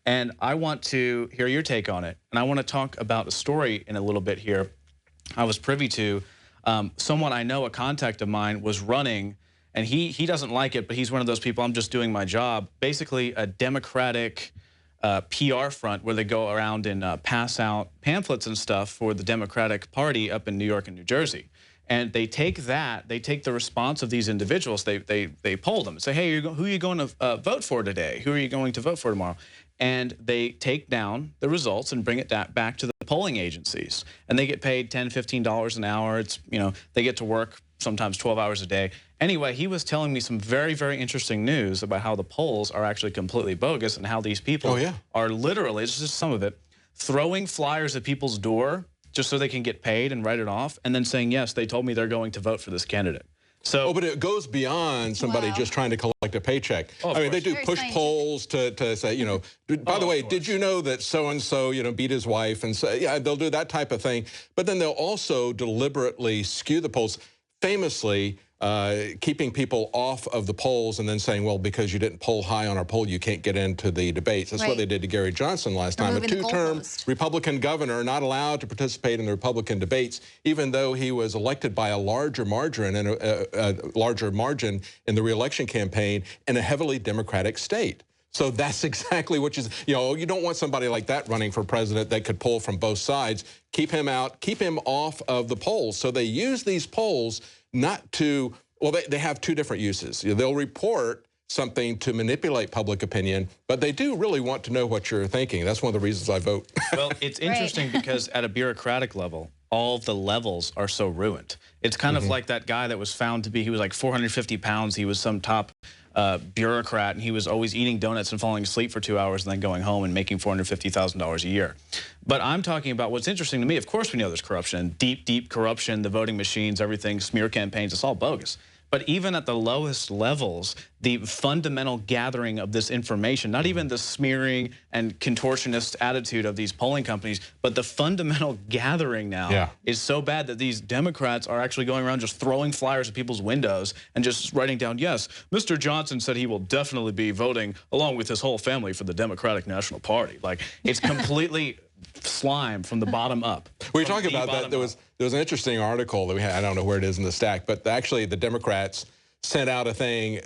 And I want to hear your take on it. And I want to talk about a story in a little bit here. I was privy to someone I know, a contact of mine, was running, and he doesn't like it, but he's one of those people, I'm just doing my job, basically a Democratic PR front where they go around and pass out pamphlets and stuff for the Democratic Party up in New York and New Jersey. And they take the response of these individuals, they poll them and say, hey, who are you going to vote for today? Who are you going to vote for tomorrow? And they take down the results and bring it back to the polling agencies. And they get paid $10, $15 an hour. It's, you know, they get to work sometimes 12 hours a day. Anyway, he was telling me some very, very interesting news about how the polls are actually completely bogus and how these people are literally, it's just some of it, throwing flyers at people's door just so they can get paid and write it off, and then saying, yes, they told me they're going to vote for this candidate. So, but it goes beyond somebody just trying to collect a paycheck. I mean, they do push polls to say, you know, by the way, did you know that so-and-so, you know, beat his wife? And say, yeah, they'll do that type of thing. But then they'll also deliberately skew the polls, famously keeping people off of the polls and then saying, well, because you didn't poll high on our poll, you can't get into the debates. That's what they did to Gary Johnson last time. A two-term Republican governor not allowed to participate in the Republican debates, even though he was elected by a larger margin and a larger margin in the re-election campaign in a heavily Democratic state. So that's exactly what you know, you don't want somebody like that running for president that could pull from both sides. Keep him out, keep him off of the polls. So they use these polls not to, well, they have two different uses. They'll report something to manipulate public opinion, but they do really want to know what you're thinking. That's one of the reasons I vote. Well, it's interesting because at a bureaucratic level, all the levels are so ruined. It's kind of like that guy that was found to be, he was like 450 pounds. He was some top bureaucrat, and he was always eating donuts and falling asleep for 2 hours and then going home and making $450,000 a year. But I'm talking about what's interesting to me. Of course, we know there's corruption, deep, deep corruption, the voting machines, everything, smear campaigns, it's all bogus. But even at the lowest levels, the fundamental gathering of this information, not even the smearing and contortionist attitude of these polling companies, but the fundamental gathering now is so bad that these Democrats are actually going around just throwing flyers at people's windows and just writing down, yes, Mr. Johnson said he will definitely be voting along with his whole family for the Democratic National Party. Like, it's completely slime from the bottom up. We were talking about that. There was an interesting article that we had. I don't know where it is in the stack, but actually the Democrats sent out a thing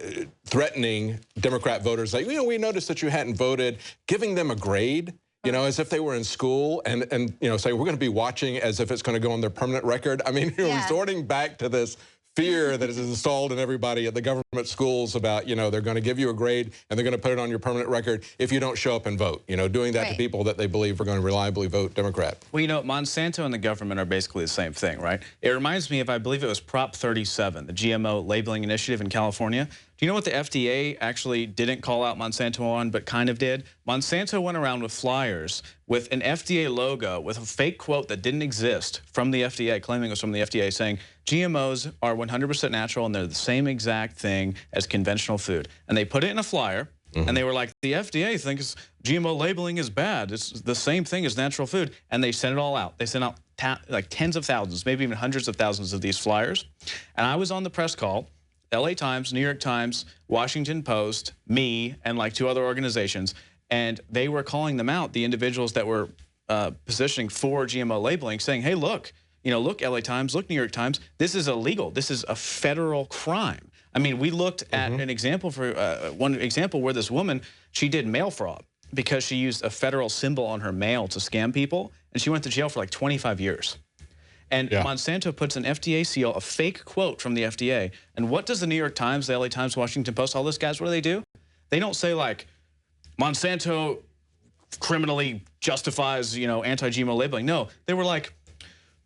threatening Democrat voters, like, you know, we noticed that you hadn't voted, giving them a grade, you know, as if they were in school, and you know, saying we're going to be watching as if it's going to go on their permanent record. I mean, you're resorting back to this fear that is installed in everybody at the government schools about, you know, they're going to give you a grade and they're going to put it on your permanent record if you don't show up and vote, you know, doing that to people that they believe are going to reliably vote Democrat. Well, you know, Monsanto and the government are basically the same thing, right? It reminds me of, I believe it was Prop 37, the GMO labeling initiative in California. Do you know what the FDA actually didn't call out Monsanto on, but kind of did? Monsanto went around with flyers with an FDA logo with a fake quote that didn't exist from the FDA, claiming it was from the FDA, saying GMOs are 100% natural and they're the same exact thing as conventional food. And they put it in a flyer, and they were like, the FDA thinks GMO labeling is bad. It's the same thing as natural food. And they sent it all out. They sent out like tens of thousands, maybe even hundreds of thousands of these flyers. And I was on the press call. LA Times, New York Times, Washington Post, me, and like 2 other organizations, and they were calling them out, the individuals that were positioning for GMO labeling, saying, hey, look, you know, look, LA Times, look, New York Times, this is illegal. This is a federal crime. I mean, we looked at an example for one example where this woman, she did mail fraud because she used a federal symbol on her mail to scam people, and she went to jail for like 25 years. And Monsanto puts an FDA seal, a fake quote from the FDA. And what does the New York Times, the LA Times, Washington Post, all those guys, what do? They don't say, like, Monsanto criminally justifies, you know, anti-GMO labeling. No, they were like,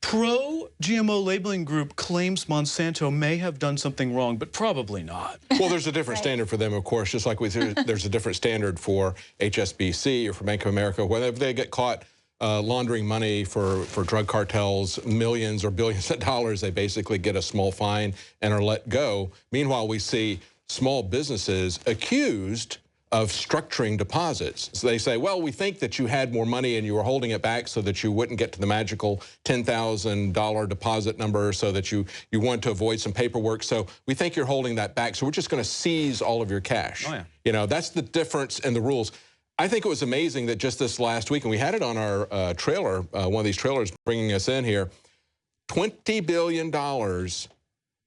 pro-GMO labeling group claims Monsanto may have done something wrong, but probably not. Well, there's a different standard for them, of course, just like there's a different standard for HSBC or for Bank of America. Whenever they get caught laundering money for drug cartels, millions or billions of dollars, they basically get a small fine and are let go. Meanwhile, we see small businesses accused of structuring deposits. So they say, well, we think that you had more money and you were holding it back so that you wouldn't get to the magical $10,000 deposit number, so that you want to avoid some paperwork. So we think you're holding that back. So we're just going to seize all of your cash. Oh, yeah. You know, that's the difference in the rules. I think it was amazing that just this last week, and we had it on our trailer, one of these trailers bringing us in here, $20 billion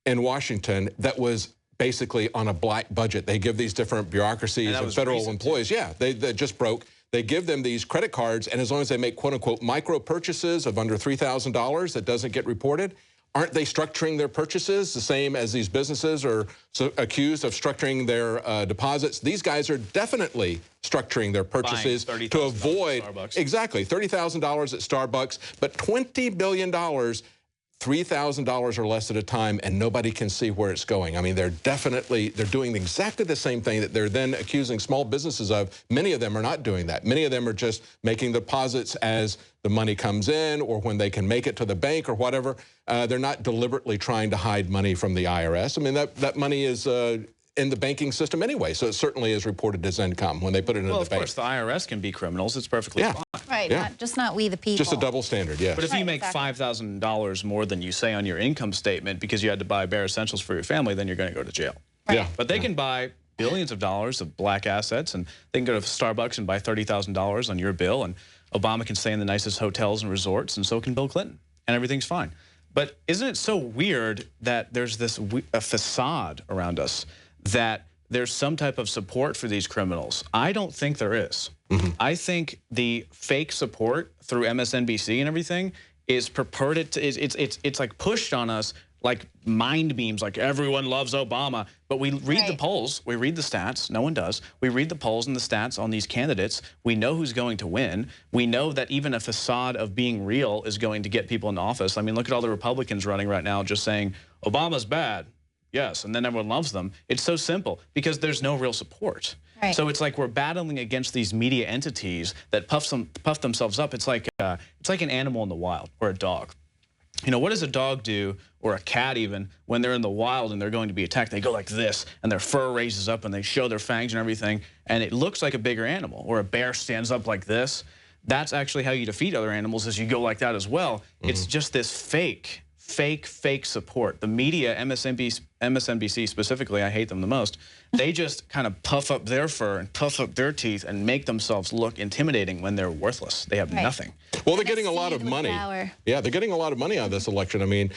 in Washington that was basically on a black budget. They give these different bureaucracies and federal employees. Yeah, they just broke they give them these credit cards, and as long as they make quote-unquote micro purchases of under $3,000 that doesn't get reported, aren't they structuring their purchases the same as these businesses are accused of structuring their deposits? These guys are definitely structuring their purchases to avoid, exactly, $30,000 at Starbucks, but $20 billion, $3,000 or less at a time, and nobody can see where it's going. I mean, they're doing exactly the same thing that they're then accusing small businesses of. Many of them are not doing that. Many of them are just making deposits as the money comes in or when they can make it to the bank or whatever. They're not deliberately trying to hide money from the IRS. I mean, that money is in the banking system anyway, so it certainly is reported as income when they put it in the bank. Well, of course, the IRS can be criminals. It's perfectly fine. Right, not we the people. Just a double standard, yeah. But if you make $5,000 more than you say on your income statement because you had to buy bare essentials for your family, then you're going to go to jail. Right. Yeah. But they can buy billions of dollars of black assets, and they can go to Starbucks and buy $30,000 on your bill, and Obama can stay in the nicest hotels and resorts, and so can Bill Clinton, and everything's fine. But isn't it so weird that there's this a facade around us that there's some type of support for these criminals? I don't think there is. I think the fake support through MSNBC and everything is purported to, it's like pushed on us like mind beams, like everyone loves Obama. But we read the polls, we read the stats, no one does. We read the polls and the stats on these candidates. We know who's going to win. We know that even a facade of being real is going to get people in office. I mean, look at all the Republicans running right now just saying, Obama's bad. Yes, and then everyone loves them. It's so simple because there's no real support. Right. So it's like we're battling against these media entities that puff themselves up. It's like an animal in the wild or a dog. You know, what does a dog do, or a cat even, when they're in the wild and they're going to be attacked? They go like this, and their fur raises up, and they show their fangs and everything, and it looks like a bigger animal. Or a bear stands up like this. That's actually how you defeat other animals, is you go like that as well. It's just this fake support. The media, MSNBC specifically, I hate them the most, they just kind of puff up their fur and puff up their teeth and make themselves look intimidating when they're worthless. They have nothing. Well, they're getting a lot of money. Yeah, they're getting a lot of money out of this election. I mean,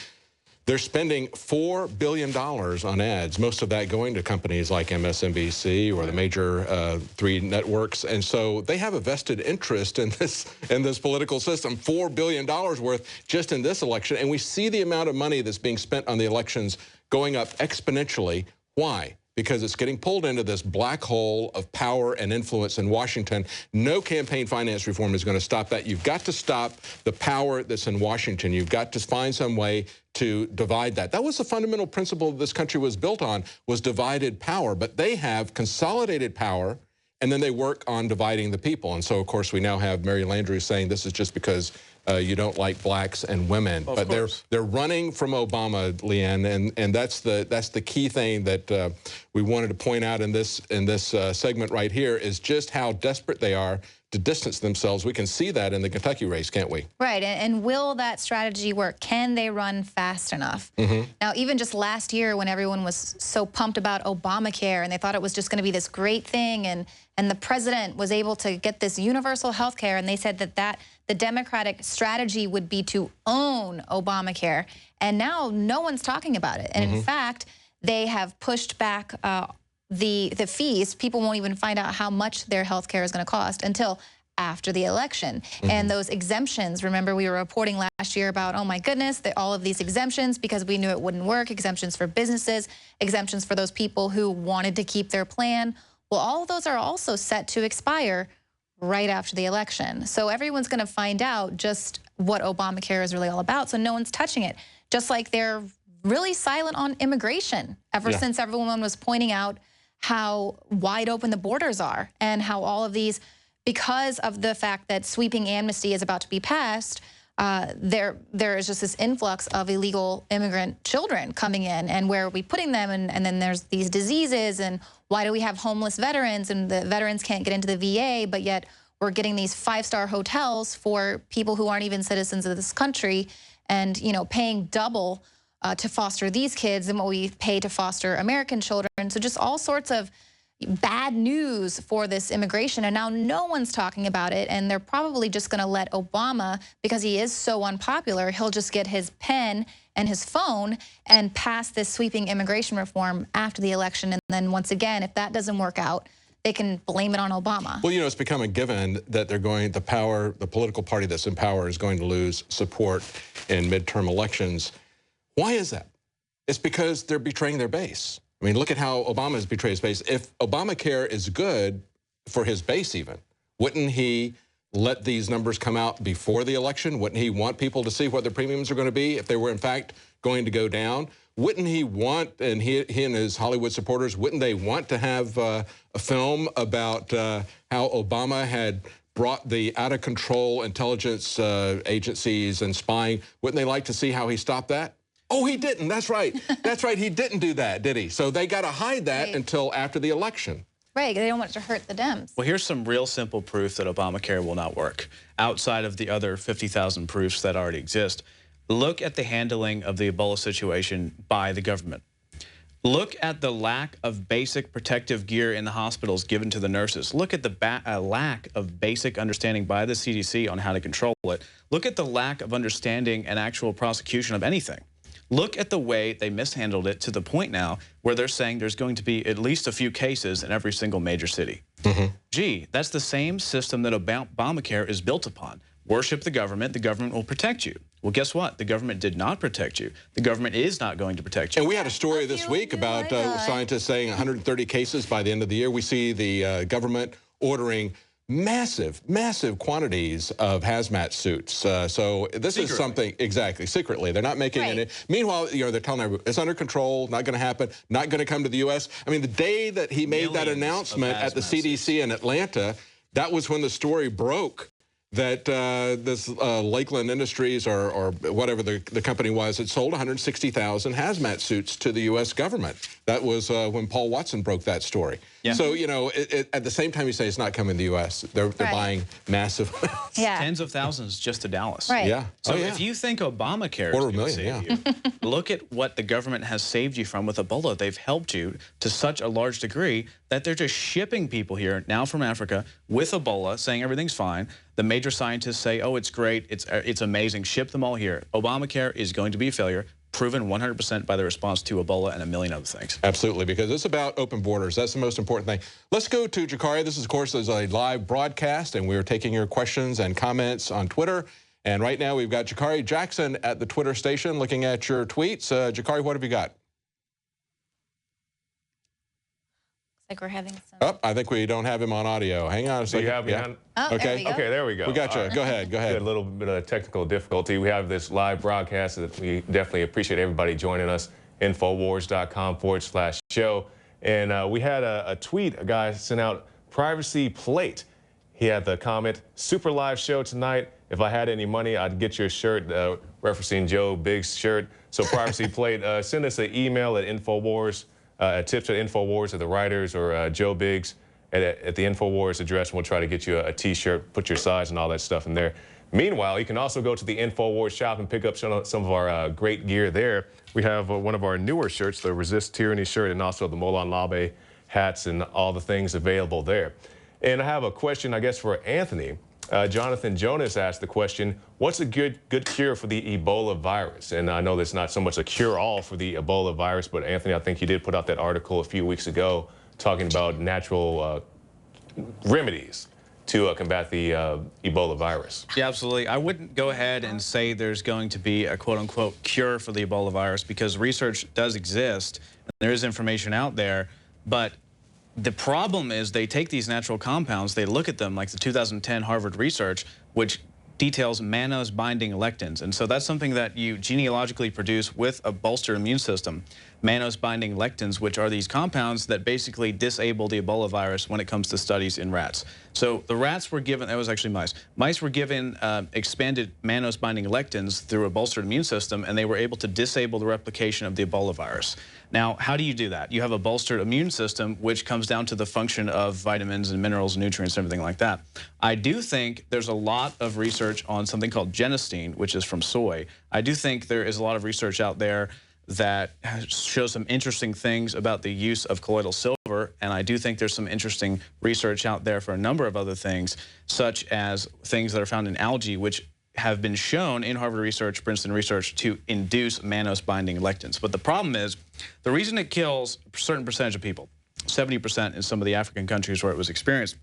they're spending $4 billion on ads, most of that going to companies like MSNBC or the major 3 networks. And so they have a vested interest in this political system, $4 billion worth just in this election. And we see the amount of money that's being spent on the elections going up exponentially. Why? Because it's getting pulled into this black hole of power and influence in Washington. No campaign finance reform is going to stop that. You've got to stop the power that's in Washington. You've got to find some way to divide that. That was the fundamental principle this country was built on, was divided power. But they have consolidated power, and then they work on dividing the people. And so, of course, we now have Mary Landrieu saying this is just because you don't like blacks and women. But they're running from Obama, Leanne, and that's the key thing that we wanted to point out in this segment right here, is just how desperate they are to distance themselves. We can see that in the Kentucky race, can't we? Right, and will that strategy work? Can they run fast enough? Now, even just last year when everyone was so pumped about Obamacare and they thought it was just going to be this great thing, and the president was able to get this universal health care, and they said that the Democratic strategy would be to own Obamacare, and now no one's talking about it. And in fact, they have pushed back the fees. People won't even find out how much their health care is going to cost until after the election. And those exemptions, remember we were reporting last year about, oh my goodness, all of these exemptions because we knew it wouldn't work, exemptions for businesses, exemptions for those people who wanted to keep their plan. Well, all of those are also set to expire right after the election. So everyone's going to find out just what Obamacare is really all about, so no one's touching it. Just like they're really silent on immigration ever since everyone was pointing out how wide open the borders are and how all of these, because of the fact that sweeping amnesty is about to be passed, there is just this influx of illegal immigrant children coming in, and where are we putting them? And then there's these diseases, and why do we have homeless veterans, and the veterans can't get into the VA, but yet we're getting these 5-star hotels for people who aren't even citizens of this country, and paying double to foster these kids than what we pay to foster American children. So just all sorts of bad news for this immigration, and now no one's talking about it, and they're probably just going to let Obama, because he is so unpopular, he'll just get his pen and his phone and pass this sweeping immigration reform after the election. And then once again, if that doesn't work out, they can blame it on Obama. Well, you know, it's become a given that they're going, the political party that's in power is going to lose support in midterm elections. Why is that? It's because they're betraying their base. I mean, look at how Obama has betrayed his base. If Obamacare is good for his base even, wouldn't he let these numbers come out before the election? Wouldn't he want people to see what their premiums are going to be if they were in fact going to go down? Wouldn't he want, and he and his Hollywood supporters, wouldn't they want to have a film about how Obama had brought the out-of-control intelligence agencies and spying? Wouldn't they like to see how he stopped that? Oh, he didn't. That's right. That's right. He didn't do that, did he? So they got to hide that until after the election. Right. They don't want it to hurt the Dems. Well, here's some real simple proof that Obamacare will not work, outside of the other 50,000 proofs that already exist. Look at the handling of the Ebola situation by the government. Look at the lack of basic protective gear in the hospitals given to the nurses. Look at the lack of basic understanding by the CDC on how to control it. Look at the lack of understanding and actual prosecution of anything. Look at the way they mishandled it to the point now where they're saying there's going to be at least a few cases in every single major city. Gee, that's the same system that Obamacare is built upon. Worship the government will protect you. Well, guess what? The government did not protect you. The government is not going to protect you. And we had a story this week about scientists saying 130 cases by the end of the year. We see the government ordering massive quantities of hazmat suits. So this is something, exactly, secretly. They're not making any. Meanwhile, you know, they're telling everyone it's under control, not going to happen, not going to come to the U.S. I mean, the day that he made that announcement at the CDC in Atlanta, that was when the story broke that this Lakeland Industries or whatever the company was, had sold 160,000 hazmat suits to the U.S. government. That was when Paul Watson broke that story. Yeah. So, you know, at the same time you say it's not coming to the U.S., they're buying massive amounts. Yeah. Tens of thousands just to Dallas. Right. Yeah. So if you think Obamacare is going to save you, look at what the government has saved you from with Ebola. They've helped you to such a large degree that they're just shipping people here now from Africa with Ebola, saying everything's fine. The major scientists say, oh, it's great, it's amazing, ship them all here. Obamacare is going to be a failure, proven 100% by the response to Ebola and a million other things. Absolutely, because it's about open borders. That's the most important thing. Let's go to Jakari. This, of course, is a live broadcast, and we're taking your questions and comments on Twitter. And right now, we've got Jakari Jackson at the Twitter station looking at your tweets. Jakari, what have you got? Like we're having some. Oh, I think we don't have him on audio. Hang on a second. Do you have me on? Oh, okay. There there we go. We got you. Right. Go ahead. Go ahead. A little bit of technical difficulty. We have this live broadcast that we definitely appreciate everybody joining us. Infowars.com/show. And we had a tweet. A guy sent out privacy plate. He had the comment, super live show tonight. If I had any money, I'd get your shirt, referencing Joe Biggs' shirt. So privacy plate, send us an email at Infowars. Tips at Infowars, at the writers, or Joe Biggs at the Infowars address, and we'll try to get you a T-shirt, put your size and all that stuff in there. Meanwhile, you can also go to the Infowars shop and pick up some of our great gear there. We have one of our newer shirts, the Resist Tyranny shirt, and also the Molon Labe hats and all the things available there. And I have a question, I guess, for Anthony. Jonathan Jonas asked the question, what's a good cure for the Ebola virus? And I know that's not so much a cure-all for the Ebola virus, but Anthony, I think you did put out that article a few weeks ago talking about natural remedies to combat the Ebola virus. Yeah, absolutely. I wouldn't go ahead and say there's going to be a quote-unquote cure for the Ebola virus, because research does exist, and there is information out there, but the problem is they take these natural compounds, they look at them like the 2010 Harvard research, which details mannose-binding lectins. And so that's something that you genealogically produce with a bolstered immune system. Mannose-binding lectins, which are these compounds that basically disable the Ebola virus when it comes to studies in rats. So the rats were given, that was actually mice. Mice were given expanded mannose-binding lectins through a bolstered immune system, and they were able to disable the replication of the Ebola virus. Now, how do you do that? You have a bolstered immune system, which comes down to the function of vitamins and minerals, nutrients, and everything like that. I do think there's a lot of research on something called genistein, which is from soy. I do think there is a lot of research out there that shows some interesting things about the use of colloidal silver, and I do think there's some interesting research out there for a number of other things, such as things that are found in algae, which have been shown in Harvard research, Princeton research, to induce mannose-binding lectins. But the problem is, the reason it kills a certain percentage of people, 70% in some of the African countries where it was experienced.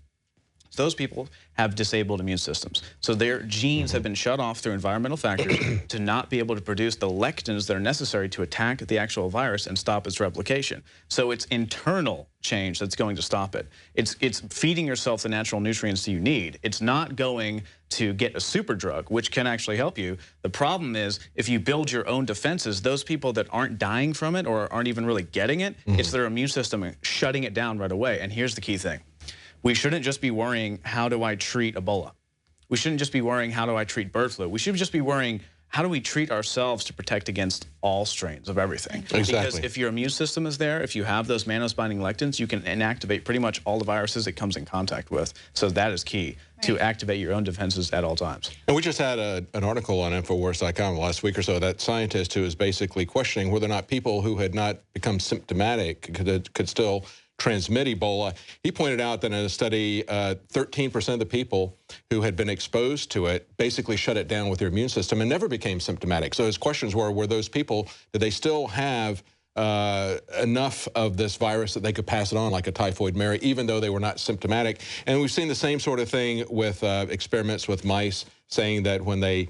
Those people have disabled immune systems. So their genes have been shut off through environmental factors to not be able to produce the lectins that are necessary to attack the actual virus and stop its replication. So it's internal change that's going to stop it. It's feeding yourself the natural nutrients that you need. It's not going to get a super drug, which can actually help you. The problem is if you build your own defenses, those people that aren't dying from it or aren't even really getting it, it's their immune system shutting it down right away. And here's the key thing. We shouldn't just be worrying, how do I treat Ebola? We shouldn't just be worrying, how do I treat bird flu? We should just be worrying, how do we treat ourselves to protect against all strains of everything? Exactly. Because if your immune system is there, if you have those mannose-binding lectins, you can inactivate pretty much all the viruses it comes in contact with. So that is key, to activate your own defenses at all times. And we just had an article on Infowars.com last week or so, that scientist who is basically questioning whether or not people who had not become symptomatic could still transmit Ebola. He pointed out that in a study, 13% of the people who had been exposed to it basically shut it down with their immune system and never became symptomatic. So his questions were those people, did they still have enough of this virus that they could pass it on like a typhoid Mary, even though they were not symptomatic? And we've seen the same sort of thing with experiments with mice, saying that when they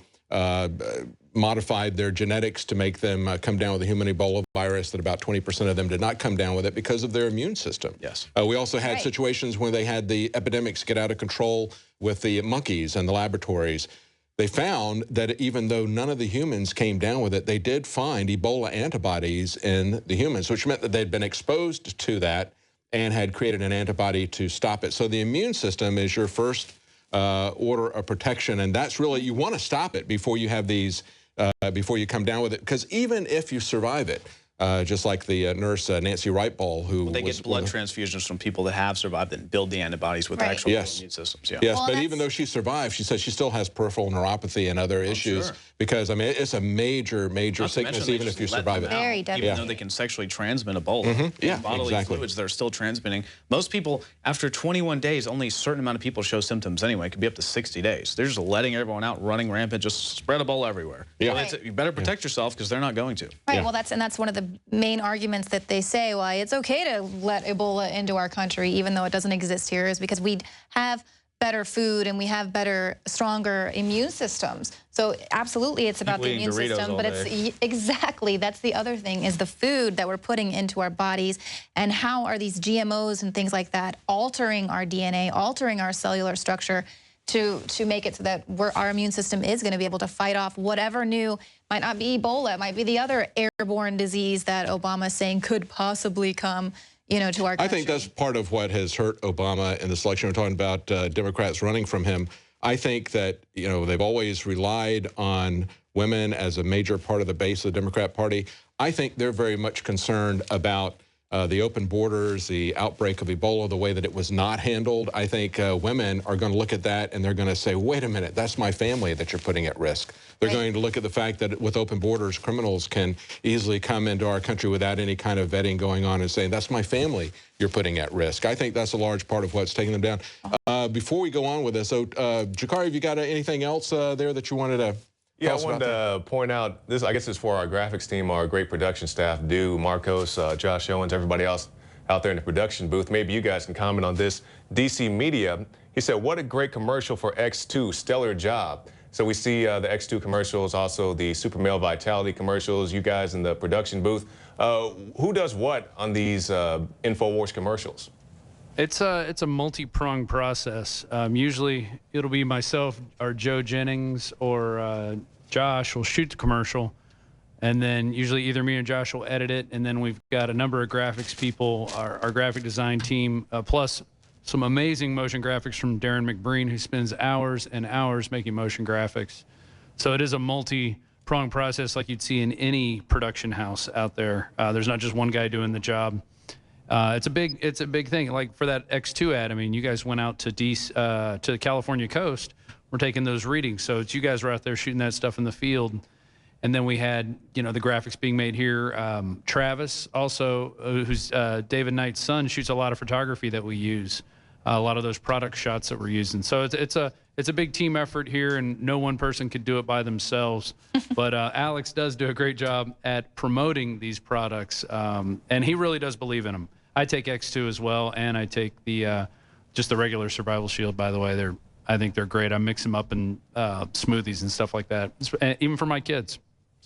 modified their genetics to make them come down with the human Ebola virus, that about 20% of them did not come down with it because of their immune system. Yes. We also had situations where they had the epidemics get out of control with the monkeys and the laboratories. They found that even though none of the humans came down with it, they did find Ebola antibodies in the humans, which meant that they'd been exposed to that and had created an antibody to stop it. So the immune system is your first order of protection, and that's really, you want to stop it before you have these, before you come down with it, because even if you survive it, just like the nurse Nancy Wright-Ball, who they get blood transfusions from people that have survived and build the antibodies with actual immune systems. Yeah. Yes, but even though she survived, she says she still has peripheral neuropathy and other issues because, I mean, it's a major, major sickness even if you survive it. Very deadly. Even though they can sexually transmit Ebola. Yeah, bodily fluids they're still transmitting. Most people, after 21 days, only a certain amount of people show symptoms anyway. It could be up to 60 days. They're just letting everyone out, running rampant, just spread Ebola everywhere. Yeah. So you better protect yourself because they're not going to. Right, well, that's one of the main arguments that they say, why it's okay to let Ebola into our country even though it doesn't exist here, is because we have better food and we have better, stronger immune systems. So absolutely it's about the immune system, but it's exactly, that's the other thing, is the food that we're putting into our bodies, and how are these GMOs and things like that altering our DNA, altering our cellular structure to make it so that our immune system is going to be able to fight off whatever new, might not be Ebola, it might be the other airborne disease that Obama is saying could possibly come, you know, to our country. I think that's part of what has hurt Obama in this election. We're talking about Democrats running from him. I think that, you know, they've always relied on women as a major part of the base of the Democrat Party. I think they're very much concerned about the open borders, the outbreak of Ebola, the way that it was not handled. I think women are going to look at that and they're going to say, wait a minute, that's my family that you're putting at risk. They're going to look at the fact that with open borders, criminals can easily come into our country without any kind of vetting going on and saying, that's my family you're putting at risk. I think that's a large part of what's taking them down. Before we go on with this, so Jakari, have you got anything else there that you wanted to Yeah, I wanted to point out, this, I guess it's for our graphics team, our great production staff, Marcos, Josh Owens, everybody else out there in the production booth. Maybe you guys can comment on this. DC Media, he said, what a great commercial for X2, stellar job. So we see the X2 commercials, also the Super Male Vitality commercials, you guys in the production booth. Who does what on these InfoWars commercials? It's a multi-pronged process. Usually it'll be myself or Joe Jennings or Josh will shoot the commercial, and then usually either me or Josh will edit it, and then we've got a number of graphics people, our graphic design team, plus some amazing motion graphics from Darren McBreen, who spends hours and hours making motion graphics. So it is a multi-pronged process like you'd see in any production house out there. There's not just one guy doing the job. It's a big thing. Like for that X2 ad, I mean, you guys went out to the California coast. We're taking those readings, so it's you guys were out there shooting that stuff in the field, and then we had, you know, the graphics being made here. Travis, also, who's David Knight's son, shoots a lot of photography that we use, a lot of those product shots that we're using. So it's a big team effort here, and no one person could do it by themselves. But Alex does do a great job at promoting these products, and he really does believe in them. I take X2 as well, and I take the just the regular Survival Shield. By the way, I think they're great. I mix them up in smoothies and stuff like that, even for my kids.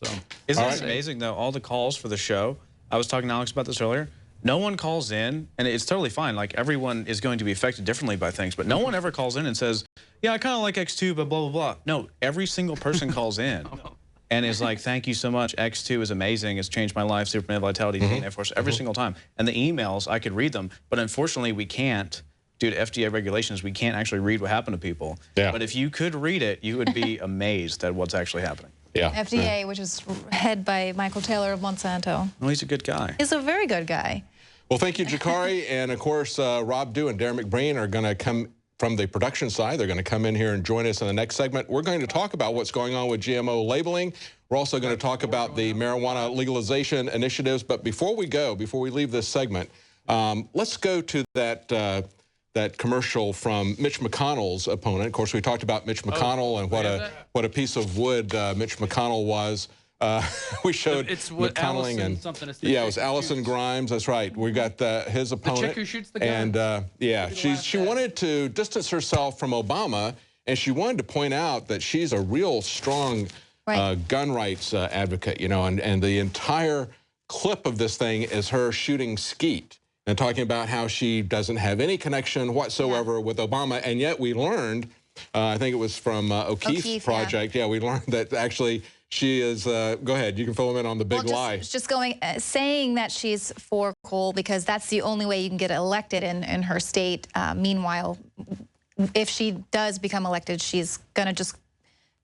So isn't it amazing though? All the calls for the show. I was talking to Alex about this earlier. No one calls in, and it's totally fine. Like, everyone is going to be affected differently by things, but no one ever calls in and says, yeah, I kind of like X2, but blah, blah, blah. No, every single person calls in and is like, thank you so much. X2 is amazing. It's changed my life. Super Male Vitality, DNA Force, every single time. And the emails, I could read them, but unfortunately we can't. Due to FDA regulations, we can't actually read what happened to people. Yeah. But if you could read it, you would be amazed at what's actually happening. Yeah. FDA, which is head by Michael Taylor of Monsanto. Well, he's a good guy. He's a very good guy. Well, thank you, Jakari. And, of course, Rob Dew and Darren McBreen are going to come from the production side. They're going to come in here and join us in the next segment. We're going to talk about what's going on with GMO labeling. We're also going to talk about the marijuana legalization initiatives. But before we leave this segment, let's go to that commercial from Mitch McConnell's opponent. Of course, we talked about Mitch McConnell and what a piece of wood Mitch McConnell was. We showed McConnelling and yeah, it was Allison Grimes. That's right. We got his opponent. The chick who shoots the gun. And yeah, she wanted to distance herself from Obama, and she wanted to point out that she's a real strong gun rights advocate. You know, and the entire clip of this thing is her shooting skeet and talking about how she doesn't have any connection whatsoever with Obama, and yet we learned, I think it was from O'Keefe Project, yeah, we learned that actually she is, go ahead, you can fill them in on the big lie. Just saying that she's for coal because that's the only way you can get elected in her state. Meanwhile, if she does become elected, she's going to just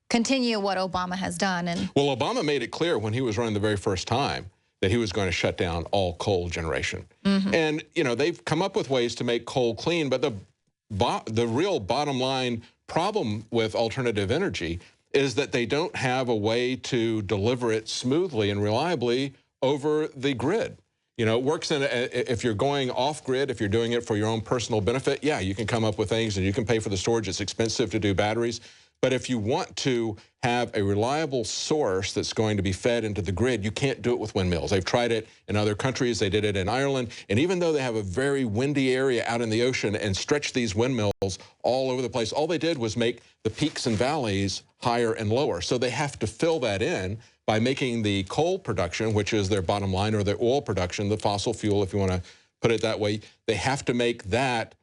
continue what Obama has done. And well, Obama made it clear when he was running the very first time that he was going to shut down all coal generation. And, you know, they've come up with ways to make coal clean, but the real bottom line problem with alternative energy is that they don't have a way to deliver it smoothly and reliably over the grid. You know, it works if you're going off grid, if you're doing it for your own personal benefit, yeah, you can come up with things and you can pay for the storage. It's expensive to do batteries. But if you want to have a reliable source that's going to be fed into the grid, you can't do it with windmills. They've tried it in other countries. They did it in Ireland. And even though they have a very windy area out in the ocean and stretch these windmills all over the place, all they did was make the peaks and valleys higher and lower. So they have to fill that in by making the coal production, which is their bottom line, or the oil production, the fossil fuel, if you want to put it that way. They have to make that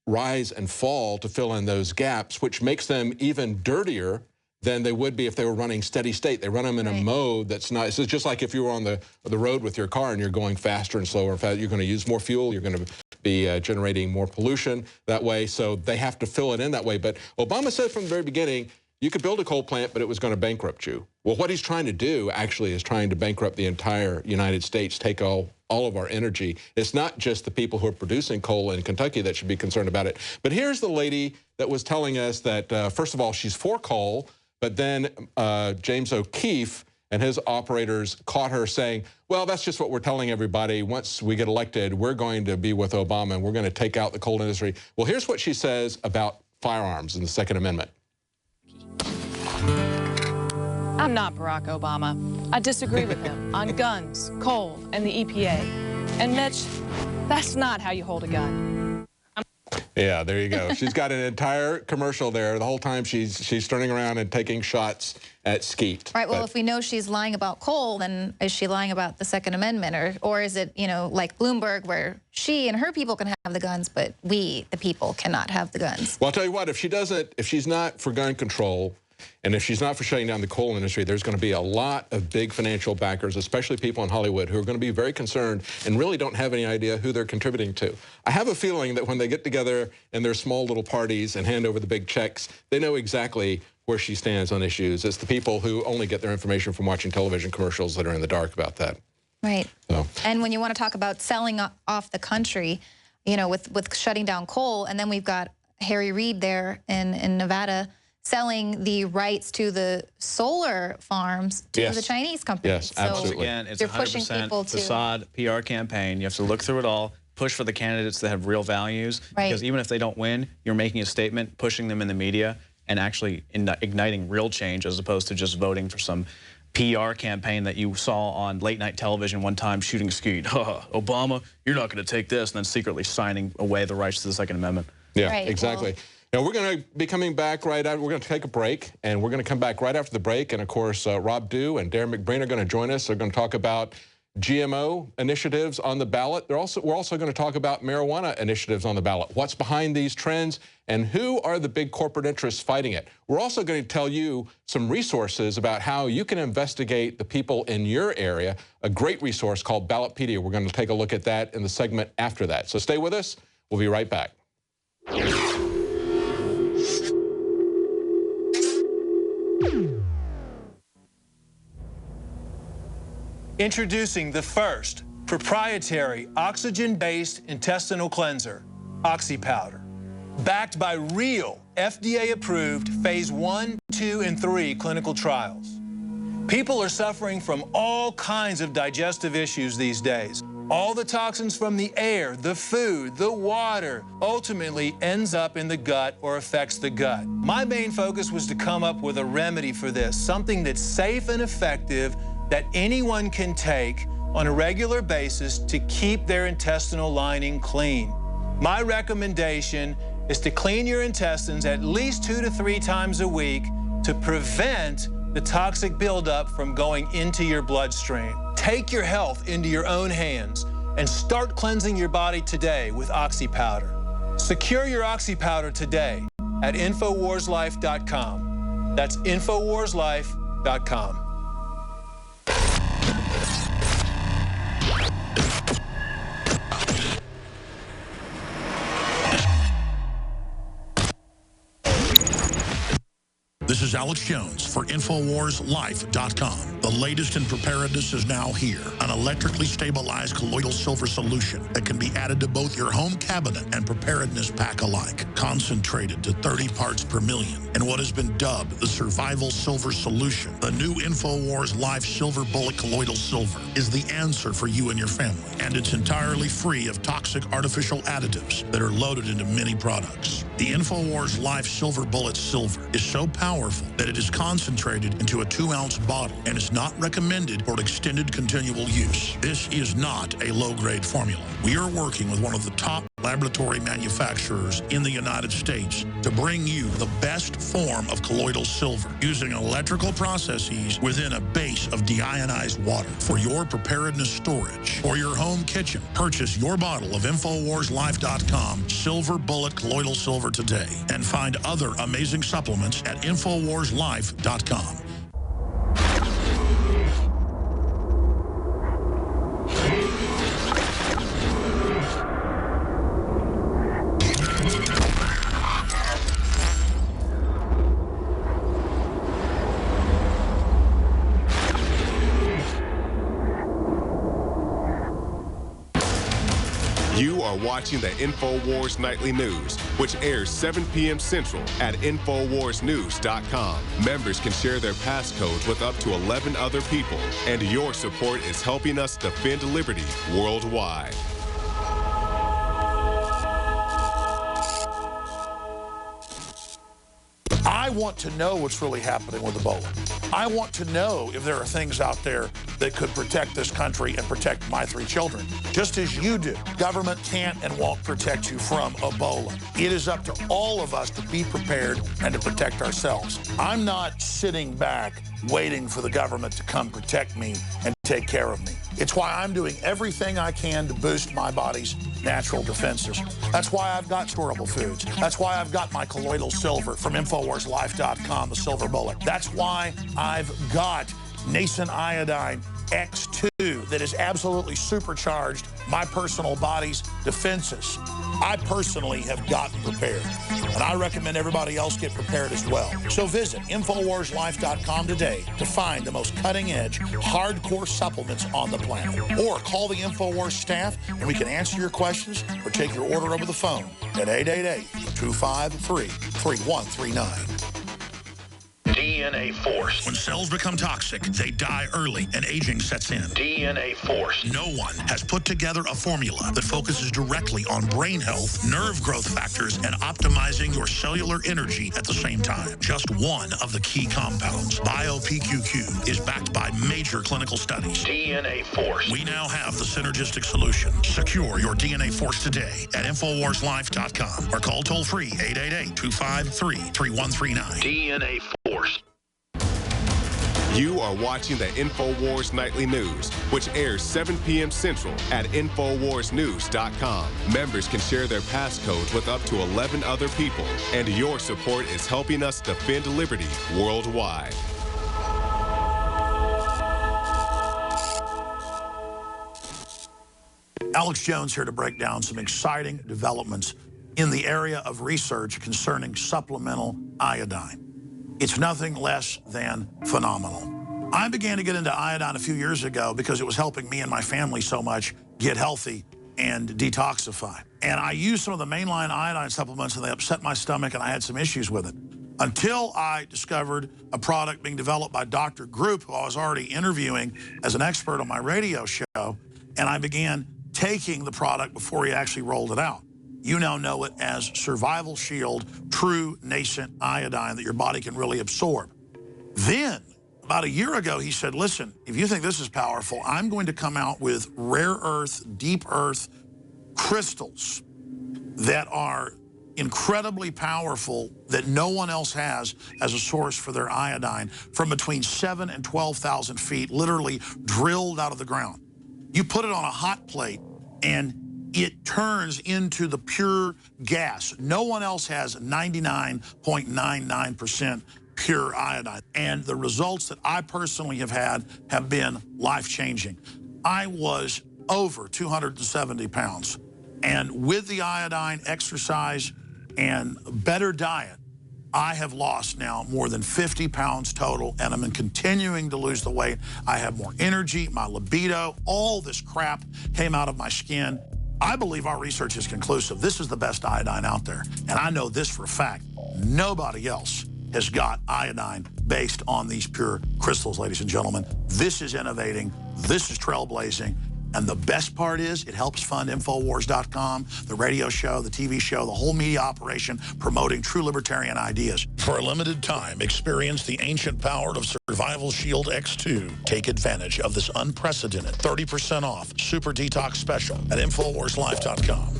rise and fall to fill in those gaps, which makes them even dirtier than they would be if they were running steady state. They run them in a mode that's not, it's just like if you were on the road with your car and you're going faster and slower, you're going to use more fuel, you're going to be generating more pollution that way, so they have to fill it in that way. But Obama said from the very beginning, you could build a coal plant, but it was going to bankrupt you. Well, what he's trying to do actually is trying to bankrupt the entire United States, take all of our energy. It's not just the people who are producing coal in Kentucky that should be concerned about it. But here's the lady that was telling us that, first of all, she's for coal, but then James O'Keefe and his operators caught her saying, well, that's just what we're telling everybody. Once we get elected, we're going to be with Obama and we're going to take out the coal industry. Well, here's what she says about firearms in the Second Amendment. I'm not Barack Obama. I disagree with him on guns, coal, and the EPA. And Mitch, that's not how you hold a gun. Yeah, there you go. She's got an entire commercial there. The whole time she's turning around and taking shots at Skeet. Right, well, if we know she's lying about coal, then is she lying about the Second Amendment? Or is it, you know, like Bloomberg, where she and her people can have the guns, but we, the people, cannot have the guns? Well, I'll tell you what, if she's not for gun control, and if she's not for shutting down the coal industry, there's going to be a lot of big financial backers, especially people in Hollywood, who are going to be very concerned and really don't have any idea who they're contributing to. I have a feeling that when they get together in their small little parties and hand over the big checks, they know exactly where she stands on issues. It's the people who only get their information from watching television commercials that are in the dark about that. Right. So. And when you want to talk about selling off the country, you know, with shutting down coal, and then we've got Harry Reid there in Nevada selling the rights to the solar farms to the Chinese companies. Yes, absolutely. So again, it's 100% facade PR campaign. You have to look through it all, push for the candidates that have real values. Right. Because even if they don't win, you're making a statement, pushing them in the media, and actually igniting real change as opposed to just voting for some PR campaign that you saw on late night television one time, shooting a skeet. Obama, you're not going to take this, and then secretly signing away the rights to the Second Amendment. Yeah, Right, exactly. Now, we're going to be coming back right after. We're going to take a break, and we're going to come back right after the break. And, of course, Rob Dew and Darren McBreen are going to join us. They're going to talk about GMO initiatives on the ballot. We're also going to talk about marijuana initiatives on the ballot. What's behind these trends, and who are the big corporate interests fighting it? We're also going to tell you some resources about how you can investigate the people in your area, a great resource called Ballotpedia. We're going to take a look at that in the segment after that. So stay with us. We'll be right back. Introducing the first proprietary oxygen-based intestinal cleanser, OxyPowder. Backed by real FDA-approved phase 1, 2, and 3 clinical trials. People are suffering from all kinds of digestive issues these days. All the toxins from the air, the food, the water, ultimately ends up in the gut or affects the gut. My main focus was to come up with a remedy for this, something that's safe and effective that anyone can take on a regular basis to keep their intestinal lining clean. My recommendation is to clean your intestines at least 2 to 3 times a week to prevent the toxic buildup from going into your bloodstream. Take your health into your own hands and start cleansing your body today with OxyPowder. Secure your OxyPowder today at InfoWarsLife.com. That's InfoWarsLife.com. This is Alex Jones for InfoWarsLife.com. The latest in preparedness is now here. An electrically stabilized colloidal silver solution that can be added to both your home cabinet and preparedness pack alike. Concentrated to 30 parts per million in what has been dubbed the survival silver solution. The new InfoWars Life Silver Bullet Colloidal Silver is the answer for you and your family. And it's entirely free of toxic artificial additives that are loaded into many products. The InfoWars Life Silver Bullet Silver is so powerful that it is concentrated into a 2-ounce bottle and is not recommended for extended continual use. This is not a low-grade formula. We are working with one of the top laboratory manufacturers in the United States to bring you the best form of colloidal silver using electrical processes within a base of deionized water. For your preparedness storage or your home kitchen, purchase your bottle of InfoWarsLife.com Silver Bullet Colloidal Silver today and find other amazing supplements at InfoWarsLife.com. You are watching the InfoWars Nightly News, which airs 7 p.m. Central at InfoWarsNews.com. Members can share their passcodes with up to 11 other people, and your support is helping us defend liberty worldwide. I want to know what's really happening with Ebola. I want to know if there are things out there that could protect this country and protect my 3 children, just as you do. Government can't and won't protect you from Ebola. It is up to all of us to be prepared and to protect ourselves. I'm not sitting back waiting for the government to come protect me and take care of me. It's why I'm doing everything I can to boost my body's natural defenses. That's why I've got storable foods. That's why I've got my colloidal silver from InfoWarsLife.com, the silver bullet. That's why I've got nascent iodine X2 that has absolutely supercharged my personal body's defenses. I personally have gotten prepared, and I recommend everybody else get prepared as well. So visit InfoWarsLife.com today to find the most cutting-edge, hardcore supplements on the planet. Or call the InfoWars staff, and we can answer your questions or take your order over the phone at 888-253-3139. DNA Force. When cells become toxic, they die early and aging sets in. DNA Force. No one has put together a formula that focuses directly on brain health, nerve growth factors, and optimizing your cellular energy at the same time. Just one of the key compounds, BioPQQ, is backed by major clinical studies. DNA Force. We now have the synergistic solution. Secure your DNA Force today at InfoWarsLife.com or call toll-free 888-253-3139. DNA Force. You are watching the InfoWars Nightly News, which airs 7 p.m. Central at InfoWarsNews.com. Members can share their passcodes with up to 11 other people, and your support is helping us defend liberty worldwide. Alex Jones here to break down some exciting developments in the area of research concerning supplemental iodine. It's nothing less than phenomenal. I began to get into iodine a few years ago because it was helping me and my family so much get healthy and detoxify. And I used some of the mainline iodine supplements and they upset my stomach and I had some issues with it. Until I discovered a product being developed by Dr. Group, who I was already interviewing as an expert on my radio show, and I began taking the product before he actually rolled it out. You now know it as Survival Shield True Nascent Iodine that your body can really absorb. Then, about a year ago, he said, listen, if you think this is powerful, I'm going to come out with rare earth, deep earth crystals that are incredibly powerful that no one else has as a source for their iodine from between 7,000 and 12,000 feet, literally drilled out of the ground. You put it on a hot plate and it turns into the pure gas. No one else has 99.99% pure iodine. And the results that I personally have had have been life-changing. I was over 270 pounds. And with the iodine, exercise, and better diet, I have lost now more than 50 pounds total, and I'm continuing to lose the weight. I have more energy, my libido, all this crap came out of my skin. I believe our research is conclusive. This is the best iodine out there. And I know this for a fact. Nobody else has got iodine based on these pure crystals, ladies and gentlemen. This is innovating. This is trailblazing. And the best part is it helps fund InfoWars.com, the radio show, the TV show, the whole media operation promoting true libertarian ideas. For a limited time, experience the ancient power of Survival Shield X2. Take advantage of this unprecedented 30% off Super Detox Special at InfoWarsLife.com.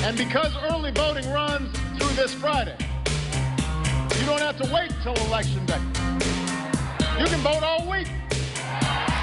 And because early voting runs through this Friday, you don't have to wait till Election Day. You can vote all week.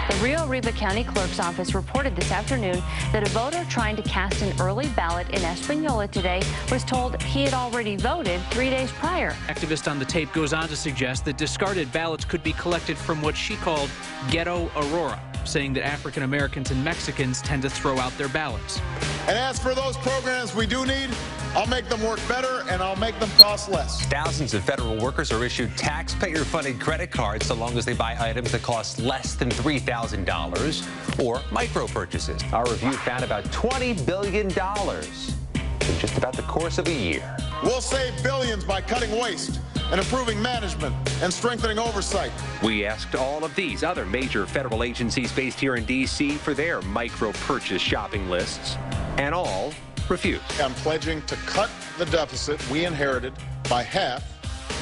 The Rio Arriba County Clerk's Office reported this afternoon that a voter trying to cast an early ballot in Espanola today was told he had already voted 3 days prior. Activist on the tape goes on to suggest that discarded ballots could be collected from what she called Ghetto Aurora, saying that African Americans and Mexicans tend to throw out their ballots. And as for those programs we do need, I'll make them work better and I'll make them cost less. Thousands of federal workers are issued taxpayer-funded credit cards so long as they buy items that cost less than $3,000 or micro purchases. Our review found about $20 billion in just about the course of a year. We'll save billions by cutting waste and improving management and strengthening oversight. We asked all of these other major federal agencies based here in D.C. for their micro purchase shopping lists, and all refused. I'm pledging to cut the deficit we inherited by half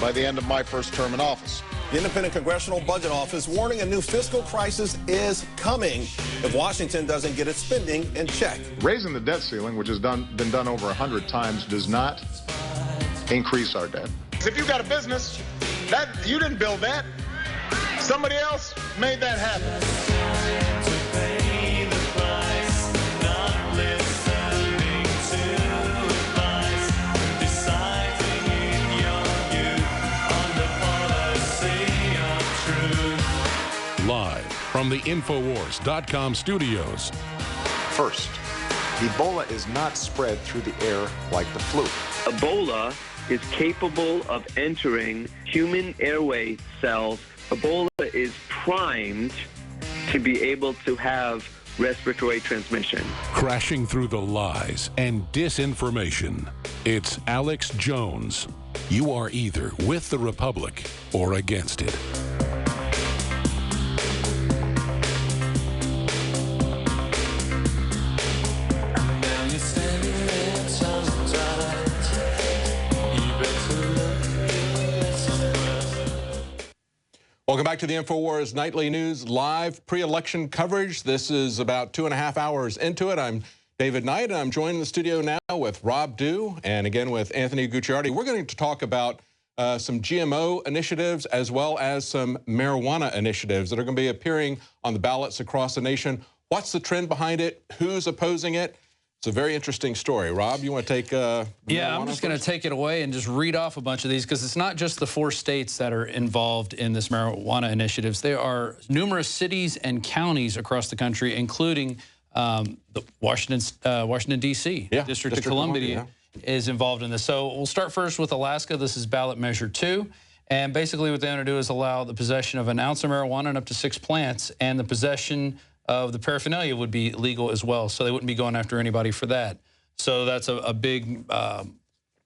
by the end of my first term in office. The Independent Congressional Budget Office warning a new fiscal crisis is coming if Washington doesn't get its spending in check. Raising the debt ceiling, which has been done over 100 times, does not increase our debt. If you've got a business, that you didn't build that. Somebody else made that happen. Decide Live from the NoWorldOrder.com studios. First, Ebola is not spread through the air like the flu. Ebola is capable of entering human airway cells. Ebola is primed to be able to have respiratory transmission. Crashing through the lies and disinformation. It's Alex Jones. You are either with the Republic or against it. Welcome back to the InfoWars Nightly News live pre-election coverage. This is about 2.5 hours into it. I'm David Knight, and I'm joined in the studio now with Rob Dew and again with Anthony Gucciardi. We're going to talk about some GMO initiatives as well as some marijuana initiatives that are going to be appearing on the ballots across the nation. What's the trend behind it? Who's opposing it? It's a very interesting story. Rob, you want to take Yeah, I'm just going to take it away and just read off a bunch of these because it's not just the 4 states that are involved in this marijuana initiatives. There are numerous cities and counties across the country, including the Washington, D.C. Yeah, District of Columbia is involved in this. So we'll start first with Alaska. This is ballot measure 2. And basically what they want to do is allow the possession of an ounce of marijuana and up to 6 plants, and the possession of the paraphernalia would be legal as well, so they wouldn't be going after anybody for that. So that's a big,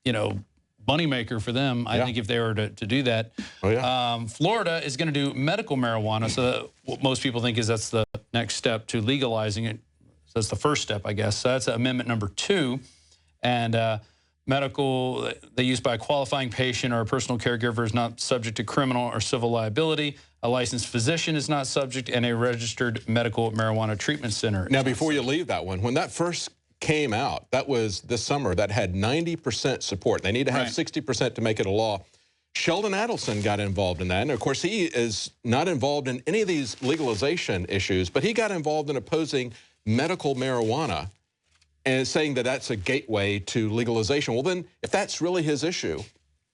you know, moneymaker for them, I think, if they were to do that. Florida is going to do medical marijuana, so what most people think is that's the next step to legalizing it. So that's the first step, I guess. So that's amendment number 2. And medical, they use by a qualifying patient or a personal caregiver is not subject to criminal or civil liability. A licensed physician is not subject, and a registered medical marijuana treatment center. Now, before you leave that one, when that first came out, that was this summer, that had 90% support. They need to have 60% to make it a law. Sheldon Adelson got involved in that. And of course, he is not involved in any of these legalization issues, but he got involved in opposing medical marijuana and saying that that's a gateway to legalization. Well, then, if that's really his issue,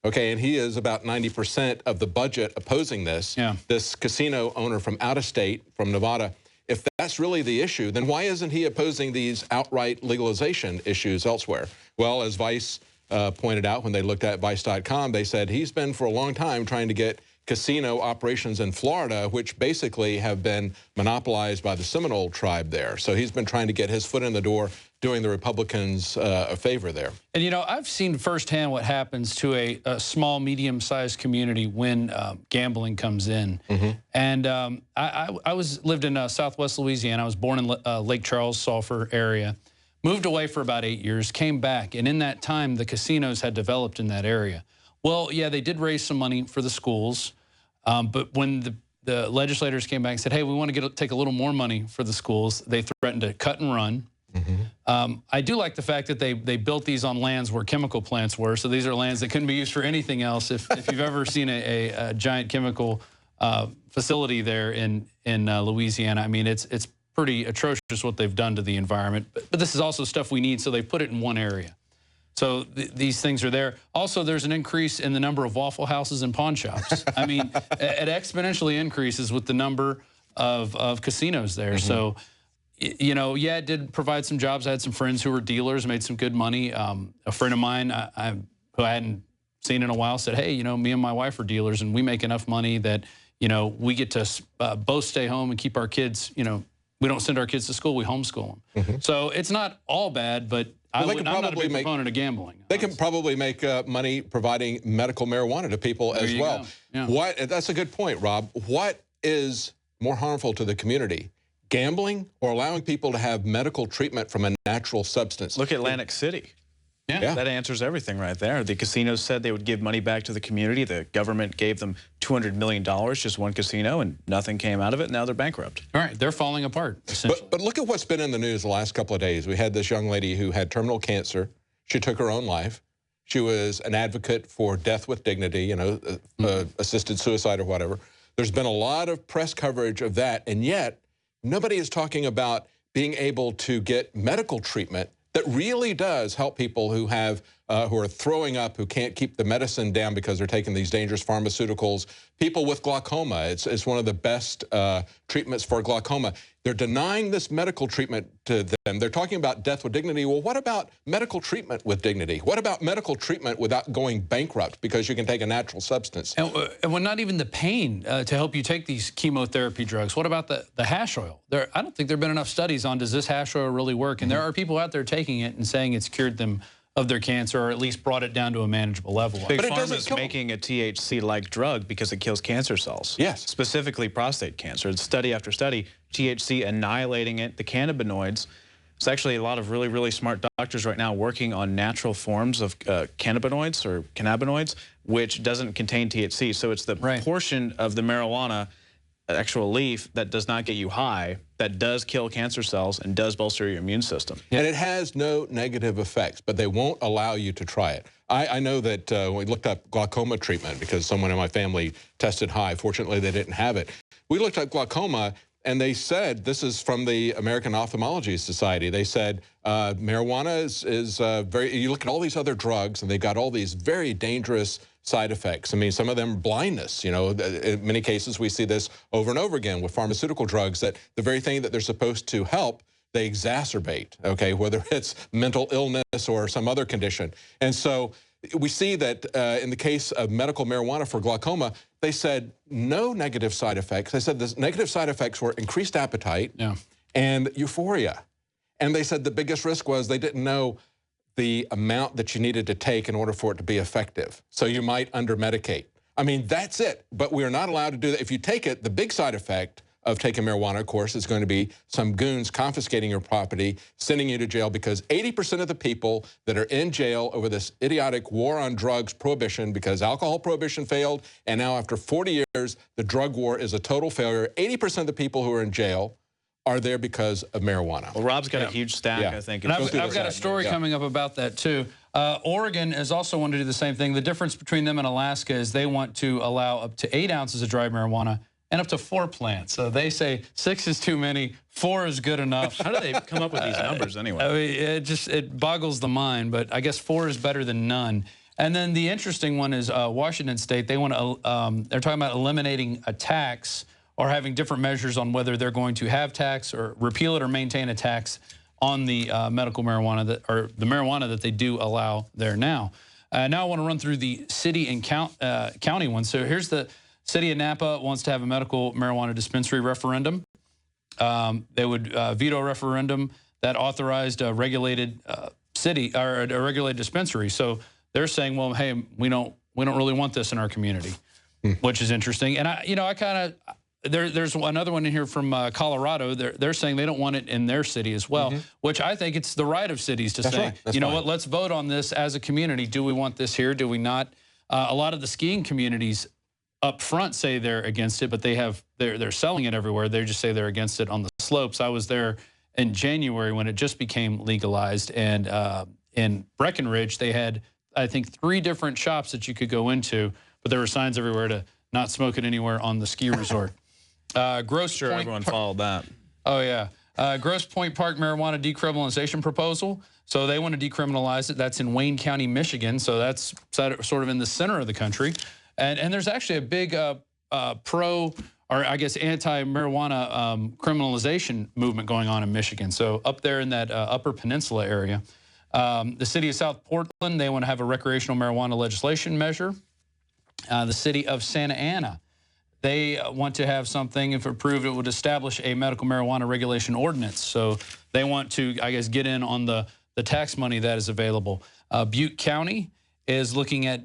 okay, and he is about 90% of the budget opposing this, this casino owner from out of state, from Nevada, if that's really the issue, then why isn't he opposing these outright legalization issues elsewhere? Well, as Vice pointed out when they looked at Vice.com, they said he's been for a long time trying to get casino operations in Florida, which basically have been monopolized by the Seminole tribe there. So he's been trying to get his foot in the door, doing the Republicans a favor there. And, you know, I've seen firsthand what happens to a small, medium-sized community when gambling comes in. And I lived in Southwest Louisiana. I was born in Lake Charles, Sulphur area. Moved away for about 8 years, came back, and in that time, the casinos had developed in that area. Well, yeah, they did raise some money for the schools, but when the legislators came back and said, hey, we want to take a little more money for the schools, they threatened to cut and run. I do like the fact that they built these on lands where chemical plants were, so these are lands that couldn't be used for anything else. If you've ever seen a giant chemical facility there in Louisiana, I mean, it's pretty atrocious what they've done to the environment. But this is also stuff we need, so they put it in one area. So these things are there. Also, there's an increase in the number of Waffle Houses and pawn shops. I mean, it exponentially increases with the number of casinos there. So, you know, yeah, it did provide some jobs. I had some friends who were dealers, made some good money. A friend of mine who I hadn't seen in a while said, hey, you know, me and my wife are dealers, and we make enough money that, you know, we get to both stay home and keep our kids, you know, we don't send our kids to school, we homeschool them. So it's not all bad, but I'm not a big proponent of gambling. They can probably make money providing medical marijuana to people as well. That's a good point, Rob. What is more harmful to the community? Gambling or allowing people to have medical treatment from a natural substance? Look at Atlantic City. Yeah, that answers everything right there. The casinos said they would give money back to the community. The government gave them $200 million, just one casino, and nothing came out of it. Now they're bankrupt. All right, they're falling apart. But look at what's been in the news the last couple of days. We had this young lady who had terminal cancer. She took her own life. She was an advocate for death with dignity, you know, assisted suicide or whatever. There's been a lot of press coverage of that, and yet nobody is talking about being able to get medical treatment that really does help people who have who are throwing up, who can't keep the medicine down because they're taking these dangerous pharmaceuticals. People with glaucoma, it's one of the best treatments for glaucoma. They're denying this medical treatment to them. They're talking about death with dignity. Well, what about medical treatment with dignity? What about medical treatment without going bankrupt because you can take a natural substance? And when not even the pain to help you take these chemotherapy drugs. What about the hash oil? I don't think there have been enough studies on does this hash oil really work? And there are people out there taking it and saying it's cured them of their cancer, or at least brought it down to a manageable level. Big Pharma is making a THC-like drug because it kills cancer cells. Yes. Specifically prostate cancer. It's study after study, THC annihilating it, the cannabinoids. There's actually a lot of really, really smart doctors right now working on natural forms of cannabinoids or cannabinoids, which doesn't contain THC. So it's the portion of the marijuana actual leaf that does not get you high, that does kill cancer cells and does bolster your immune system. And it has no negative effects, but they won't allow you to try it. I know that when we looked up glaucoma treatment, because someone in my family tested high, fortunately they didn't have it. We looked at glaucoma, and they said, this is from the American Ophthalmology Society, they said marijuana is very, you look at all these other drugs, and they've got all these very dangerous side effects. I mean, some of them blindness. You know, in many cases we see this over and over again with pharmaceutical drugs, that the very thing that they're supposed to help, they exacerbate, okay, whether it's mental illness or some other condition. And so we see that in the case of medical marijuana for glaucoma, they said no negative side effects. They said the negative side effects were increased appetite and euphoria. And they said the biggest risk was they didn't know the amount that you needed to take in order for it to be effective. So you might under-medicate. I mean, that's it. But we're not allowed to do that. If you take it, the big side effect of taking marijuana, of course, is going to be some goons confiscating your property, sending you to jail, because 80% of the people that are in jail over this idiotic war on drugs prohibition, because alcohol prohibition failed, and now after 40 years, the drug war is a total failure. 80% of the people who are in jail are there because of marijuana. Well, Rob's got a huge stack, I think. And I've got a story coming up about that, too. Oregon is also wanting to do the same thing. The difference between them and Alaska is they want to allow up to 8 ounces of dried marijuana and up to 4 plants. So they say 6 is too many, 4 is good enough. How do they come up with these numbers anyway? I mean, it boggles the mind, but I guess 4 is better than none. And then the interesting one is Washington State. They want to, they're talking about eliminating a tax or having different measures on whether they're going to have tax or repeal it or maintain a tax on the medical marijuana or the marijuana that they do allow there now. Now I want to run through the city and county ones. So here's the city of Napa wants to have a medical marijuana dispensary referendum. They would veto a referendum that authorized a regulated city or a regulated dispensary. So they're saying, well, hey, we don't really want this in our community, which is interesting. And I kind of. There's another one in here from Colorado. They're saying they don't want it in their city as well, which I think it's the right of cities to say, you know what, let's vote on this as a community. Do we want this here? Do we not? A lot of the skiing communities up front say they're against it, but they're selling it everywhere. They just say they're against it on the slopes. I was there in January when it just became legalized, and in Breckenridge they had, I think, 3 different shops that you could go into, but there were signs everywhere to not smoke it anywhere on the ski resort. Everyone followed that. Oh, yeah. Grosse Pointe Park marijuana decriminalization proposal. So they want to decriminalize it. That's in Wayne County, Michigan. So that's sort of in the center of the country. And there's actually a big pro, or I guess anti-marijuana criminalization movement going on in Michigan. So up there in that Upper Peninsula area. The city of South Portland, they want to have a recreational marijuana legislation measure. The city of Santa Ana, they want to have something, if approved, it would establish a medical marijuana regulation ordinance. So they want to, I guess, get in on the tax money that is available. Butte County is looking at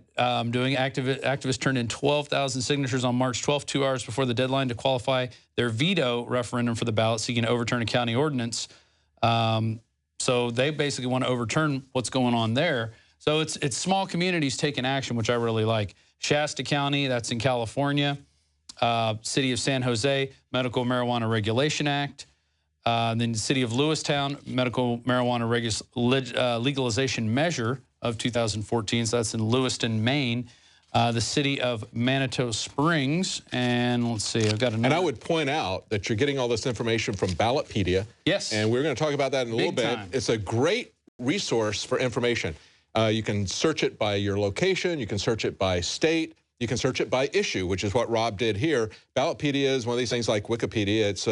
doing activists turned in 12,000 signatures on March 12th, 2 hours before the deadline to qualify their veto referendum for the ballot, seeking to overturn a county ordinance. So they basically want to overturn what's going on there. So it's small communities taking action, which I really like. Shasta County, that's in California. City of San Jose, Medical Marijuana Regulation Act. Then the City of Lewistown, Medical Marijuana Legalization Measure of 2014. So that's in Lewiston, Maine. The City of Manitou Springs. And let's see, I've got another. And I would point out that you're getting all this information from Ballotpedia. Yes. And we're going to talk about that in a little bit. Time. It's a great resource for information. You can search it by your location. You can search it by state. You can search it by issue, which is what Rob did here. Ballotpedia is one of these things like Wikipedia. It's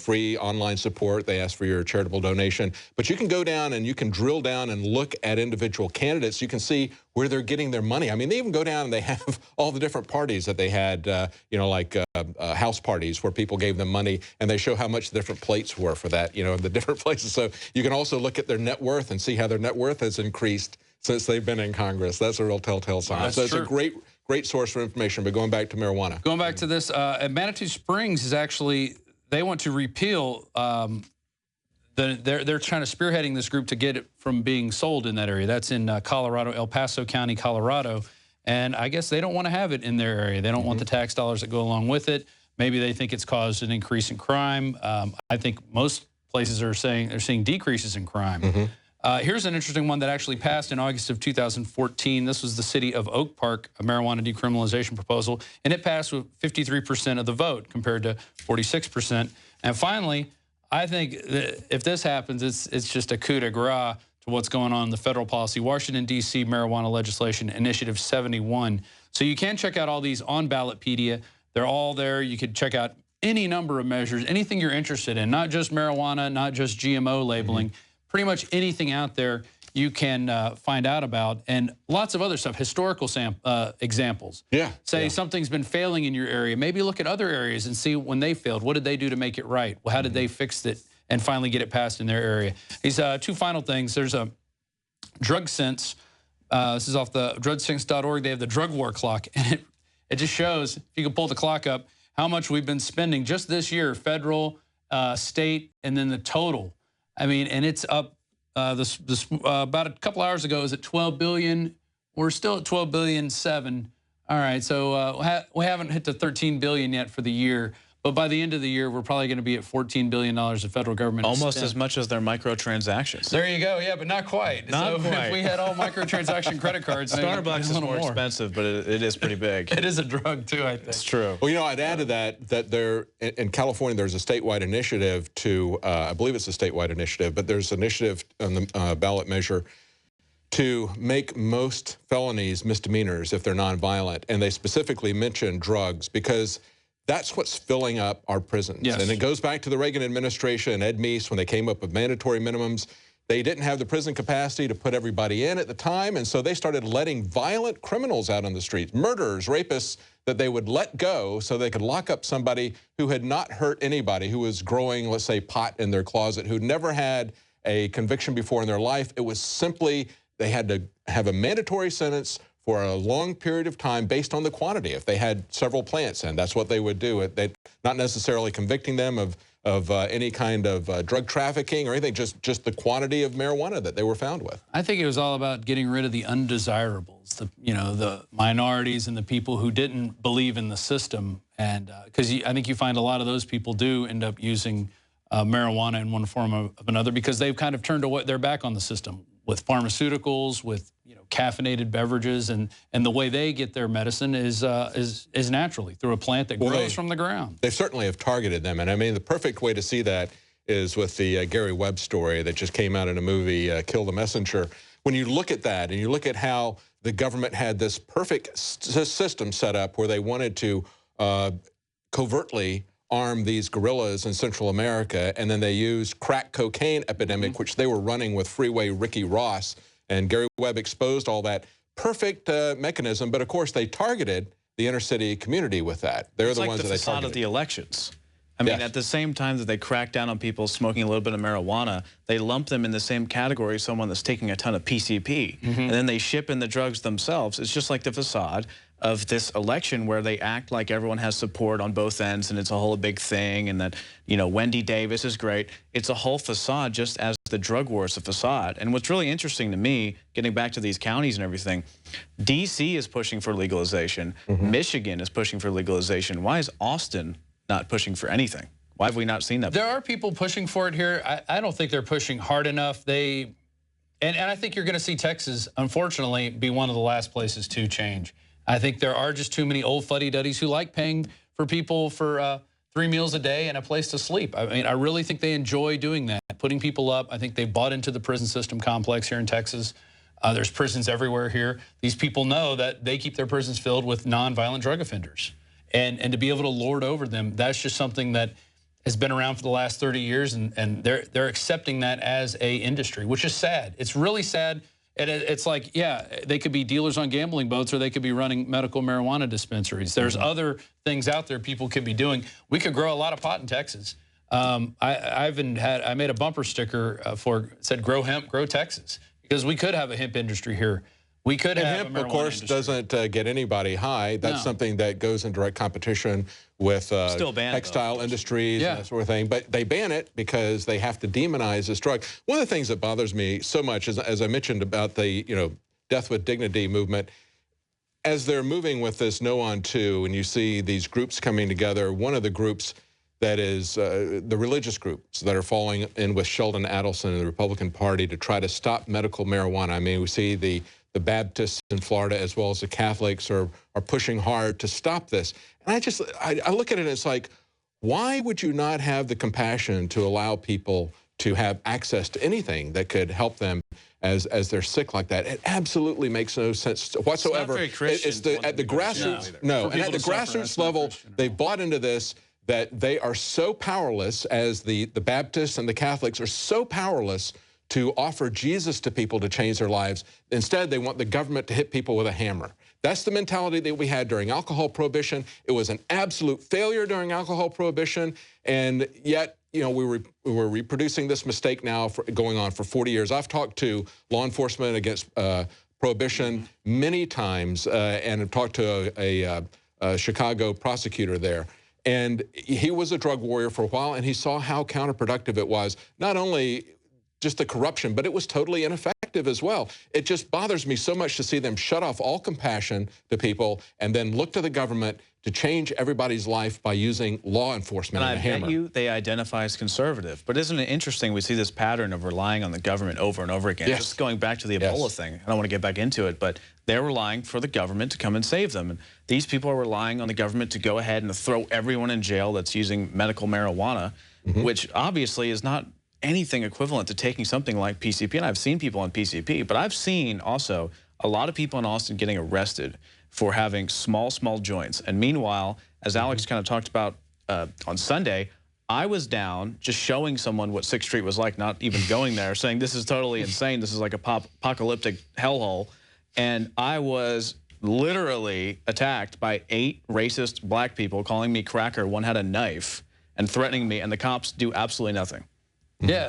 free online support. They ask for your charitable donation. But you can go down and you can drill down and look at individual candidates. You can see where they're getting their money. I mean, they even go down and they have all the different parties that they had, house parties where people gave them money, and they show how much the different plates were for that, the different places. So you can also look at their net worth and see how their net worth has increased since they've been in Congress. That's a real telltale sign. So it's a great source for information. But going back to marijuana. Going back to this, Manitou Springs is actually, they want to repeal, they're trying to spearheading this group to get it from being sold in that area. That's in Colorado, El Paso County, Colorado. And I guess they don't want to have it in their area. They don't want the tax dollars that go along with it. Maybe they think it's caused an increase in crime. I think most places are saying they're seeing decreases in crime. Here's an interesting one that actually passed in August of 2014. This was the city of Oak Park, a marijuana decriminalization proposal, and it passed with 53% of the vote compared to 46%. And finally, I think that if this happens, it's just a coup de grace to what's going on in the federal policy. Washington, D.C. Marijuana Legislation Initiative 71. So you can check out all these on Ballotpedia. They're all there. You could check out any number of measures, anything you're interested in, not just marijuana, not just GMO labeling. Pretty much anything out there you can find out about, and lots of other stuff, historical examples. Say something's been failing in your area. Maybe look at other areas and see when they failed. What did they do to make it right? Well, how did they fix it and finally get it passed in their area? These two final things. There's a Drug Sense. This is off the drugsense.org. They have the drug war clock, and it just shows, if you can pull the clock up, how much we've been spending just this year, federal, state, and then the total. I mean, and it's up about a couple hours ago. It was at $12 billion. We're still at $12.7 billion. All right, so we haven't hit the $13 billion yet for the year. But by the end of the year, we're probably going to be at $14 billion of federal government. Almost as much as their microtransactions. There you go. Yeah, but not quite. Not quite. If we had all microtransaction credit cards, Starbucks is more expensive, but it is pretty big. It is a drug too, I think. It's true. Well, I'd add to that there in California, there's a statewide initiative to, I believe it's a statewide initiative, but there's an initiative on the ballot measure to make most felonies misdemeanors if they're nonviolent, and they specifically mention drugs because that's what's filling up our prisons. Yes. And it goes back to the Reagan administration, Ed Meese, when they came up with mandatory minimums. They didn't have the prison capacity to put everybody in at the time, and so they started letting violent criminals out on the streets, murderers, rapists, that they would let go so they could lock up somebody who had not hurt anybody, who was growing, let's say, pot in their closet, who'd never had a conviction before in their life. It was simply they had to have a mandatory sentence for a long period of time based on the quantity. If they had several plants in, that's what they would do. They not necessarily convicting them of any kind of drug trafficking or anything, just the quantity of marijuana that they were found with. I think it was all about getting rid of the undesirables, the minorities and the people who didn't believe in the system. And because I think you find a lot of those people do end up using marijuana in one form or another because they've kind of turned their back on the system with pharmaceuticals, with caffeinated beverages, and the way they get their medicine is naturally through a plant that grows from the ground. They certainly have targeted them, and I mean the perfect way to see that is with the Gary Webb story that just came out in a movie, Kill the Messenger. When you look at that and you look at how the government had this perfect system set up where they wanted to covertly arm these guerrillas in Central America, and then they used crack cocaine epidemic, which they were running with Freeway Ricky Ross, and Gary Webb exposed all that. Perfect mechanism, but of course they targeted the inner city community with that. They're the ones that they targeted. It's like the facade of the elections. I mean, at the same time that they crack down on people smoking a little bit of marijuana, they lump them in the same category as someone that's taking a ton of PCP. And then they ship in the drugs themselves. It's just like the facade of this election where they act like everyone has support on both ends and it's a whole big thing and that, Wendy Davis is great. It's a whole facade, just as the drug war is a facade. And what's really interesting to me, getting back to these counties and everything, D.C. is pushing for legalization. Michigan is pushing for legalization. Why is Austin not pushing for anything? Why have we not seen that? There are people pushing for it here. I don't think they're pushing hard enough. And I think you're going to see Texas, unfortunately, be one of the last places to change. I think there are just too many old fuddy-duddies who like paying for people for 3 meals a day and a place to sleep. I mean, I really think they enjoy doing that, putting people up. I think they bought into the prison system complex here in Texas. There's prisons everywhere here. These people know that they keep their prisons filled with nonviolent drug offenders. And to be able to lord over them, that's just something that has been around for the last 30 years, and they're accepting that as a industry, which is sad. It's really sad. And it's like, yeah, they could be dealers on gambling boats, or they could be running medical marijuana dispensaries. There's other things out there people could be doing. We could grow a lot of pot in Texas. I made a bumper sticker said "Grow hemp, grow Texas," because we could have a hemp industry here. We could have hemp, of course, doesn't get anybody high. That's something that goes in direct competition with textile industries and that sort of thing. But they ban it because they have to demonize this drug. One of the things that bothers me so much is, as I mentioned about the Death with Dignity movement, as they're moving with this No on 2, and you see these groups coming together, one of the groups that is the religious groups that are falling in with Sheldon Adelson and the Republican Party to try to stop medical marijuana. I mean, we see the Baptists in Florida as well as the Catholics are pushing hard to stop this. And I look at it and it's like, why would you not have the compassion to allow people to have access to anything that could help them as they're sick like that? It absolutely makes no sense whatsoever. It's not very Christian. At the grassroots, no. And at the grassroots level, they've bought into this, that they are so powerless, as the Baptists and the Catholics are so powerless to offer Jesus to people to change their lives. Instead, they want the government to hit people with a hammer. That's the mentality that we had during alcohol prohibition. It was an absolute failure during alcohol prohibition, and yet, we were reproducing this mistake now going on for 40 years. I've talked to law enforcement against prohibition many times, and I've talked to a Chicago prosecutor there. And he was a drug warrior for a while, and he saw how counterproductive it was, not only just the corruption, but it was totally ineffective as well. It just bothers me so much to see them shut off all compassion to people and then look to the government to change everybody's life by using law enforcement and a hammer. And I bet you they identify as conservative. But isn't it interesting we see this pattern of relying on the government over and over again? Yes. Just going back to the Ebola thing. I don't want to get back into it, but they're relying for the government to come and save them. And these people are relying on the government to go ahead and throw everyone in jail that's using medical marijuana, which obviously is not anything equivalent to taking something like PCP. And I've seen people on PCP, but I've seen also a lot of people in Austin getting arrested for having small joints. And meanwhile, as Alex kind of talked about on Sunday, I was down just showing someone what 6th Street was like, not even going there, saying this is totally insane. This is like a apocalyptic hellhole. And I was literally attacked by 8 racist black people calling me cracker. One had a knife and threatening me, and the cops do absolutely nothing.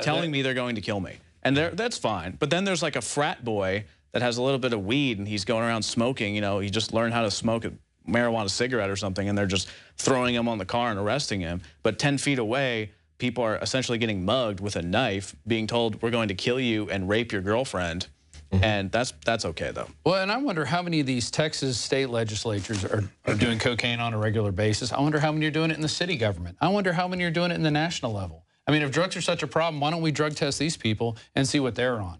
Telling me they're going to kill me. And that's fine. But then there's like a frat boy that has a little bit of weed, and he's going around smoking. He just learned how to smoke a marijuana cigarette or something, and they're just throwing him on the car and arresting him. But 10 feet away, people are essentially getting mugged with a knife, being told, we're going to kill you and rape your girlfriend. And that's okay, though. Well, and I wonder how many of these Texas state legislatures are doing cocaine on a regular basis. I wonder how many are doing it in the city government. I wonder how many are doing it in the national level. I mean, if drugs are such a problem, why don't we drug test these people and see what they're on?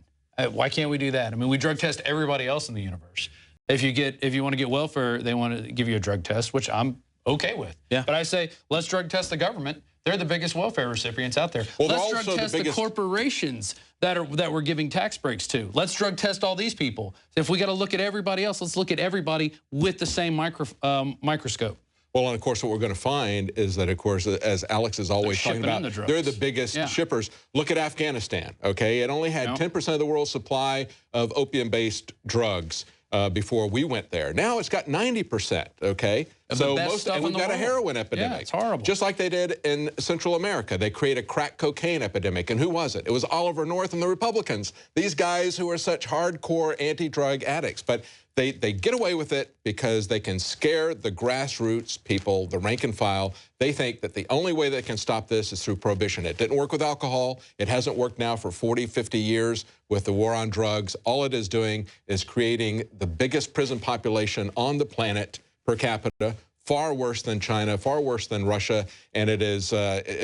Why can't we do that? I mean, we drug test everybody else in the universe. If you want to get welfare, they want to give you a drug test, which I'm okay with. Yeah. But I say, let's drug test the government. They're the biggest welfare recipients out there. Well, let's drug test the corporations that we're giving tax breaks to. Let's drug test all these people. If we got to look at everybody else, let's look at everybody with the same microscope. Well, and of course, what we're going to find is that, of course, as Alex is always talking about, they're the biggest shippers. Look at Afghanistan, okay? It only had 10% of the world's supply of opium-based drugs before we went there. Now it's got 90%, okay? So we've got a heroin epidemic. Yeah, it's horrible. Just like they did in Central America. They create a crack cocaine epidemic. And who was it? It was Oliver North and the Republicans. These guys who are such hardcore anti-drug addicts. But they get away with it because they can scare the grassroots people, the rank and file. They think that the only way they can stop this is through prohibition. It didn't work with alcohol. It hasn't worked now for 40, 50 years with the war on drugs. All it is doing is creating the biggest prison population on the planet per capita, far worse than China, far worse than Russia, and it's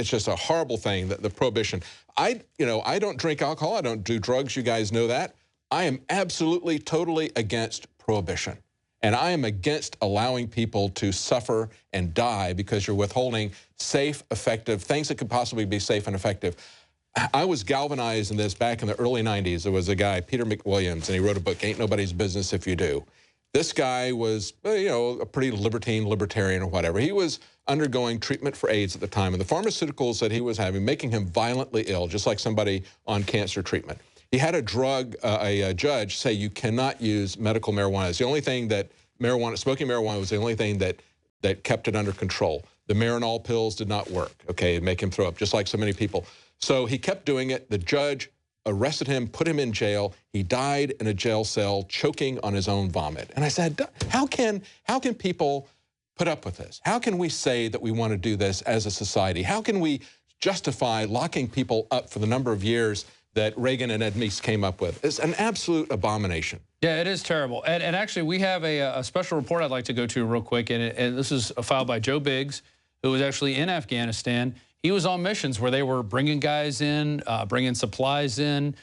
just a horrible thing, the prohibition. I don't drink alcohol, I don't do drugs, you guys know that. I am absolutely, totally against prohibition. And I am against allowing people to suffer and die because you're withholding safe, effective, things that could possibly be safe and effective. I was galvanized in this back in the early 90s. There was a guy, Peter McWilliams, and he wrote a book, Ain't Nobody's Business If You Do. This guy was, you know, a pretty libertarian or whatever. He was undergoing treatment for AIDS at the time, and the pharmaceuticals that he was having, making him violently ill, just like somebody on cancer treatment. He had a judge say you cannot use medical marijuana. It's the only thing that smoking marijuana was the only thing that kept it under control. The Marinol pills did not work, okay, it'd make him throw up, just like so many people. So he kept doing it. The judge arrested him, put him in jail. He died in a jail cell, choking on his own vomit. And I said, how can people put up with this? How can we say that we want to do this as a society? How can we justify locking people up for the number of years that Reagan and Ed Meese came up with? It's an absolute abomination. Yeah, it is terrible. And actually, we have a special report I'd like to go to real quick, and this is filed by Joe Biggs, who was actually in Afghanistan. He was on missions where they were bringing guys in, bringing supplies in,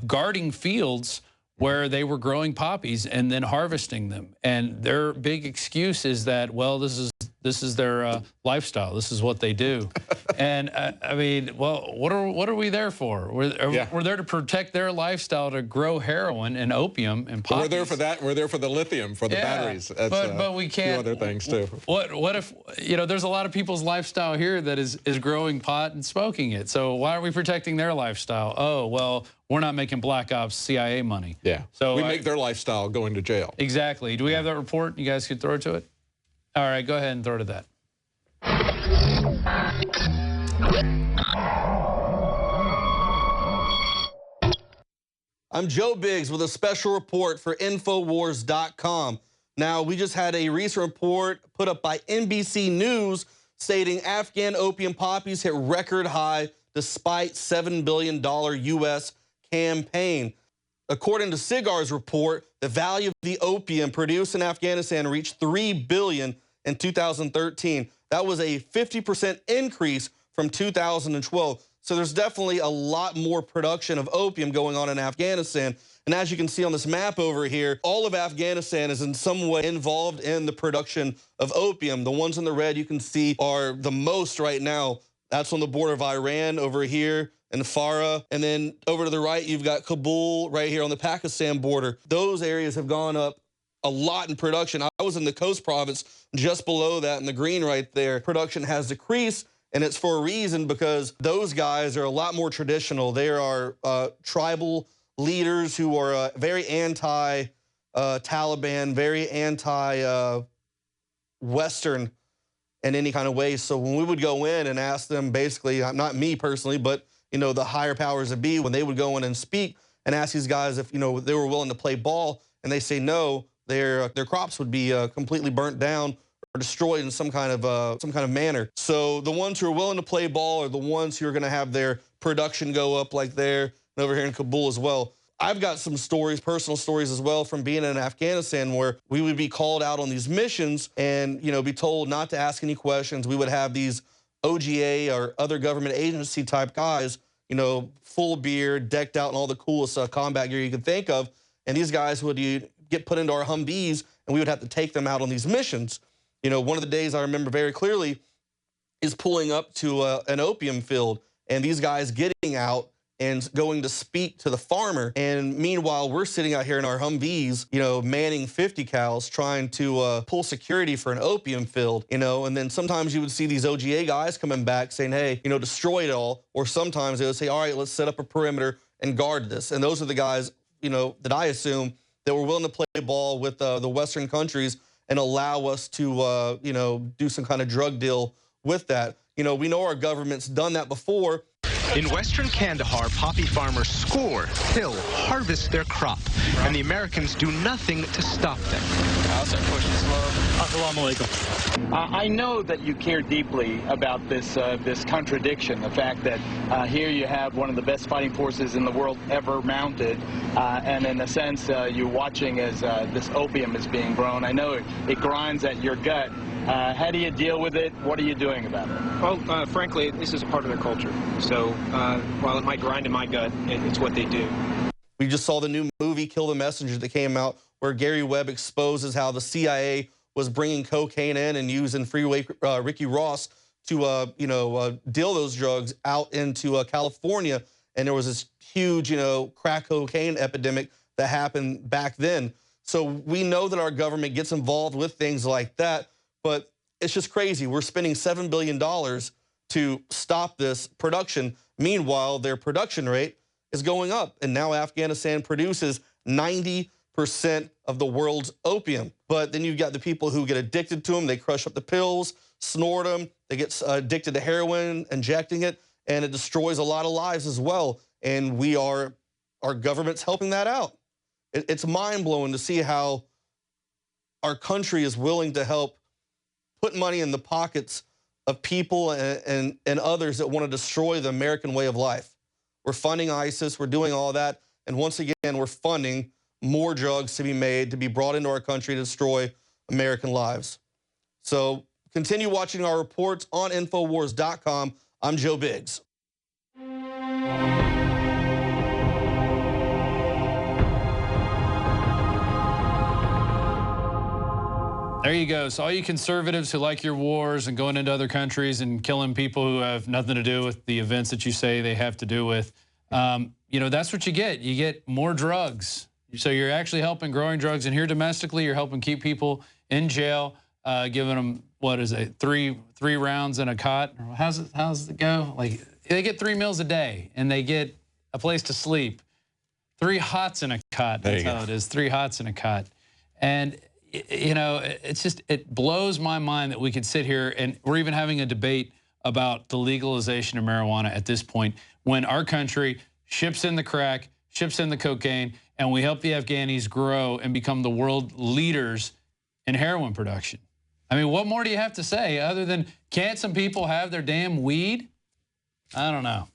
guarding fields where they were growing poppies and then harvesting them. And their big excuse is that, well, this is their lifestyle. This is what they do. And I mean, well, what are we there for? We're there to protect their lifestyle, to grow heroin and opium and poppies. We're there for that. We're there for the lithium, for the batteries. That's, but we can't. A few other things too. What if, you know, there's a lot of people's lifestyle here that is growing pot and smoking it. So why aren't we protecting their lifestyle? Oh, well, we're not making Black Ops CIA money. Yeah. So we make their lifestyle going to jail. Exactly. Do we have that report? You guys could throw it to it? All right, go ahead and throw to that. I'm Joe Biggs with a special report for NoWorldOrder.com. Now, we just had a recent report put up by NBC News stating Afghan opium poppies hit record high despite $7 billion U.S. campaign. According to SIGAR's report, the value of the opium produced in Afghanistan reached $3 billion in 2013. That was a 50% increase from 2012. So there's definitely a lot more production of opium going on in Afghanistan. And as you can see on this map over here, all of Afghanistan is in some way involved in the production of opium. The ones in the red you can see are the most right now. That's on the border of Iran over here in Farah. And then over to the right, you've got Kabul right here on the Pakistan border. Those areas have gone up a lot in production. I was in the Coast Province just below that in the green right there. Production has decreased, and it's for a reason, because those guys are a lot more traditional. They are tribal leaders who are very anti-Taliban, very anti-Western in any kind of way. So when we would go in and ask them, basically, not me personally, but you know, the higher powers that be, when they would go in and speak and ask these guys if, you know, they were willing to play ball, and they say no, their crops would be completely burnt down or destroyed in some kind of manner. So the ones who are willing to play ball are the ones who are going to have their production go up, like there and over here in Kabul as well. I've got some stories, personal stories as well, from being in Afghanistan, where we would be called out on these missions and, you know, be told not to ask any questions. We would have these OGA or other government agency type guys, you know, full beard, decked out in all the coolest combat gear you could think of. And these guys would get put into our Humvees, and we would have to take them out on these missions. You know, one of the days I remember very clearly is pulling up to an opium field, and these guys getting out and going to speak to the farmer. And meanwhile, we're sitting out here in our Humvees, you know, manning 50 cals, trying to pull security for an opium field, you know. And then sometimes you would see these OGA guys coming back saying, hey, you know, destroy it all. Or sometimes they would say, all right, let's set up a perimeter and guard this. And those are the guys, you know, that I assume that were willing to play ball with the Western countries and allow us to, you know, do some kind of drug deal with that. You know, we know our government's done that before. In western Kandahar, poppy farmers score, till, harvest their crop, and the Americans do nothing to stop them. I know that you care deeply about this contradiction, the fact that here you have one of the best fighting forces in the world ever mounted, and in a sense you're watching as this opium is being grown. I know it grinds at your gut. How do you deal with it? What are you doing about it? Well, frankly, this is a part of their culture. So while it might grind in my gut, it's what they do. We just saw the new movie, Kill the Messenger, that came out, where Gary Webb exposes how the CIA was bringing cocaine in and using Freeway Ricky Ross to, deal those drugs out into California. And there was this huge, crack cocaine epidemic that happened back then. So we know that our government gets involved with things like that, but it's just crazy. We're spending $7 billion to stop this production. Meanwhile, their production rate is going up. And now Afghanistan produces 90% of the world's opium. But then you've got the people who get addicted to them. They crush up the pills, snort them. They get addicted to heroin, injecting it, and it destroys a lot of lives as well. And our government's helping that out. It's mind-blowing to see how our country is willing to help put money in the pockets of people and others that want to destroy the American way of life. We're funding ISIS, we're doing all that, and once again, we're funding more drugs to be made, to be brought into our country to destroy American lives. So continue watching our reports on NoWorldOrder.com. I'm Joe Biggs. There you go. So all you conservatives who like your wars and going into other countries and killing people who have nothing to do with the events that you say they have to do with, that's what you get. You get more drugs. So you're actually helping growing drugs. And here domestically, you're helping keep people in jail, giving them, what is it, three rounds in a cot? How's it go? Like, they get 3 meals a day, and they get a place to sleep. 3 hots in a cot. That's how it is. 3 hots in a cot. And it blows my mind that we could sit here and we're even having a debate about the legalization of marijuana at this point when our country ships in the crack, ships in the cocaine, and we help the Afghanis grow and become the world leaders in heroin production. I mean, what more do you have to say other than can't some people have their damn weed? I don't know.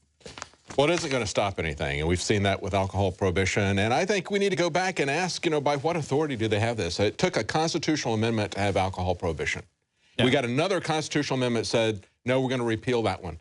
Well, it isn't going to stop anything, and we've seen that with alcohol prohibition. And I think we need to go back and ask, by what authority do they have this? It took a constitutional amendment to have alcohol prohibition. Yeah. We got another constitutional amendment that said, no, we're going to repeal that one.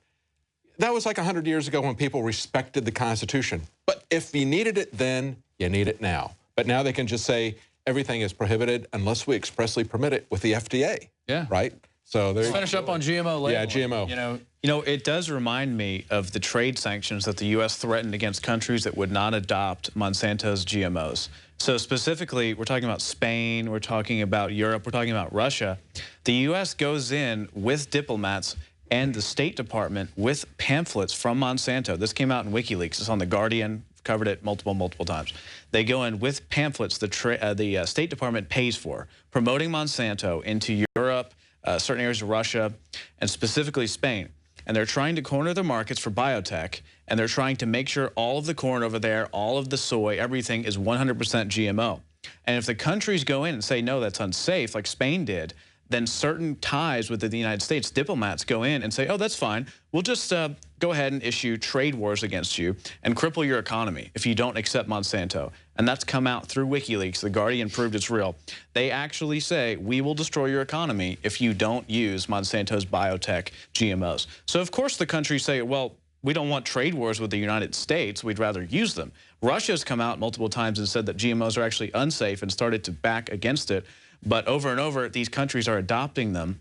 That was like 100 years ago when people respected the Constitution. But if you needed it then, you need it now. But now they can just say everything is prohibited unless we expressly permit it with the FDA. Yeah. Right? So let's finish up on GMO labeling. Yeah, GMO. It does remind me of the trade sanctions that the U.S. threatened against countries that would not adopt Monsanto's GMOs. So specifically, we're talking about Spain, we're talking about Europe, we're talking about Russia. The U.S. goes in with diplomats and the State Department with pamphlets from Monsanto. This came out in WikiLeaks. It's on The Guardian. Covered it multiple times. They go in with pamphlets the State Department pays for, promoting Monsanto into Europe, certain areas of Russia, and specifically Spain. And they're trying to corner the markets for biotech, and they're trying to make sure all of the corn over there, all of the soy, everything is 100% GMO. And if the countries go in and say, no, that's unsafe, like Spain did, then certain ties within the United States, diplomats go in and say, oh, that's fine. We'll just go ahead and issue trade wars against you and cripple your economy if you don't accept Monsanto. And that's come out through WikiLeaks. The Guardian proved it's real. They actually say, we will destroy your economy if you don't use Monsanto's biotech GMOs. So, of course, the countries say, well, we don't want trade wars with the United States. We'd rather use them. Russia's come out multiple times and said that GMOs are actually unsafe and started to back against it. But over and over, these countries are adopting them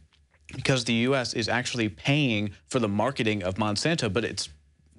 because the U.S. is actually paying for the marketing of Monsanto. But it's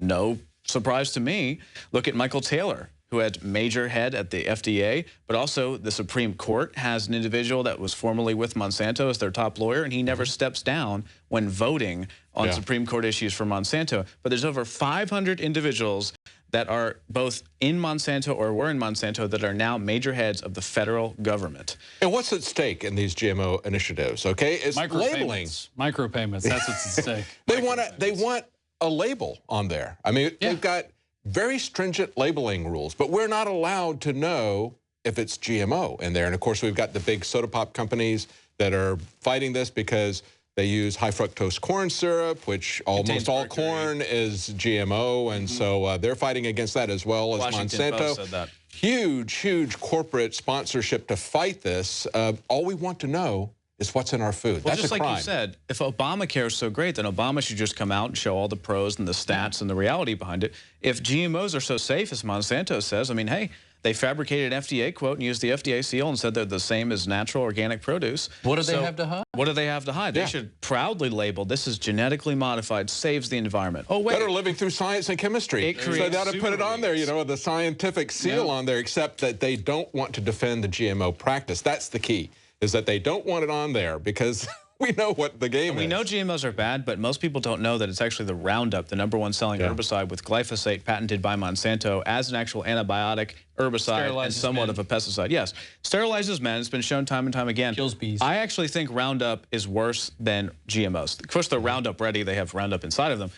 no surprise to me. Look at Michael Taylor, who had major head at the FDA, but also the Supreme Court has an individual that was formerly with Monsanto as their top lawyer, and he never steps down when voting on Supreme Court issues for Monsanto. But there's over 500 individuals that are both in Monsanto or were in Monsanto that are now major heads of the federal government. And what's at stake in these GMO initiatives, okay? It's labeling. Micropayments, that's what's at stake. They want a label on there. I mean, they've got very stringent labeling rules, but we're not allowed to know if it's GMO in there. And of course, we've got the big soda pop companies that are fighting this because they use high fructose corn syrup, which almost all corn is GMO, and so they're fighting against that as well as Washington Monsanto. Post said that. Huge corporate sponsorship to fight this. All we want to know is what's in our food. Well, that's just a crime. like you said, if Obamacare is so great, then Obama should just come out and show all the pros and the stats and the reality behind it. If GMOs are so safe, as Monsanto says, I mean, hey, They fabricated an FDA quote and used the FDA seal and said they're the same as natural organic produce. What do they have to hide? What do they have to hide? They should proudly label, this is genetically modified, saves the environment. Oh, wait. Better living through science and chemistry. So they ought to put it on there, you know, the scientific seal on there, except that they don't want to defend the GMO practice. That's the key, is that they don't want it on there because we know what the game is. We know GMOs are bad, but most people don't know that it's actually the Roundup, the #1 selling herbicide with glyphosate patented by Monsanto as an actual antibiotic, herbicide, and somewhat of a pesticide. Yes, sterilizes men. It's been shown time and time again. Kills bees. I actually think Roundup is worse than GMOs. Of course, they're Roundup ready. They have Roundup inside of them,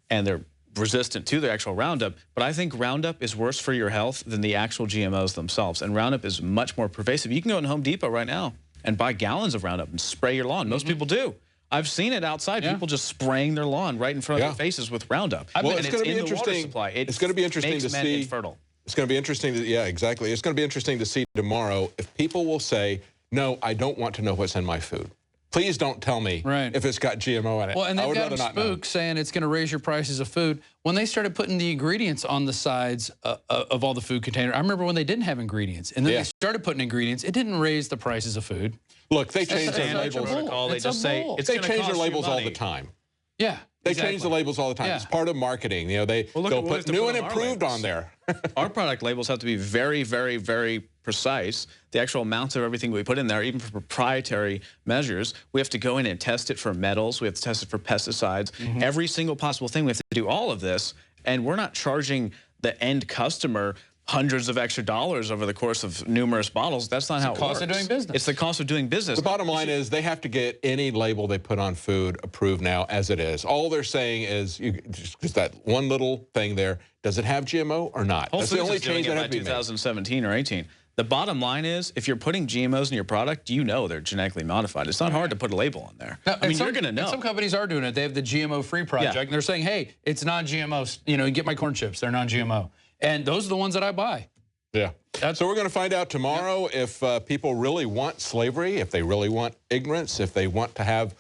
and they're resistant to the actual Roundup. But I think Roundup is worse for your health than the actual GMOs themselves. And Roundup is much more pervasive. You can go to Home Depot right now and buy gallons of Roundup and spray your lawn. Most people do. I've seen it outside. People just spraying their lawn right in front of their faces with Roundup. Well, it's going to be interesting. It's going to be interesting to see. Infertile. It's going to be interesting. Yeah, exactly. It's going to be interesting to see tomorrow if people will say, "No, I don't want to know what's in my food. Please don't tell me if it's got GMO in it." Well, and I they've would got rather them not know. spooked saying it's going to raise your prices of food. When they started putting the ingredients on the sides of all the food containers, I remember when they didn't have ingredients, and then they started putting ingredients, it didn't raise the prices of food. Look, they change their labels. They just say they change their labels all the time. Yeah. They change the labels all the time. It's part of marketing. You know, they'll put new and improved on there. Our product labels have to be very, very, very precise. The actual amounts of everything we put in there, even for proprietary measures, we have to go in and test it for metals. We have to test it for pesticides. Every single possible thing. We have to do all of this, and we're not charging the end customer hundreds of extra dollars over the course of numerous bottles. That's not how it works. It's the cost of doing business. It's the cost of doing business. The bottom line is they have to get any label they put on food approved now as it is. All they're saying is just that one little thing there. Does it have GMO or not? Whole That's the Foods only is doing change it that by has to be made. 2017 or 18. The bottom line is, if you're putting GMOs in your product, you know they're genetically modified. It's not hard to put a label on there. Now, I mean, you're going to know. Some companies are doing it. They have the GMO-free project, and they're saying, hey, it's non-GMO. You know, get my corn chips. They're non-GMO. And those are the ones that I buy. Yeah. So we're going to find out tomorrow if people really want slavery, if they really want ignorance, if they want to have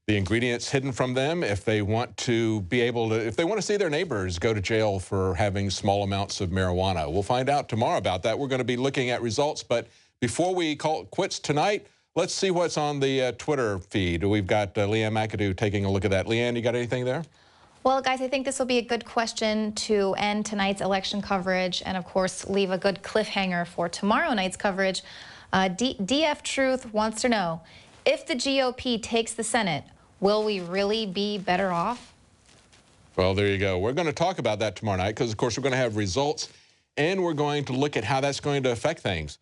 the ingredients hidden from them, if they want to be able to, if they want to see their neighbors go to jail for having small amounts of marijuana. We'll find out tomorrow about that. We're going to be looking at results. But before we call it quits tonight, let's see what's on the Twitter feed. We've got Leanne McAdoo taking a look at that. Leanne, you got anything there? Well, guys, I think this will be a good question to end tonight's election coverage and, of course, leave a good cliffhanger for tomorrow night's coverage. DF Truth wants to know, if the GOP takes the Senate, will we really be better off? Well, there you go. We're going to talk about that tomorrow night because, of course, we're going to have results, and we're going to look at how that's going to affect things.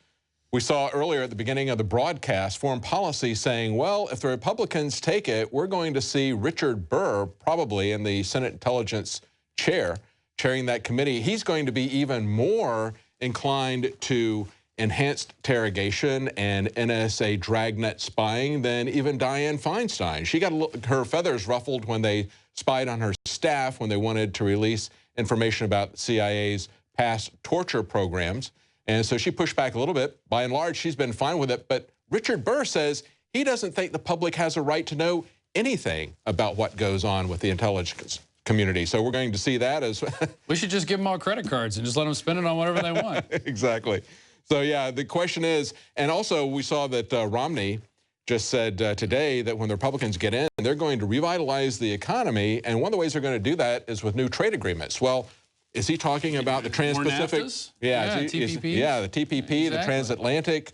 We saw earlier at the beginning of the broadcast foreign policy saying, well, if the Republicans take it, we're going to see Richard Burr probably in the Senate Intelligence chair, chairing that committee. He's going to be even more inclined to enhanced interrogation and NSA dragnet spying than even Dianne Feinstein. She got her feathers ruffled when they spied on her staff when they wanted to release information about CIA's past torture programs. And so she pushed back a little bit. By and large, she's been fine with it. But Richard Burr says he doesn't think the public has a right to know anything about what goes on with the intelligence community. So we're going to see that as... We should just give them all credit cards and just let them spend it on whatever they want. Exactly. So, yeah, the question is, and also we saw that Romney just said today that when the Republicans get in, they're going to revitalize the economy. And one of the ways they're going to do that is with new trade agreements. Well, is he talking about the Trans-Pacific? Yeah, TPP. Yeah, the TPP, the Transatlantic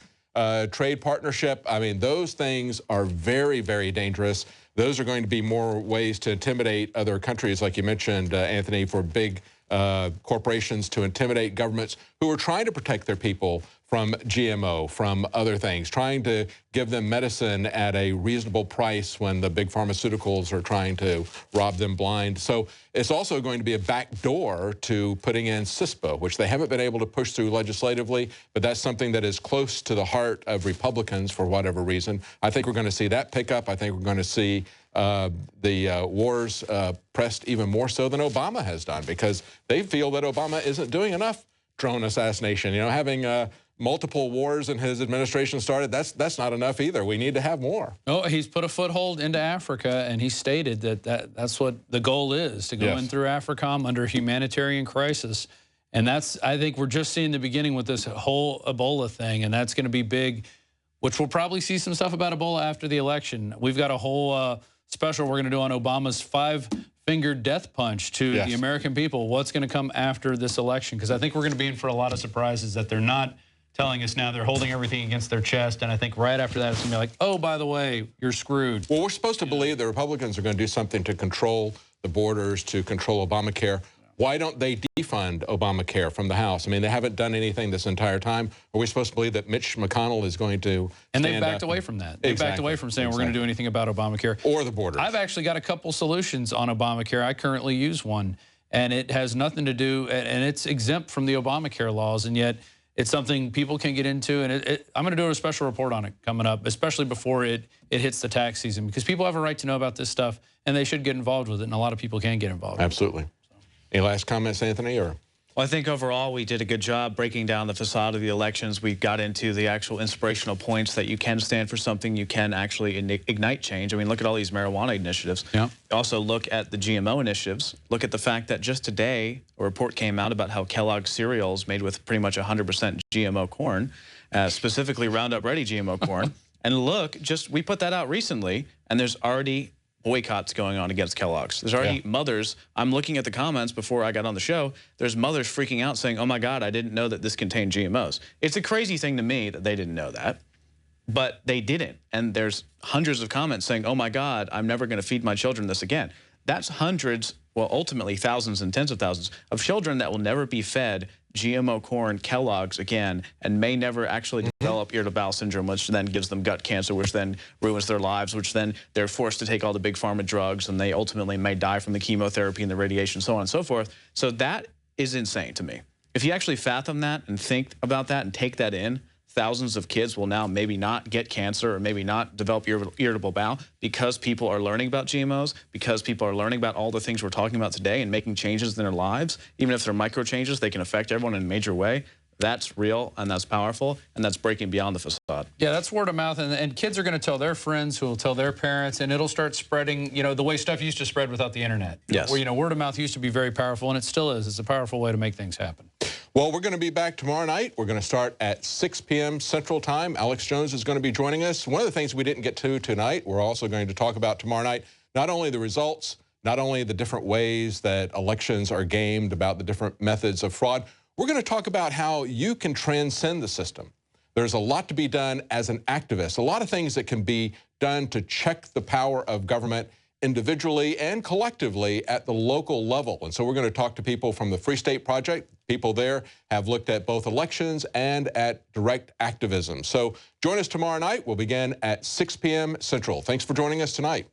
Trade Partnership. I mean, those things are very, very dangerous. Those are going to be more ways to intimidate other countries, like you mentioned, Anthony, for big corporations to intimidate governments who are trying to protect their people from GMO, from other things, trying to give them medicine at a reasonable price when the big pharmaceuticals are trying to rob them blind. So it's also going to be a backdoor to putting in CISPA, which they haven't been able to push through legislatively, but that's something that is close to the heart of Republicans for whatever reason. I think we're going to see that pick up. I think we're going to see the wars pressed even more so than Obama has done, because they feel that Obama isn't doing enough drone assassination. You know, having multiple wars in his administration started, that's not enough either. We need to have more. Oh, he's put a foothold into Africa, and he stated that that's what the goal is, to go in through AFRICOM under humanitarian crisis And that's, I think we're just seeing the beginning with this whole Ebola thing, and that's going to be big, which we'll probably see some stuff about Ebola after the election. We've got a whole special we're going to do on Obama's five-finger death punch to the American people. What's going to come after this election? Because I think we're going to be in for a lot of surprises that they're not telling us now. They're holding everything against their chest, and I think right after that it's going to be like, oh, by the way, you're screwed. Well, we're supposed to believe the Republicans are going to do something to control the borders, to control Obamacare. Why don't they defund Obamacare from the House? I mean, they haven't done anything this entire time. Are we supposed to believe that Mitch McConnell is going to And they've backed away from that. They've backed away from saying we're going to do anything about Obamacare. Or the borders. I've actually got a couple solutions on Obamacare. I currently use one, and it has nothing to do, and it's exempt from the Obamacare laws, and yet it's something people can get into, and I'm going to do a special report on it coming up, especially before it hits the tax season, because people have a right to know about this stuff, and they should get involved with it, and a lot of people can get involved. Absolutely. Any last comments, Anthony? Or? Well, I think overall we did a good job breaking down the facade of the elections. We got into the actual inspirational points that you can stand for something, you can actually ignite change. I mean, look at all these marijuana initiatives. Yeah. Also look at the GMO initiatives. Look at the fact that just today a report came out about how Kellogg's cereal is made with pretty much 100% GMO corn, specifically Roundup Ready GMO corn. And look, we put that out recently, and there's already boycotts going on against Kellogg's. There's already mothers. I'm looking at the comments before I got on the show. There's mothers freaking out saying, oh my God, I didn't know that this contained GMOs. It's a crazy thing to me that they didn't know that, but they didn't. And there's hundreds of comments saying, oh my God, I'm never going to feed my children this again. That's hundreds, well, ultimately thousands and tens of thousands of children that will never be fed GMO corn Kellogg's again and may never actually develop irritable bowel syndrome, which then gives them gut cancer, which then ruins their lives, which then they're forced to take all the big pharma drugs, and they ultimately may die from the chemotherapy and the radiation, so on and so forth. So that is insane to me. If you actually fathom that and think about that and take that in, thousands of kids will now maybe not get cancer or maybe not develop irritable bowel because people are learning about GMOs, because people are learning about all the things we're talking about today and making changes in their lives. Even if they're micro changes, they can affect everyone in a major way. That's real, and that's powerful, and that's breaking beyond the facade. Yeah, that's word of mouth, and kids are going to tell their friends who will tell their parents, and it'll start spreading, you know, the way stuff used to spread without the internet. Yes. Where, you know, word of mouth used to be very powerful, and it still is. It's a powerful way to make things happen. Well, we're going to be back tomorrow night. We're going to start at 6 p.m. Central Time. Alex Jones is going to be joining us. One of the things we didn't get to tonight, we're also going to talk about tomorrow night, not only the results, not only the different ways that elections are gamed, about the different methods of fraud. We're going to talk about how you can transcend the system. There's a lot to be done as an activist, a lot of things that can be done to check the power of government individually and collectively at the local level. And so we're going to talk to people from the Free State Project. People there have looked at both elections and at direct activism. So join us tomorrow night. We'll begin at 6 p.m. Central. Thanks for joining us tonight.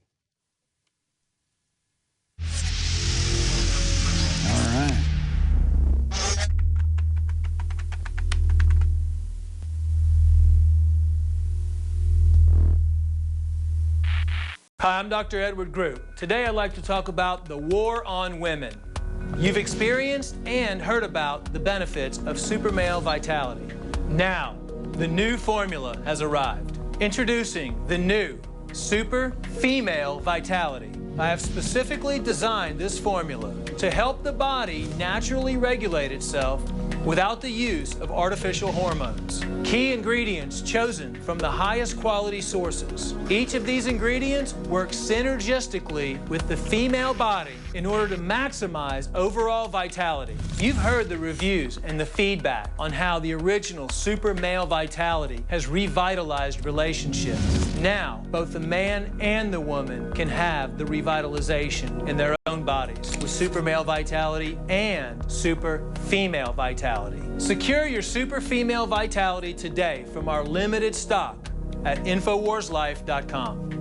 Hi, I'm Dr. Edward Group. Today I'd like to talk about the war on women. You've experienced and heard about the benefits of super male vitality. Now, the new formula has arrived. Introducing the new Super Female Vitality. I have specifically designed this formula to help the body naturally regulate itself without the use of artificial hormones. Key ingredients chosen from the highest quality sources. Each of these ingredients works synergistically with the female body in order to maximize overall vitality. You've heard the reviews and the feedback on how the original Super Male Vitality has revitalized relationships. Now, both the man and the woman can have the revitalization in their own bodies with Super Male Vitality and Super Female Vitality. Secure your Super Female Vitality today from our limited stock at InfoWarsLife.com.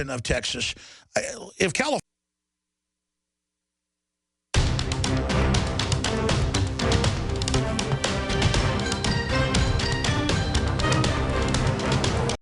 Of Texas, if California